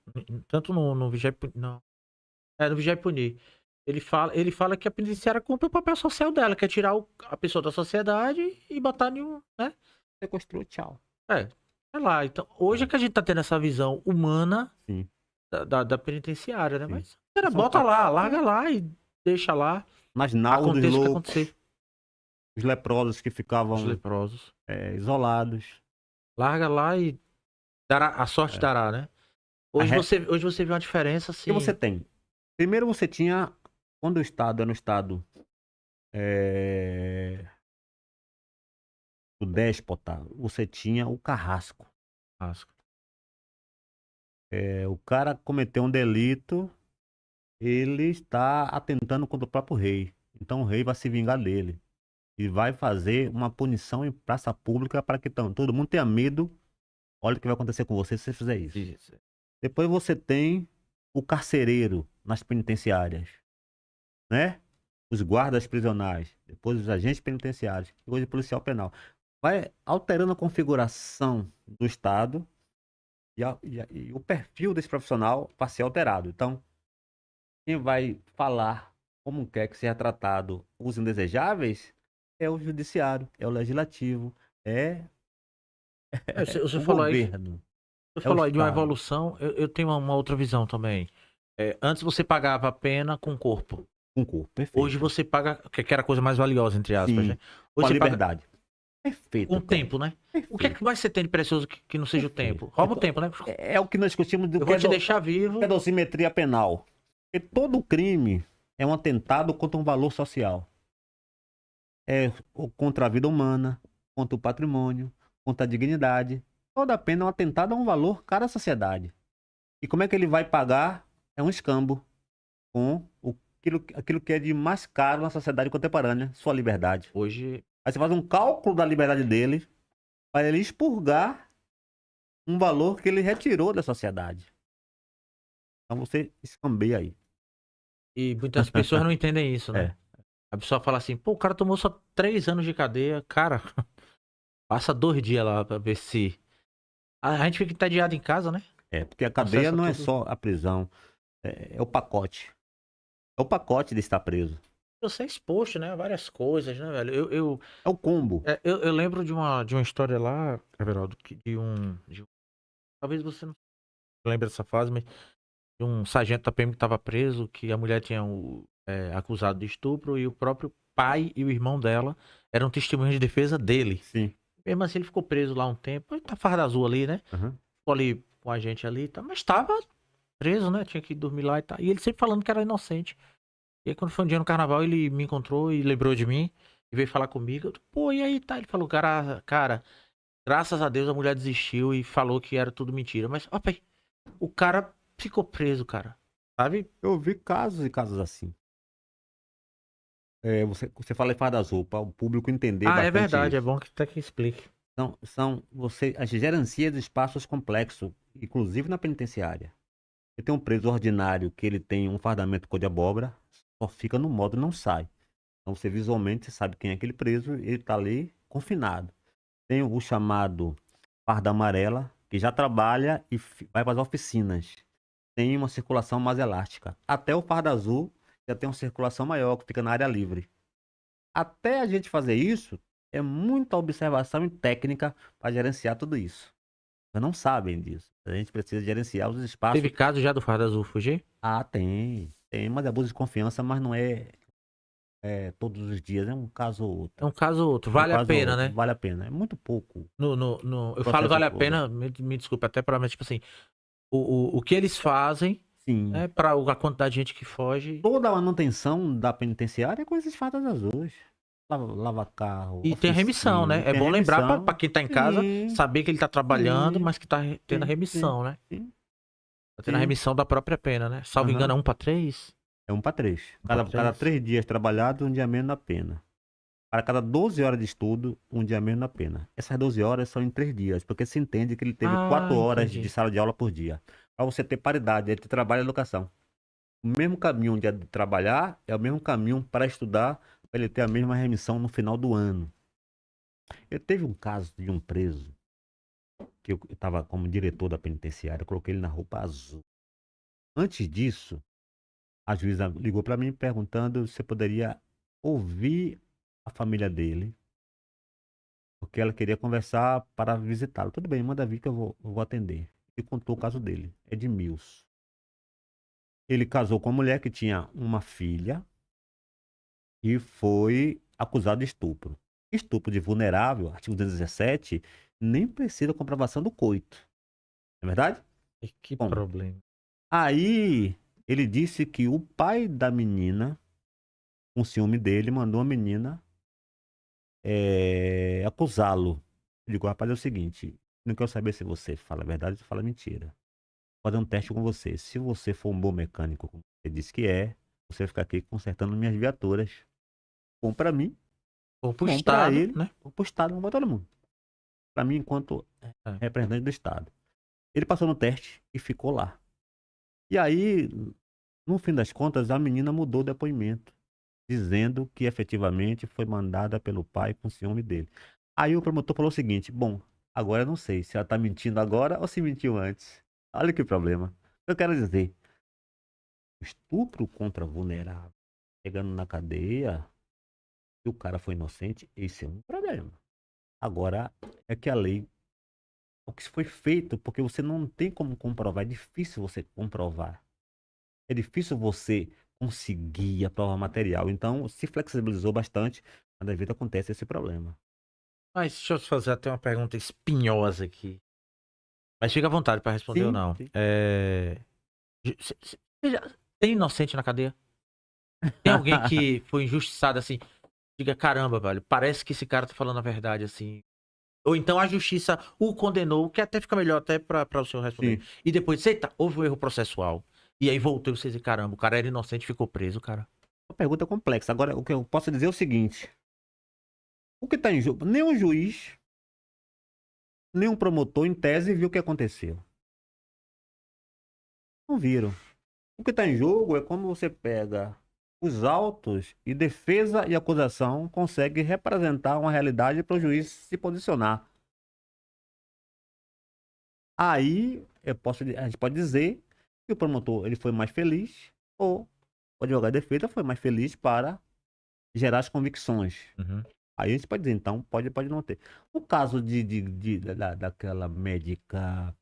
tanto no Vigiar e Punir, não, no Vigiar e Punir. Ele fala que a penitenciária cumpre o papel social dela, que é tirar a pessoa da sociedade e botar em um, né? Sequestrou, tchau. É lá. Então, hoje é que a gente tá tendo essa visão humana Sim, da penitenciária, né? sim. Mas, cara, São bota lá, larga lá e deixa lá. nas nau dos Aconteça o que loucos, acontecer. os leprosos que Os ficavam leprosos. isolados. Larga lá e a sorte É. dará, né? A Hoje re- você vê uma diferença, O que você assim. tem? Primeiro você tinha, quando o Estado era um Estado é, o déspota, você tinha o carrasco. Asco. O cara cometeu um delito, ele está atentando contra o próprio rei. Então o rei vai se vingar dele. E vai fazer uma punição em praça pública para que todo mundo tenha medo. Olha o que vai acontecer com você se você fizer isso. Isso. Depois você tem o carcereiro nas penitenciárias, né? Os guardas prisionais, depois os agentes penitenciários, depois o policial penal. Vai alterando a configuração do Estado e o perfil desse profissional vai ser alterado. Então, quem vai falar como quer que seja tratado os indesejáveis é o judiciário, é o legislativo, é Você o falou aí, governo, você é o falou aí de uma Estado. evolução. Eu tenho uma outra visão também. Antes você pagava a pena com o corpo. Um corpo Hoje perfeito. você paga, que era a coisa mais valiosa, entre aspas, né? Sim, com Hoje a você paga liberdade. com Perfeito, o cara. tempo, né? O que é Perfeito, que mais você tem de precioso que não seja o perfeito. tempo? Rouba o tempo, né? É o que nós discutimos do Eu que vou é, te do, deixar que é vivo. dosimetria penal. Porque todo crime é um atentado contra um valor social. É contra a vida humana, contra o patrimônio, contra a dignidade. Toda pena é um atentado a um valor caro à sociedade. E como é que ele vai pagar? É um escambo com aquilo que é de mais caro na sociedade contemporânea, sua liberdade. Hoje, Aí você faz um cálculo da liberdade dele para ele expurgar um valor que ele retirou da sociedade. Então você escambeia aí. e muitas pessoas não entendem isso, né? É. A pessoa fala assim, pô, o cara tomou só 3 anos de cadeia. Cara, passa 2 dias lá pra ver se. A gente fica entediado em casa, né? Porque a cadeia Acessa não é tudo. só a prisão, é o pacote. É o pacote de estar preso. Você é exposto, né? A várias coisas, né, velho? É o combo. Eu lembro de uma história lá, Everaldo, talvez você não lembre dessa fase, mas de um sargento da PM que estava preso, que a mulher tinha acusado de estupro e o próprio pai e o irmão dela eram testemunhas de defesa dele. Sim. Mesmo assim, ele ficou preso lá um tempo. Ele tá farda azul ali, né? Uhum. Ficou ali com a gente ali, tá? Mas tava preso, né? Tinha que dormir lá e tal. E ele sempre falando que era inocente. E aí, quando foi um dia no carnaval, ele me encontrou e lembrou de mim. E veio falar comigo. Pô, e aí, tá? Ele falou, cara, graças a Deus a mulher desistiu e falou que era tudo mentira. Mas, ó, pai, o cara ficou preso, cara. Sabe? Eu vi casos e casos assim. Você fala em farda azul, para o público entender Ah, é bastante verdade. É isso. bom que até que explique. As gerencias de espaços complexos, inclusive na penitenciária. Você tem um preso ordinário que ele tem um fardamento cor de abóbora, só fica no modo não sai. Então você visualmente sabe quem é aquele preso, ele está ali confinado. Tem o chamado farda amarela, que já trabalha e vai para as oficinas. Tem uma circulação mais elástica. Até o farda azul já tem uma circulação maior, que fica na área livre. Até a gente fazer isso, é muita observação e técnica para gerenciar tudo isso. Vocês não sabem disso. A gente precisa gerenciar os espaços. Teve caso já do Farda Azul fugir? Ah, tem. Tem, mas é abuso de confiança, mas não é todos os dias. É um caso ou É outro. um caso ou outro. É um Vale a caso ou pena, outro. né? Vale a pena. É muito pouco o Eu falo processo vale a todo. pena, me desculpe até para, mas tipo assim, o que eles fazem, Sim. né, para a quantidade de gente que foge. Toda a manutenção da penitenciária é com esses fardas azuis. Lava carro, E tem a remissão, oficina, né? É tem a bom lembrar para remissão. quem tá em casa Sim, saber que ele tá trabalhando, sim, mas que tá tendo a sim, sim, remissão, né? sim, Tá tendo a sim. remissão da própria pena, né? Salvo engano, Aham. é 1 para 3. É 1 para 3. 1 para 3. Cada 3 dias trabalhados, um dia menos na pena. Para cada 12 horas de estudo, um dia menos na pena. Essas 12 horas são em 3 dias, porque se entende que ele teve Ah, 4 horas de entendi. sala de aula por dia. Para você ter paridade entre trabalho e educação. O mesmo caminho de trabalhar é o mesmo caminho para estudar, para ele ter a mesma remissão no final do ano. Eu teve um caso de um preso, que eu estava como diretor da penitenciária, eu coloquei ele na roupa azul. Antes disso, a juíza ligou para mim perguntando se eu poderia ouvir a família dele, porque ela queria conversar para visitá-lo. Tudo bem, manda vir que eu vou atender. E contou o caso dele, Edmilson. Ele casou com uma mulher que tinha uma filha e foi acusado de estupro. Estupro de vulnerável, artigo 217, nem precisa comprovação do coito. Não é verdade? E que Bom, problema. aí ele disse que o pai da menina, com ciúme dele, mandou a menina acusá-lo. Eu digo, rapaz, é o seguinte, não quero saber se você fala a verdade ou se fala mentira. Vou fazer um teste com você. Se você for um bom mecânico, como você disse que é, você vai ficar aqui consertando minhas viaturas. Bom pra mim, Ou pro bom pra Estado, ele, né? bom pro Estado, bom pra todo mundo. Pra mim, enquanto representante do Estado. Ele passou no teste e ficou lá. E aí, no fim das contas, a menina mudou o depoimento, dizendo que efetivamente foi mandada pelo pai com ciúme dele. Aí o promotor falou o seguinte: bom, agora eu não sei se ela tá mentindo agora ou se mentiu antes. Olha que problema. Eu quero dizer, estupro contra vulnerável, chegando na cadeia, se o cara foi inocente, esse é um problema. Agora, é que a lei, o que foi feito, porque você não tem como comprovar, é difícil você comprovar. É difícil você conseguir a prova material. Então, se flexibilizou bastante, mas às vezes acontece esse problema. Mas deixa eu te fazer até uma pergunta espinhosa aqui. Mas fica à vontade pra responder ou Sim, não. sim. Tem inocente na cadeia? Tem alguém que foi injustiçado assim? Diga, caramba, velho, parece que esse cara tá falando a verdade, assim. Ou então a justiça o condenou, que até fica melhor até pra o senhor responder. Sim. E depois, eita, houve um erro processual. E aí voltou e você diz, caramba, o cara era inocente e ficou preso, cara. Uma pergunta complexa. Agora, o que eu posso dizer é o seguinte: o que está em jogo? Nenhum juiz, nenhum promotor, em tese, viu o que aconteceu. Não viram. O que está em jogo é como você pega os autos e defesa e acusação consegue representar uma realidade para o juiz se posicionar. Aí a gente pode dizer que o promotor ele foi mais feliz ou o advogado de defesa foi mais feliz para gerar as convicções. Uhum. Aí a gente pode dizer, então, pode não ter. O caso daquela médica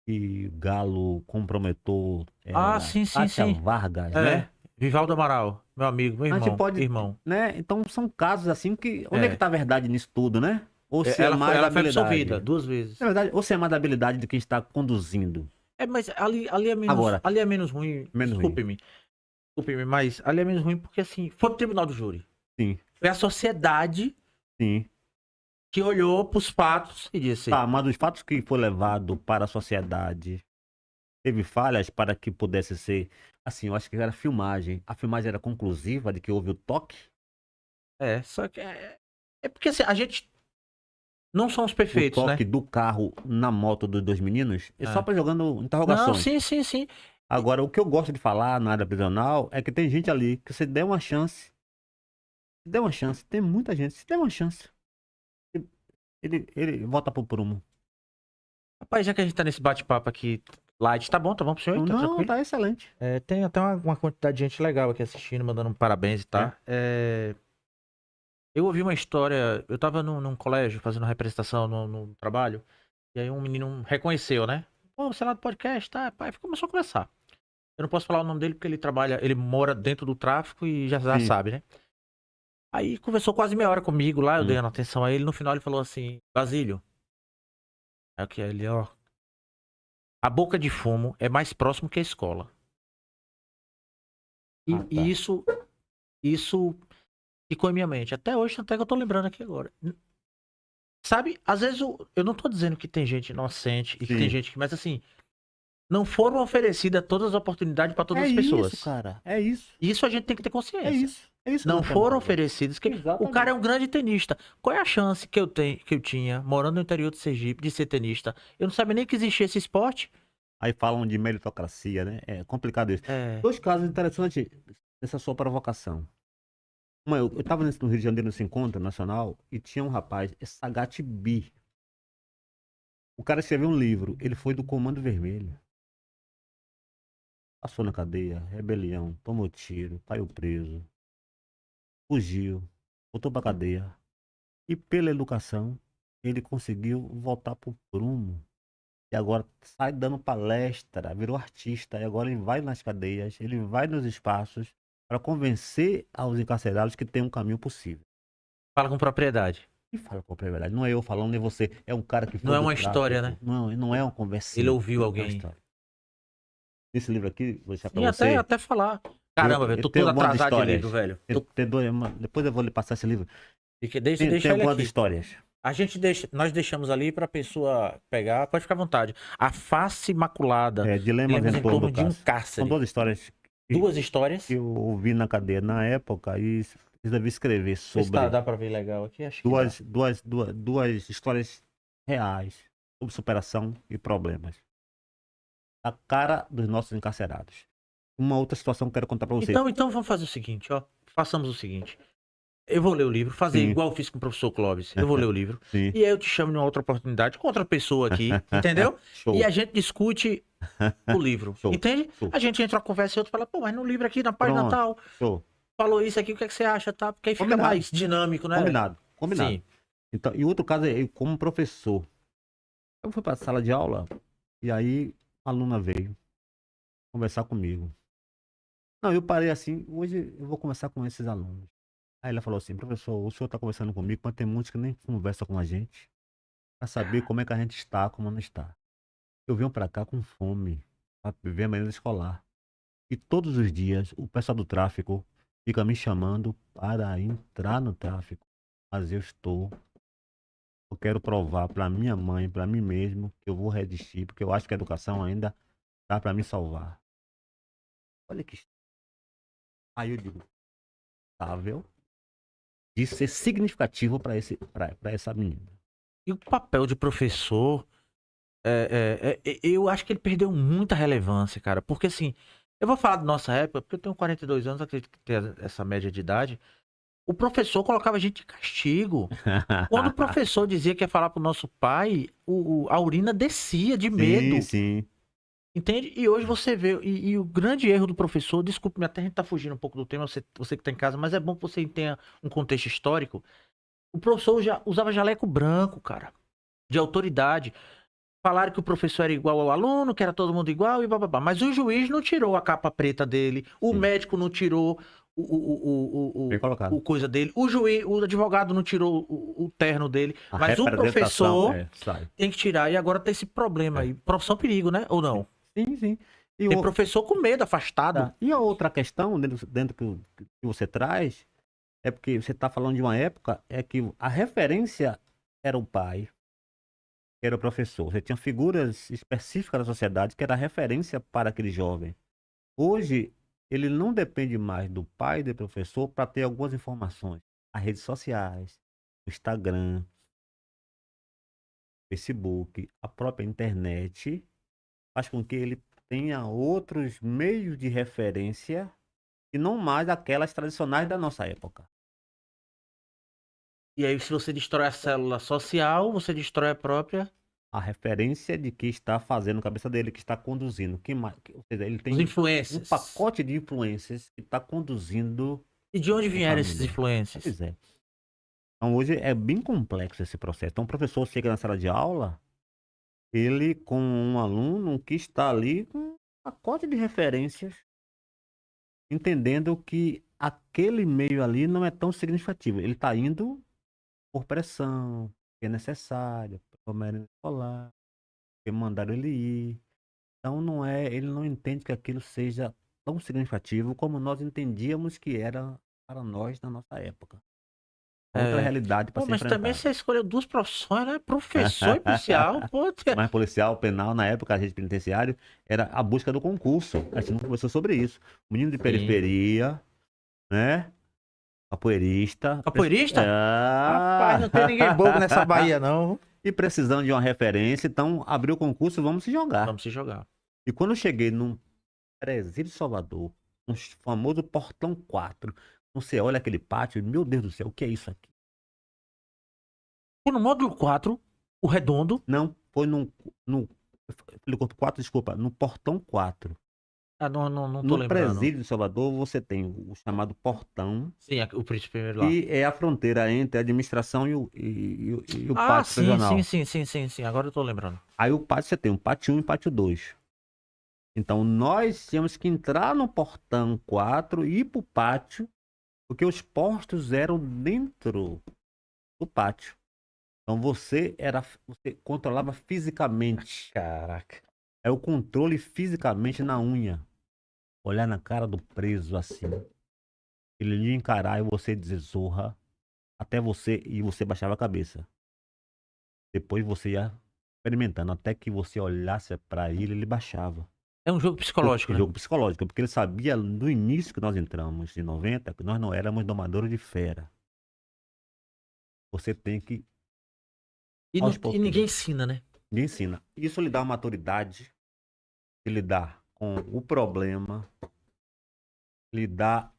que o Galo comprometeu Ah, ela, sim, sim, Kátia sim. Vargas, É, né? Vivaldo Amaral, meu amigo, meu A gente irmão, pode, irmão. né? Então são casos assim que. Onde é que É. tá a verdade nisso tudo, né? Ou se é mais Ela foi absolvida habilidade. 2 vezes. Na verdade, ou se é mais habilidade de quem está conduzindo. É, mas Agora, ali é menos ruim. menos ruim. Desculpe-me, mas ali é menos ruim porque assim, foi pro tribunal do júri. Sim, Foi a sociedade sim. que olhou pros fatos e disse: Tá, mas dos fatos que foi levado para a sociedade, teve falhas para que pudesse ser. Assim, eu acho que era filmagem. A filmagem era conclusiva de que houve o toque. só que é porque assim, a gente não somos O perfeitos, né? toque do carro na moto dos dois meninos. É só É. para jogando Não, interrogações. sim, sim, sim. Agora, o que eu gosto de falar na área prisional é que tem gente ali que você der uma chance. Se der uma chance, tem muita gente. Se der uma chance, ele volta pro prumo. Rapaz, já que a gente tá nesse bate-papo aqui, light, tá bom pro senhor? Tá Não, tranquilo? tá excelente. Tem até uma quantidade de gente legal aqui assistindo, mandando um parabéns e tá. Eu ouvi uma história, eu tava num colégio fazendo uma representação no trabalho, e aí um menino reconheceu, né? Pô, você é lá do podcast, tá? Pai, começou a conversar. Eu não posso falar o nome dele porque ele trabalha, ele mora dentro do tráfico e já Sim. sabe, né? Aí conversou quase meia hora comigo lá, eu dei atenção a ele, no final ele falou assim, Basílio, é o que ele, ó, a boca de fumo é mais próximo que a escola. E, Ah, tá. e isso ficou em minha mente. Até hoje, até que eu tô lembrando aqui agora. Sabe, às vezes eu não tô dizendo que tem gente inocente e que tem Sim. gente que, mas assim, não foram oferecidas todas as oportunidades pra todas É as pessoas. isso, cara. É isso. Isso a gente tem que ter consciência. É isso. É isso que Não nós foram temos que fazer. oferecidas. O Exatamente. cara é um grande tenista. Qual é a chance que eu tinha, morando no interior de Sergipe, de ser tenista? Eu não sabia nem que existia esse esporte. Aí falam de meritocracia, né? É complicado isso. É. Dois casos interessantes dessa sua provocação. Eu tava no Rio de Janeiro nesse encontro nacional e tinha um rapaz, Sagat Bi. O cara escreveu um livro, ele foi do Comando Vermelho. Passou na cadeia, rebelião, tomou tiro, caiu preso, fugiu, voltou pra cadeia. E pela educação, ele conseguiu voltar pro prumo. E agora sai dando palestra, virou artista. E agora ele vai nas cadeias, ele vai nos espaços para convencer aos encarcerados que tem um caminho possível. Fala com propriedade. E fala com a verdade. Não é eu falando, nem você. É um cara que Não foi é do uma tráfico. história, né? Não é uma Ele conversinha. ouviu É uma alguém. história. Esse livro aqui, vou deixar pra E você. até falar. Caramba, velho, tô tem todo algumas atrasado de histórias. livro, velho. Depois eu vou lhe passar esse livro. Deixa Tem ele algumas aqui. histórias. Nós deixamos ali pra pessoa pegar, pode ficar à vontade. A face imaculada. Dilemas em torno do de um cárcere. São cárcere. duas histórias Duas histórias. que eu ouvi na cadeia na época e resolvi escrever Vê se sobre dá pra ver legal aqui. Acho que dá. duas histórias reais sobre superação e problemas. A cara dos nossos encarcerados. Uma outra situação que eu quero contar pra vocês. Então vamos fazer o seguinte, ó. Façamos o seguinte. Eu vou ler o livro, fazer Sim. igual eu fiz com o professor Clóvis. Eu vou ler o livro. Sim. E aí eu te chamo numa outra oportunidade com outra pessoa aqui, entendeu? Show. E a gente discute o livro. Show. Entende? Show. A gente entra uma conversa e outro fala, pô, mas no livro aqui, na página Pronto. tal, Show. falou isso aqui, o que é que você acha, tá? Porque aí fica Combinado. mais dinâmico, né? Combinado. Sim. Então, e outro caso é eu como professor. Eu fui pra sala de aula e aí a aluna veio conversar comigo. Não, eu parei assim, hoje eu vou conversar com esses alunos. Aí ela falou assim, professor, o senhor tá conversando comigo, mas tem muitos que nem conversam com a gente pra saber como é que a gente está, como não está. Eu venho pra cá com fome, pra viver a merenda escolar. E todos os dias o pessoal do tráfico fica me chamando para entrar no tráfico. Mas eu quero provar pra minha mãe, pra mim mesmo, que eu vou resistir, porque eu acho que a educação ainda dá pra me salvar. Olha que... Aí eu digo, estável de ser significativo para essa menina. E o papel de professor, eu acho que ele perdeu muita relevância, cara. Porque assim, eu vou falar da nossa época, porque eu tenho 42 anos, acredito que tenha essa média de idade. O professor colocava a gente de castigo. Quando o professor dizia que ia falar pro nosso pai, a urina descia de medo. Sim, sim. Entende? E hoje você vê, e o grande erro do professor, desculpe-me, até a gente tá fugindo um pouco do tema, você que tá em casa, mas é bom que você tenha um contexto histórico. O professor já usava jaleco branco, cara, de autoridade. Falaram que o professor era igual ao aluno, que era todo mundo igual e bababá. Mas o juiz não tirou a capa preta dele, o Sim. médico não tirou Bem colocado. o coisa dele, o advogado não tirou o terno dele, A mas o representação, professor sai. tem que tirar. E agora tem esse problema aí. Profissão perigo, né? Ou não? Sim, sim. E Tem professor com medo, afastado. Tá. E a outra questão, dentro que você traz, é porque você está falando de uma época é que a referência era o pai, era o professor. Você tinha figuras específicas da sociedade que era a referência para aquele jovem. Hoje, ele não depende mais do pai e do professor para ter algumas informações. As redes sociais, o Instagram, Facebook, a própria internet, faz com que ele tenha outros meios de referência e não mais aquelas tradicionais da nossa época. E aí, se você destrói a célula social, você destrói a própria. A referência de que está fazendo na cabeça dele, que está conduzindo. Ou seja, ele tem Os um influencers. pacote de influências que está conduzindo. E de onde vieram esses família. influencers? Pois é. Então hoje é bem complexo esse processo. Então o professor chega na sala de aula, ele com um aluno que está ali com um pacote de referências, entendendo que aquele meio ali não é tão significativo. Ele está indo por pressão, que é necessário, por merenda escolar, porque mandaram ele ir. Então ele não entende que aquilo seja tão significativo como nós entendíamos que era para nós na nossa época. Outra realidade para Pô, ser mas também enfrentada. você escolheu duas profissões, né? Professor e policial. Pô, Mas policial, penal, na época, a rede penitenciária, era a busca do concurso. A gente não conversou sobre isso. Menino de periferia, né? Capoeirista. Capoeirista? Rapaz, não tem ninguém bobo nessa Bahia, não. E precisando de uma referência, então abriu o concurso, vamos se jogar. Vamos se jogar. E quando eu cheguei num presídio de Salvador, um famoso Portão 4, você olha aquele pátio, meu Deus do céu, o que é isso aqui? E no módulo 4, o redondo. Não, foi no falei corpo 4, desculpa, no Portão 4. Ah, não tô No lembrando. presídio de Salvador, você tem o chamado Portão, Sim, o príncipe primeiro lá. que é a fronteira entre a administração e o Ah, pátio sim, sim, prisional. sim, sim, sim, sim. Agora eu tô lembrando. Aí o pátio você tem o pátio 1 e pátio 2. Então nós tínhamos que entrar no Portão 4 e ir pro pátio, porque os postos eram dentro do pátio. Então você controlava fisicamente. Caraca. É o controle fisicamente na unha. Olhar na cara do preso assim. Ele lhe encarar e você dizer zorra. Até você e você baixava a cabeça. Depois você ia experimentando. Até que você olhasse pra ele baixava. É um jogo psicológico, né? Jogo psicológico. Porque ele sabia no início que nós entramos, em 90, que nós não éramos domadores de fera. Você tem que, E, aos e ninguém pouquinhos, ensina, né? lhe ensina. Isso lhe dá uma maturidade de lidar com o problema, lidar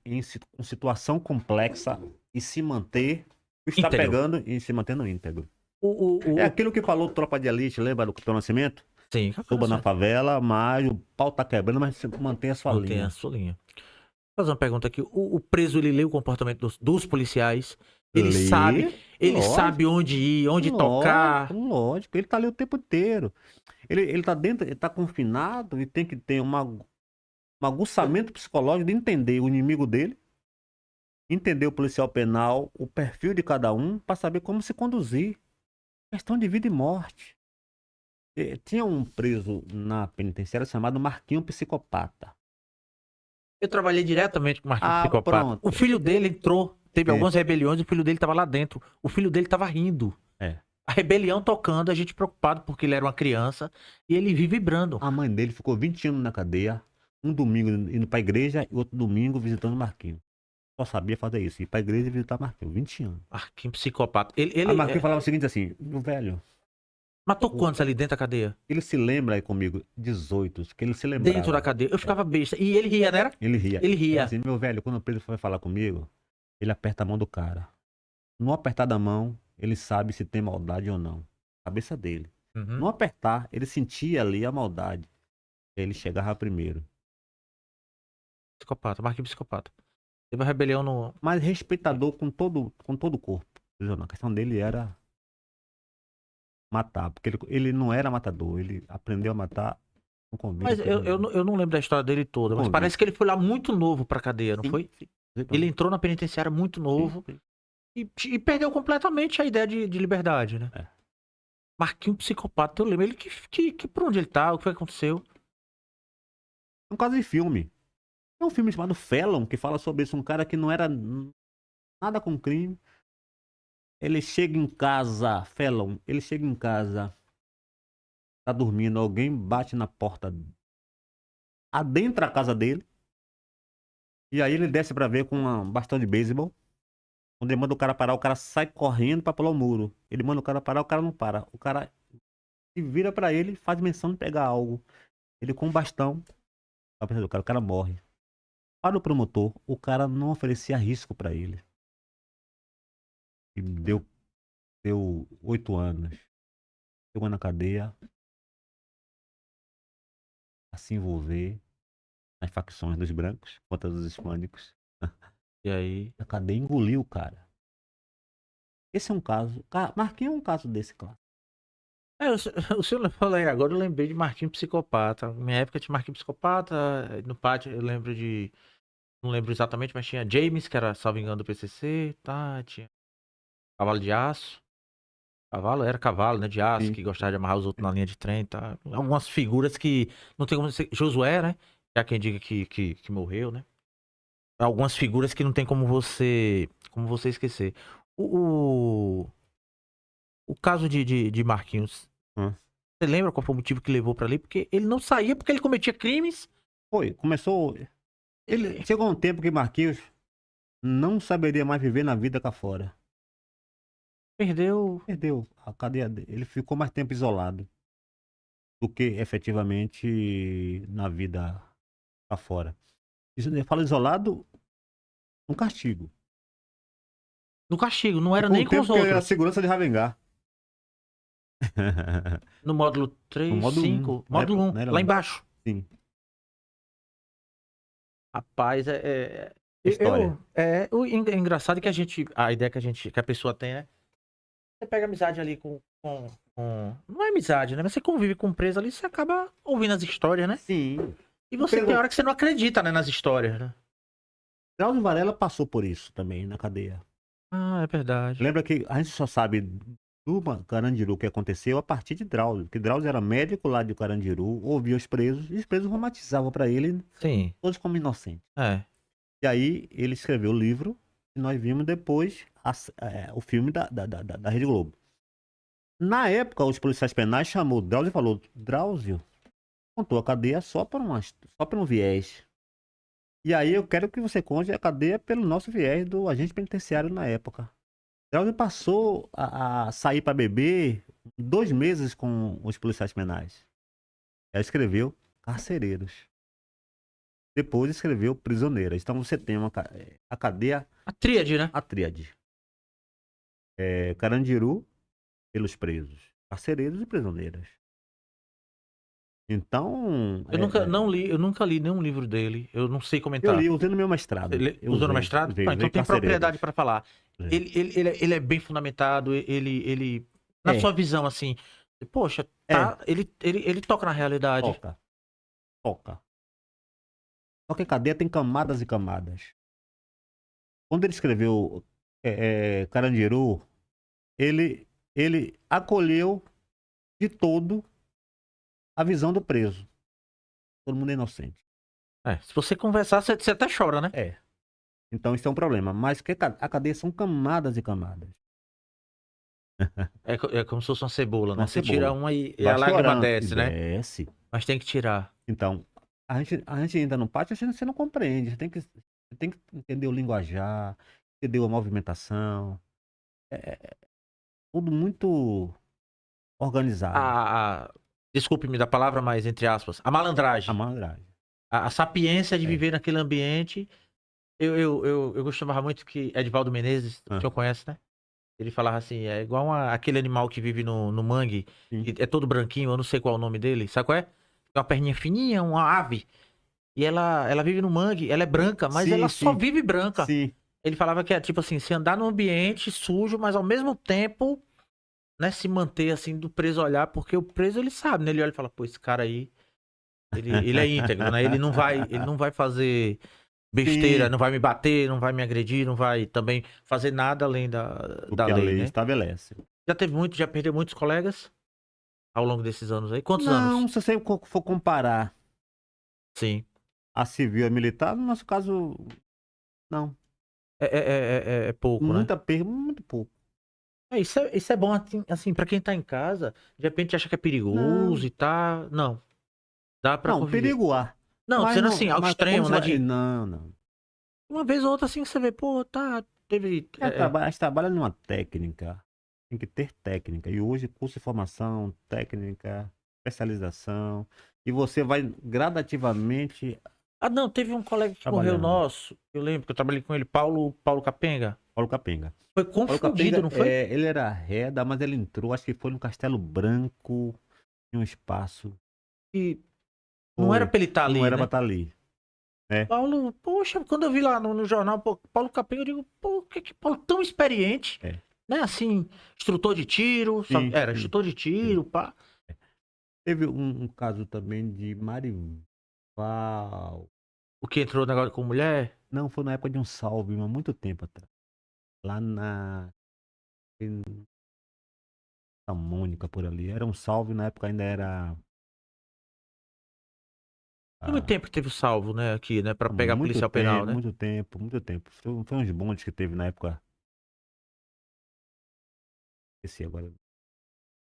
com situação complexa e se manter, está Íntegro. pegando e se mantendo íntegro. O, o, É o, o- aquilo que falou Tropa de Elite, lembra do Capitão Nascimento? Sim, Suba na favela, mas o pau tá quebrando, mas você mantém a sua mantém a linha. sua linha. Vou fazer uma pergunta aqui. O preso, ele lê o comportamento dos policiais. Lê, Ele sabe lógico, onde ir, onde lógico, tocar. lógico. Ele tá ali o tempo inteiro. Ele tá dentro, ele tá confinado e tem que ter um aguçamento psicológico de entender o inimigo dele, entender o policial penal, o perfil de cada um, para saber como se conduzir. Questão de vida e morte. Tinha um preso na penitenciária chamado Marquinho Psicopata. Eu trabalhei diretamente com o Marquinhos Ah, Psicopata. O pronto. filho dele entrou, teve É, algumas rebeliões e o filho dele tava lá dentro. O filho dele tava rindo. é. A rebelião tocando, a gente preocupado porque ele era uma criança e ele vive vibrando. A mãe dele ficou 20 anos na cadeia, um domingo indo pra igreja e outro domingo visitando Marquinho. Só sabia fazer isso, ir pra igreja e visitar Marquinho, 20 anos. Marquinhos Psicopata. A Ele Marquinho falava o seguinte assim, meu velho, matou o- quantos ali dentro da cadeia? ele se lembra aí comigo, 18, que ele se Dentro da lembrava. cadeia. Eu É, ficava besta. E ele ria, né? ele ria. Ele Ele falava ria. assim, meu velho, quando o preso foi falar comigo, ele aperta a mão do cara. No apertar da mão, ele sabe se tem maldade ou não. Cabeça dele. Uhum. No apertar, ele sentia ali a maldade. Ele chegava primeiro. Psicopata, Marquinhos Psicopata. Teve uma rebelião no. Mas respeitador com todo o corpo. A questão dele era matar. Porque ele não era matador. Ele aprendeu a matar no convívio. Mas eu não lembro da história dele toda. No Mas convívio. parece que ele foi lá muito novo pra cadeia, não Sim, foi? sim. Ele Exatamente. entrou na penitenciária muito Sim, novo sim. e perdeu completamente a ideia de liberdade, né? É. Marquinhos Psicopata, eu lembro. Ele que por onde ele tá? O que foi que aconteceu? É um caso de filme. É um filme chamado Felon, que fala sobre isso. Um cara que não era nada com crime. Ele chega em casa, Felon, ele chega em casa, tá dormindo, alguém bate na porta, adentra a casa dele, e aí ele desce pra ver com um bastão de beisebol. Quando ele manda o cara parar, o cara sai correndo pra pular o muro. Ele manda o cara parar, o cara não para. O cara se vira pra ele, faz menção de pegar algo. Ele com um bastão, a cabeça do cara, o cara morre. Para o promotor, o cara não oferecia risco pra ele. E deu 8 anos. Chegou na cadeia a se envolver nas facções dos brancos contra os hispânicos. E aí. A cadeia engoliu o cara. Esse é um caso. Marquinhos é um caso desse, claro. É, o senhor falou aí agora, eu lembrei de Marquinhos Psicopata. Na minha época tinha Marquinhos Psicopata, no pátio eu lembro de. Não lembro exatamente, mas tinha James, que era, salvo engano, do PCC, tá? Tinha Cavalo de Aço. Cavalo era cavalo, né? De aço, Sim. que gostava de amarrar os outros na linha de trem, tá? Algumas figuras que não tem como ser. Josué, né? Já quem diga que morreu, né? Algumas figuras que não tem como você esquecer. O, o, o caso de Marquinhos, Hã? você lembra qual foi o motivo que levou pra ali? Porque ele não saía porque ele cometia crimes. Foi, começou. Ele chegou um tempo que Marquinhos não saberia mais viver na vida cá fora. Perdeu. Perdeu a cadeia dele. Ele ficou mais tempo isolado. do que efetivamente na vida afora. Isso eu falo isolado, um castigo. No castigo, não E era com nem o com tempo os que a outros. segurança de Ravengar. No módulo No 3, modo 1, 5, na módulo época, 1, não era lá 1. embaixo. Sim. Rapaz, História. é engraçado que a ideia que a pessoa tem, né? Você pega amizade ali não é amizade, né? Mas você convive com um preso ali, você acaba ouvindo as histórias, né? Sim. E O você tem preso, hora que você não acredita, né, nas histórias, né? Drauzio Varela passou por isso também na cadeia. Ah, é verdade. Lembra que a gente só sabe do Carandiru que aconteceu a partir de Drauzio. Que Drauzio era médico lá de Carandiru, ouvia os presos, e os presos romantizavam para ele, Sim, todos como inocentes. é. E aí ele escreveu o livro, e nós vimos depois o filme da Rede Globo. Na época, os policiais penais chamou o Drauzio e falou: Drauzio contou a cadeia só por um viés. E aí eu quero que você conte a cadeia pelo nosso viés do agente penitenciário na época. Drauzio passou a sair para beber 2 meses com os policiais penais. Ela escreveu Carcereiros. Depois escreveu Prisioneiras. Então você tem a cadeia, A tríade, né? a tríade. Carandiru pelos presos, carcereiros e prisioneiras. Então, Eu nunca li nenhum livro dele. Eu não sei eu comentar. li, usei no meu mestrado. Ele Eu usou no usei, mestrado? usei, Pô, usei então tem propriedade carcereiros. para falar. Usei. Ele é bem fundamentado, na É, sua visão, assim, poxa, é, tá, ele toca na realidade. toca, toca. Só que a cadeia tem camadas e camadas. Quando ele escreveu Carandiru, ele acolheu de todo a visão do preso. Todo mundo é inocente. Se você conversar, você até chora, né? É. Então isso é um problema. Mas que a cadeia são camadas e camadas. É como se fosse uma cebola, né? Uma Você tira cebola. uma e a Vai lágrima chorando e desce, né? desce. Mas tem que tirar. Então, a gente entra no pátio, você não compreende. Você tem que entender o linguajar, entender a movimentação. É tudo muito organizado. Desculpe-me da palavra, mas entre aspas, a A malandragem, malandragem. a sapiência de É. viver naquele ambiente. Eu costumava muito que Edivaldo Menezes, o Ah, senhor conhece, né? Ele falava assim, é igual aquele animal que vive no mangue, sim. que é todo branquinho, eu não sei qual é o nome dele, sabe qual é? Tem uma perninha fininha, uma ave, e ela vive no mangue, ela é branca, mas Sim, ela só sim, vive branca. sim. Ele falava que é tipo assim, se andar num ambiente sujo, mas ao mesmo tempo, né, se manter assim do preso olhar, porque o preso ele sabe, né? Ele olha e fala, pô, esse cara aí, ele é íntegro, né? Ele não vai fazer besteira, Sim, não vai me bater, não vai me agredir, não vai também fazer nada além o da que a lei, lei né? estabelece. Já perdeu muitos colegas ao longo desses anos aí? Quantos Não, anos? se você for comparar Sim. a civil e a militar, no nosso caso, não. É pouco, né? Muita perda, muito pouco. Isso é bom, assim, pra quem tá em casa, de repente acha que é perigoso Não, e tá. Não, dá pra não, conviver. perigo há. Não, Mas dizendo não, assim, ao mas como extremo, você né? vai. De Não, não. uma vez ou outra assim você vê, pô, tá, teve. A gente trabalha numa técnica. Tem que ter técnica. E hoje, curso de formação, técnica, especialização. E você vai gradativamente Ah, não, teve um colega que morreu trabalhando. nosso, eu lembro que eu trabalhei com ele, Paulo Capenga. Paulo Capenga. Foi Paulo confundido, Capenga, não foi? ele era reda, mas ele entrou, acho que foi no Castelo Branco, em um espaço. E não era Foi. pra ele estar Não ali, era pra né? estar ali. Né? Paulo, poxa, quando eu vi lá no jornal, pô, Paulo Capenga, eu digo, pô, que Paulo tão experiente, É. né? Assim, instrutor de tiro, Sim, era sim, instrutor de sim. tiro, pá. Teve um caso também de Marival. O que entrou negócio com mulher? Não, foi na época de um salve, há muito tempo atrás. Lá em Santa Mônica, por ali. Era um salve, na época ainda era. Tem muito ah, tempo que teve o salvo, né, aqui, né, pra pegar muito policial penal, tempo, né? muito tempo, muito tempo. Foi uns bondes que teve na época. Esse agora.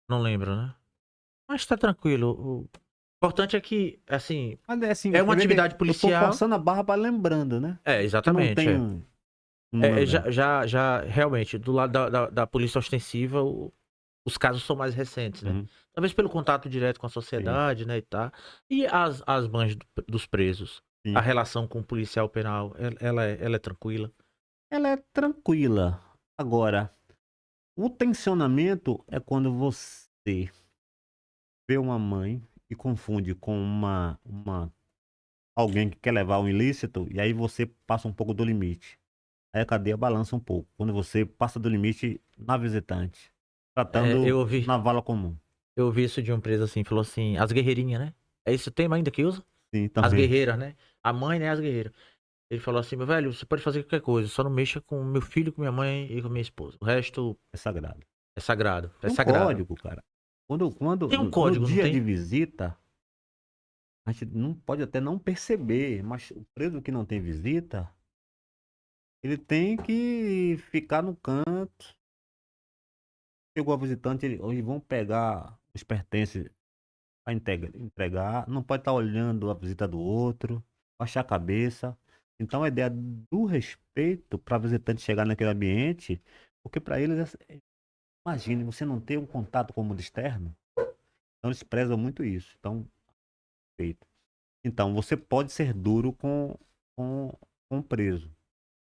Não lembro, né? Mas tá tranquilo. O importante é que, assim, Mas é assim, é uma você vê que atividade eu tô policial. forçando a barra para lembrando, né? Que não Exatamente, tem é. um lembrar. Já, realmente, do lado da polícia ostensiva, os casos são mais recentes, né? Uhum. Talvez pelo contato direto com a sociedade, né, e tal. E as mães dos presos? A Sim. relação com o policial penal, ela é tranquila? Ela é tranquila. Agora, o tensionamento é quando você vê uma mãe e confunde com alguém que quer levar um ilícito, e aí você passa um pouco do limite. Aí a cadeia balança um pouco, quando você passa do limite na visitante, É, tratando na vala comum. eu ouvi isso de um preso assim, falou assim, as guerreirinhas, né? É esse o tema ainda que usa? Sim, As também. guerreiras, né? A mãe, né? As guerreiras. Ele falou assim, meu velho, você pode fazer qualquer coisa, só não mexa com meu filho, com minha mãe e com minha esposa. O resto É sagrado. é sagrado. É Tem um sagrado. código, cara. Quando Tem um no código, não dia de tem? visita, a gente não pode até não perceber, mas o preso que não tem visita, ele tem que ficar no canto. Chegou a visitante, eles vão pegar os pertences para entregar, não pode estar olhando a visita do outro, baixar a cabeça. Então a ideia do respeito para visitante chegar naquele ambiente, porque para eles, imagine, você não ter um contato com o mundo externo, então eles prezam muito isso. Então, respeito. Então, você pode ser duro com, com o preso,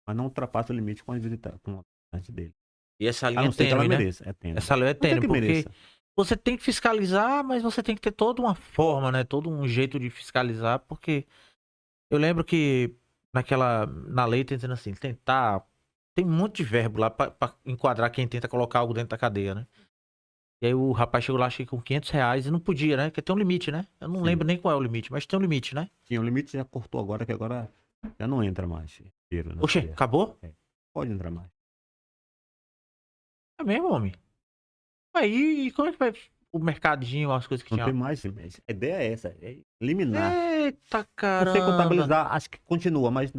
mas não ultrapassa o limite com com a visitante dele. E essa A linha é não ser que ela tênue, né? mereça, é tênue. Essa linha é Não ser tênue, que porque mereça. você tem que fiscalizar, mas você tem que ter toda uma forma, né? Todo um jeito de fiscalizar, porque eu lembro que na lei tem dizendo assim, tentar, tem um monte de verbo lá pra enquadrar quem tenta colocar algo dentro da cadeia, né? E aí o rapaz chegou lá, acho que com R$ 500 e não podia, né? Porque tem um limite, né? Eu não Sim. lembro nem qual é o limite, mas tem um limite, né? Tinha o limite, já cortou agora, que agora já não entra mais dinheiro na Oxê, cadeia. acabou? É, pode entrar mais. É mesmo, homem. Aí, e como é que vai o mercadinho, as coisas que Não tem tinha? mais, mas a ideia é essa, é eliminar. Eita Não sei caramba! contabilizar, acho que continua, mas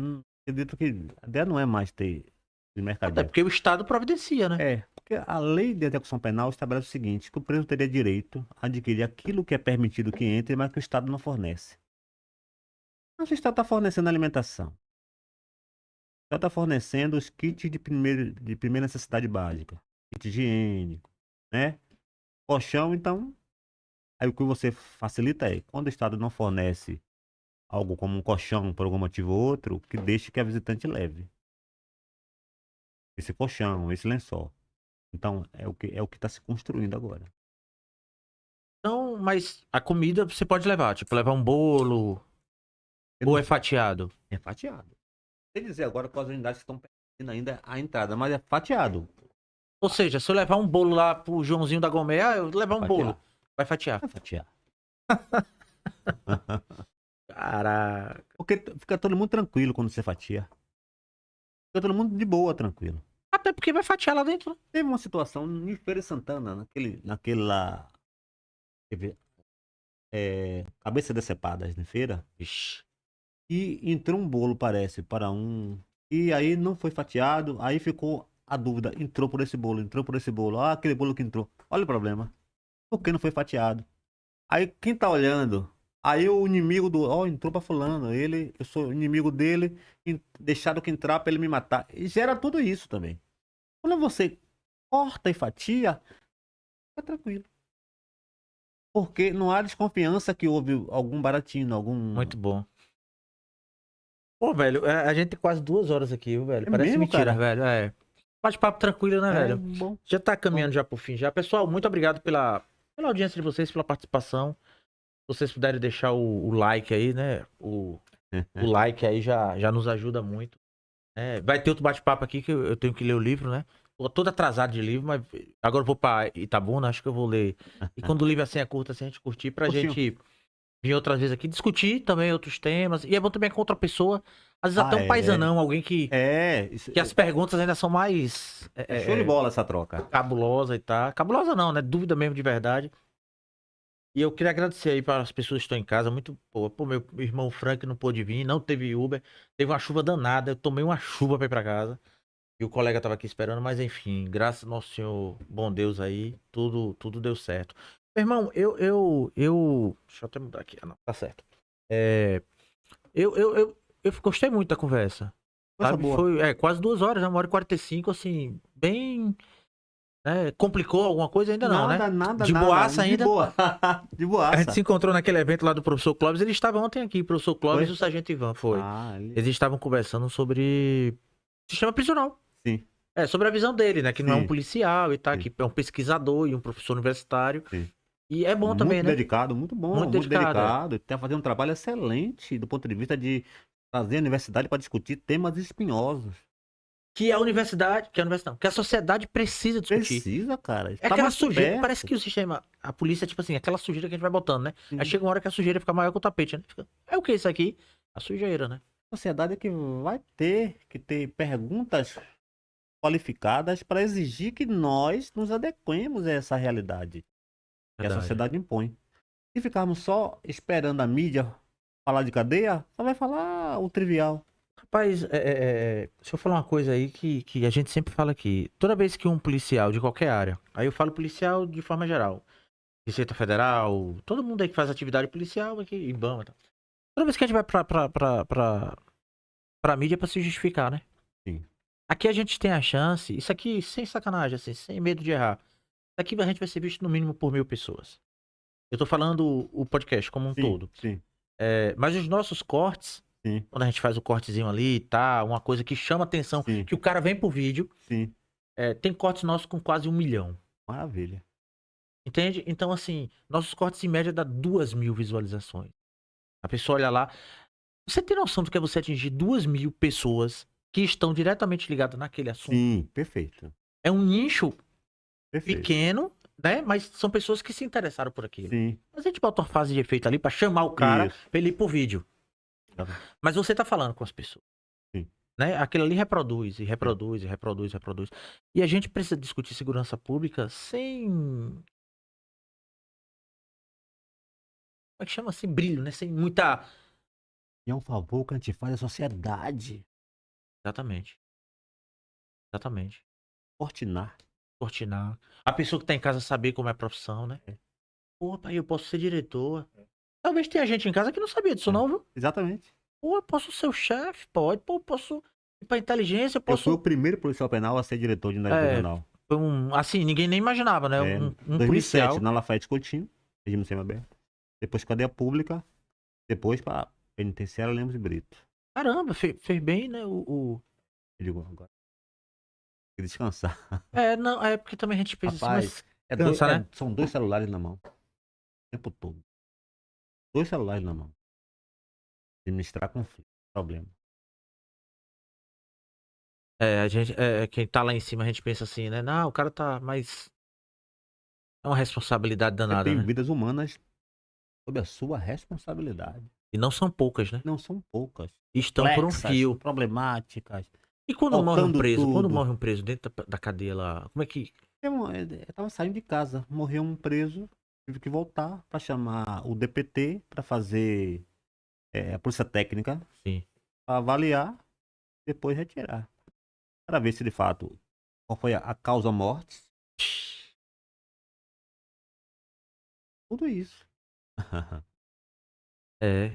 acredito que a ideia não é mais ter de Até mercadinho. porque o Estado providencia, né? É, porque a lei de execução penal estabelece o seguinte, que o preso teria direito a adquirir aquilo que é permitido que entre, mas que o Estado não fornece. Mas o Estado está fornecendo alimentação. Já está fornecendo os kits de primeira necessidade básica. Kit higiênico, né? Colchão, então, aí o que você facilita é, quando o Estado não fornece algo como um colchão por algum motivo ou outro, que deixe que a visitante leve esse colchão, esse lençol. Então, é o que está se construindo agora. Então, mas a comida você pode levar, tipo, levar um bolo, Eu ou não é fatiado? É fatiado. Sei dizer agora quais unidades que estão permitindo ainda a entrada, mas é fatiado. Ou seja, se eu levar um bolo lá pro Joãozinho da Gourmet, eu vou levar É um bolo. fatiar. Vai fatiar. É fatiar. Caraca. Porque fica todo mundo tranquilo quando você fatia. Fica todo mundo de boa, tranquilo. Até porque vai fatiar lá dentro, né? Teve uma situação em Feira de Santana, naquele lá, quer ver, cabeça decepadas na feira, Ixi. e entrou um bolo, parece, para um. E aí não foi fatiado, aí ficou a dúvida, entrou por esse bolo. Ah, aquele bolo que entrou. Olha o problema. Por que não foi fatiado? Aí quem tá olhando, aí o inimigo ó, entrou pra fulano, eu sou inimigo dele, deixaram que entrar pra ele me matar. E gera tudo isso também. Quando você corta e fatia, fica tranquilo. Porque não há desconfiança que houve algum baratinho, algum. Muito bom. Pô, velho, a gente tem quase 2 horas aqui, viu, velho? É Parece mesmo, mentira, cara? velho. É. Bate-papo tranquilo, né, É velho? bom. Já tá caminhando já pro fim já. Pessoal, muito obrigado pela audiência de vocês, pela participação. Se vocês puderem deixar o like aí, né? O like aí já nos ajuda muito. É, vai ter outro bate-papo aqui que eu tenho que ler o livro, né? Tô todo atrasado de livro, mas agora eu vou pra Itabuna, acho que eu vou ler. E quando o livro assim é curto, assim, a gente curtir pra Curtinho. gente vir outras vezes aqui discutir também outros temas. E é bom também com outra pessoa, às vezes Ah, até um paisanão, alguém isso que as perguntas ainda são mais é show de bola essa troca. cabulosa e tal. Cabulosa não, né? Dúvida mesmo de verdade. E eu queria agradecer aí para as pessoas que estão em casa, muito boa. Pô, meu irmão Frank não pôde vir, não teve Uber, teve uma chuva danada, eu tomei uma chuva pra ir pra casa. E o colega tava aqui esperando, mas enfim, graças ao nosso Senhor, bom Deus aí, tudo deu certo. Meu irmão, deixa eu até mudar aqui, não, tá certo. É, eu gostei muito da conversa, Coisa sabe? boa. Foi quase 2 horas, né? 1h45, assim, bem Né? Complicou alguma coisa ainda não, né? Nada, De boaça De ainda. boa. De A boaça. gente se encontrou naquele evento lá do professor Clóvis. Ele estava ontem aqui, professor Clóvis Foi? e o Sargento Ivan, foi. Ah, Eles estavam conversando sobre sistema prisional. sim, Sobre a visão dele, né? Que não é um sim, policial e tal, sim, que é um pesquisador e um professor universitário. sim. E é bom também, Muito né? dedicado, muito bom, Muito muito dedicado, é. dedicado. Está fazendo um trabalho excelente do ponto de vista de trazer a universidade para discutir temas espinhosos. Que a universidade, não, que a sociedade precisa discutir. Precisa, cara. É Está aquela mais sujeira, perto. parece que o sistema, a polícia, tipo assim, aquela sujeira que a gente vai botando, né? Aí Sim. chega uma hora que a sujeira fica maior que o tapete, né? É o que isso aqui? A sujeira, né? A sociedade é que vai ter que ter perguntas qualificadas para exigir que nós nos adequemos a essa realidade que a Verdade. sociedade impõe. Se ficarmos só esperando a mídia falar de cadeia, só vai falar o trivial. Rapaz, deixa eu falar uma coisa aí que a gente sempre fala aqui. Toda vez que um policial de qualquer área, aí eu falo policial de forma geral, Receita Federal, todo mundo aí que faz atividade policial aqui, IBAMA e tal. Toda vez que a gente vai pra mídia é pra se justificar, né? Sim. Aqui a gente tem a chance, isso aqui sem sacanagem, assim, sem medo de errar. Isso aqui a gente vai ser visto no mínimo por 1.000 pessoas. Eu tô falando o podcast como um Sim, todo. sim, Mas os nossos cortes, sim, quando a gente faz o cortezinho ali, tá? Uma coisa que chama atenção, sim, que o cara vem pro vídeo, sim. tem cortes nossos com quase 1 milhão. Maravilha. Entende? Então, assim, nossos cortes em média dá 2.000 visualizações. A pessoa olha lá. Você tem noção do que é você atingir 2.000 pessoas que estão diretamente ligadas naquele assunto? Sim, perfeito. É um nicho Perfeito. pequeno, né? Mas são pessoas que se interessaram por aquilo. Sim. Mas a gente bota uma fase de efeito ali pra chamar o cara Isso. pra ele ir pro vídeo. Tá bom. Mas você tá falando com as pessoas. Sim. Né? Aquilo ali reproduz, e reproduz, e reproduz, e reproduz. E a gente precisa discutir segurança pública sem. Como é que chama? Sem brilho, né? Sem muita. E é um favor que a gente faz à sociedade. Exatamente. Exatamente. Fortinar. Cortinar. A pessoa que tá em casa saber como é a profissão, né? É. Pô, pai, eu posso ser diretor. Talvez tenha gente em casa que não sabia disso, não, viu? Exatamente. Pô, eu posso ser o chefe, pode. Pô, eu posso ir pra inteligência, eu Eu fui o posso. primeiro policial penal a ser diretor de unidade É, prisional. assim, ninguém nem imaginava, né? Um 2007, policial. na Lafayette Coutinho, regime semiaberto. Depois cadeia pública. Depois para penitenciária Lemos de Brito. Caramba, fez bem, né? Eu digo, agora tem que descansar. Não, é porque também a gente pensa assim, Rapaz, mas cansa, né? são 2 celulares na mão. O tempo todo. 2 celulares na mão. Administrar conflito. Problema. Quem tá lá em cima, a gente pensa assim, né? Não, o cara tá, mas é uma responsabilidade Você danada, tem né? vidas humanas sob a sua responsabilidade. E não são poucas, né? Não são poucas. Estão por um Complexas, fio. problemáticas. E quando morre um Faltando preso? Quando tudo. morre um preso dentro da cadeia lá, como é que. Eu tava saindo de casa, morreu um preso, tive que voltar para chamar o DPT para fazer a polícia técnica, Sim. para avaliar, depois retirar. Para ver se de fato qual foi a causa morte. Tudo isso.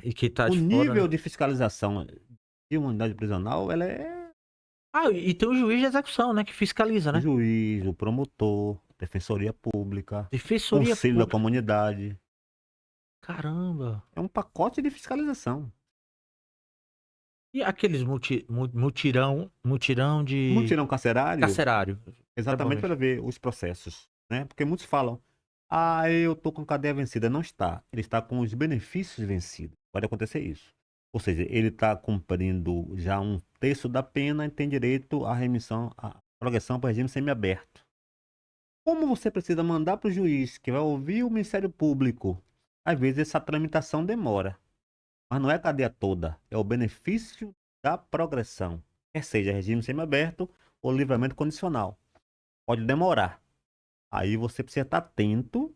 E que tá O de fora, nível né? de fiscalização de uma unidade prisional, ela é E tem o juiz de execução, né? Que fiscaliza, o né? juiz, o promotor, defensoria pública, Defensoria conselho da pública. comunidade. Caramba. É um pacote de fiscalização. E aqueles mutirão de Mutirão carcerário, carcerário. É bom exatamente mesmo. para ver os processos, né? Porque muitos falam, eu tô com cadeia vencida. Não está. Ele está com os benefícios vencidos. Pode acontecer isso. Ou seja, ele está cumprindo já um terço da pena e tem direito à remissão, à progressão para o regime semiaberto. Como você precisa mandar para o juiz, que vai ouvir o Ministério Público, às vezes essa tramitação demora. Mas não é a cadeia toda, é o benefício da progressão. Quer seja regime semiaberto ou livramento condicional. Pode demorar. Aí você precisa estar atento.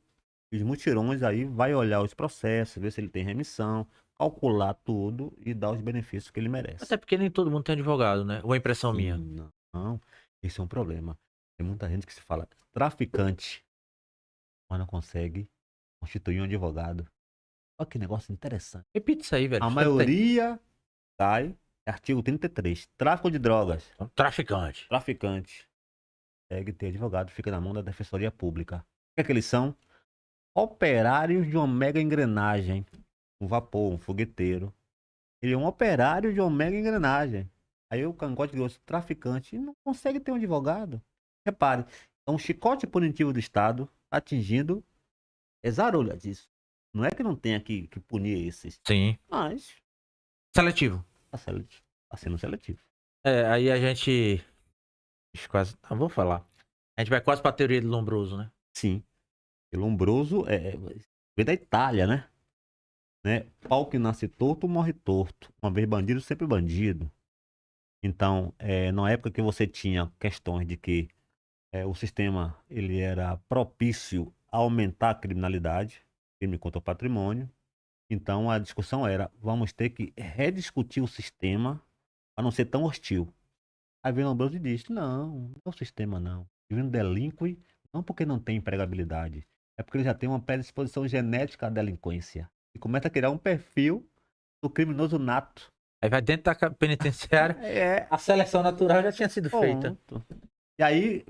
Os mutirões aí vai olhar os processos, ver se ele tem remissão, calcular tudo e dar os benefícios que ele merece. Até porque nem todo mundo tem advogado, né? Ou é impressão minha. Não, esse é um problema. Tem muita gente que se fala traficante, mas não consegue constituir um advogado. Olha que negócio interessante. Repita isso aí, velho. A Você deve ter. maioria cai, artigo 33, tráfico de drogas, Traficante. traficante. consegue ter advogado, fica na mão da Defensoria Pública. O que eles são? Operários de uma mega engrenagem. Um vapor, um fogueteiro. Ele é um operário de uma mega engrenagem. Aí o cangote grosso, traficante, não consegue ter um advogado. Repare, é um chicote punitivo do Estado atingindo zarolha disso. Não é que não tenha que punir esses, Sim. mas Seletivo. tá sendo seletivo. Aí a gente... quase... Não, vou falar. A gente vai quase pra teoria do Lombroso, né? Sim. E Lombroso vem da Itália, né? Pau que nasce torto, morre torto. Uma vez bandido, sempre bandido. Então, na época que você tinha questões de que o sistema ele era propício a aumentar a criminalidade, crime contra o patrimônio, então a discussão era, vamos ter que rediscutir o sistema para não ser tão hostil. Aí vem Lombroso e diz, não é o sistema não. O indivíduo delinque não porque não tem empregabilidade, é porque ele já tem uma predisposição genética à delinquência. E começa a criar um perfil do criminoso nato. Aí vai dentro da penitenciária. A seleção natural já tinha sido feita. E aí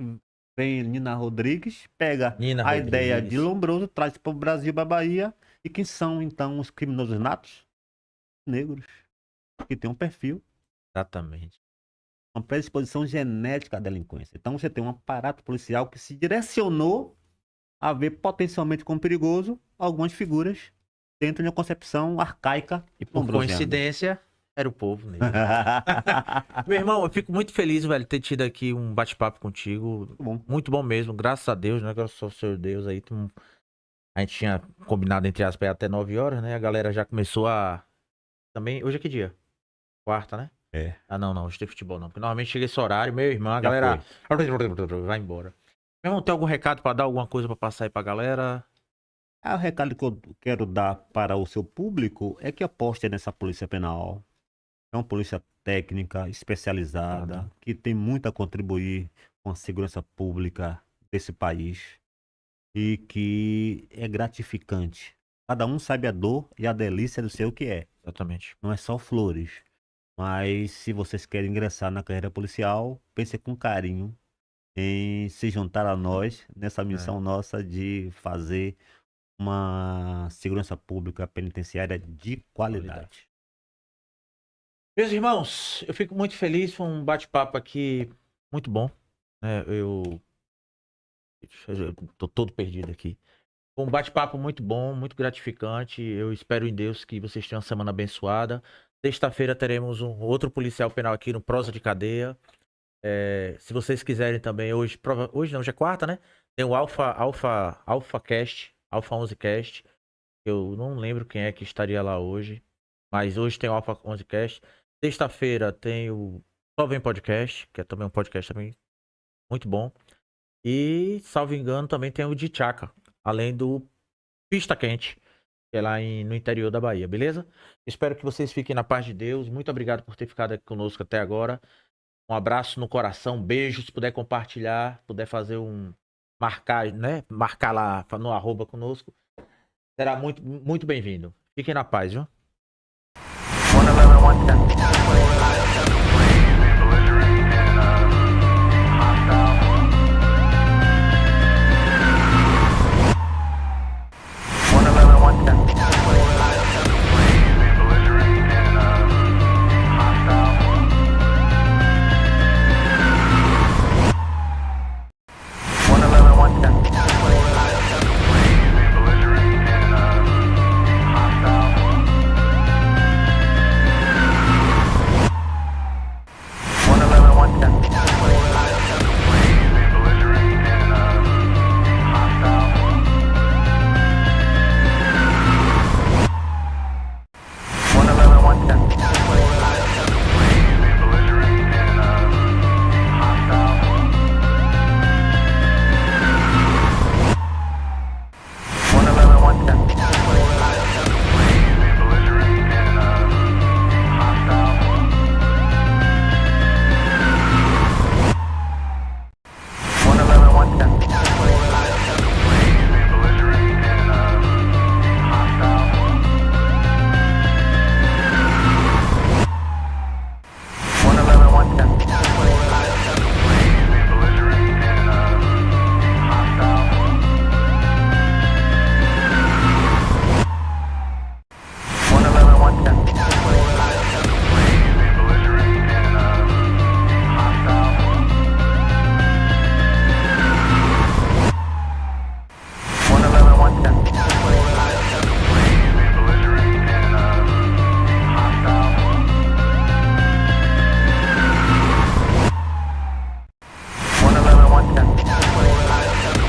vem Nina Rodrigues, pega Nina ideia de Lombroso, traz para o Brasil, para a Bahia. E quem são, então, os criminosos natos? Negros. Que tem um perfil. Exatamente. Uma predisposição genética à delinquência. Então você tem um aparato policial que se direcionou a ver potencialmente como perigoso algumas figuras dentro de uma concepção arcaica. E por coincidência, era o povo negro. Meu irmão, eu fico muito feliz, velho, ter tido aqui um bate-papo contigo. Muito bom mesmo, graças a Deus, né? Graças ao Senhor Deus aí. A gente tinha combinado, entre aspas, até 9 horas, né? A galera já começou a... Também, hoje é que dia? Quarta, né? Não, hoje tem futebol não. Porque normalmente chega esse horário, meu irmão, a galera vai embora. Meu irmão, tem algum recado pra dar, alguma coisa pra passar aí pra galera? O recado que eu quero dar para o seu público é que aposte nessa polícia penal. É uma polícia técnica, especializada, que tem muito a contribuir com a segurança pública desse país e que é gratificante. Cada um sabe a dor e a delícia do seu que é. Exatamente. Não é só flores. Mas se vocês querem ingressar na carreira policial, pense com carinho em se juntar a nós nessa missão nossa de fazer uma segurança pública penitenciária de qualidade. Meus irmãos, eu fico muito feliz, foi um bate-papo aqui muito bom. Eu tô todo perdido aqui. Foi um bate-papo muito bom, muito gratificante. Eu espero em Deus que vocês tenham uma semana abençoada. Sexta-feira teremos um outro policial penal aqui no Prosa de Cadeia. Se vocês quiserem também, hoje não, hoje é quarta, né? Tem o Alpha Cast, Alpha 11 Cast. Eu não lembro quem é que estaria lá hoje, mas hoje tem o Alpha 11 Cast. Sexta-feira tem o Só Vem Podcast, que é também um podcast também muito bom. E, salvo engano, também tem o de Tchaca, além do Pista Quente, que é lá no interior da Bahia, beleza? Espero que vocês fiquem na paz de Deus. Muito obrigado por ter ficado aqui conosco até agora. Um abraço no coração, um beijo. Se puder compartilhar, puder fazer marcar, né? Marcar lá no arroba conosco, será muito, muito bem-vindo. Fiquem na paz, viu? conta.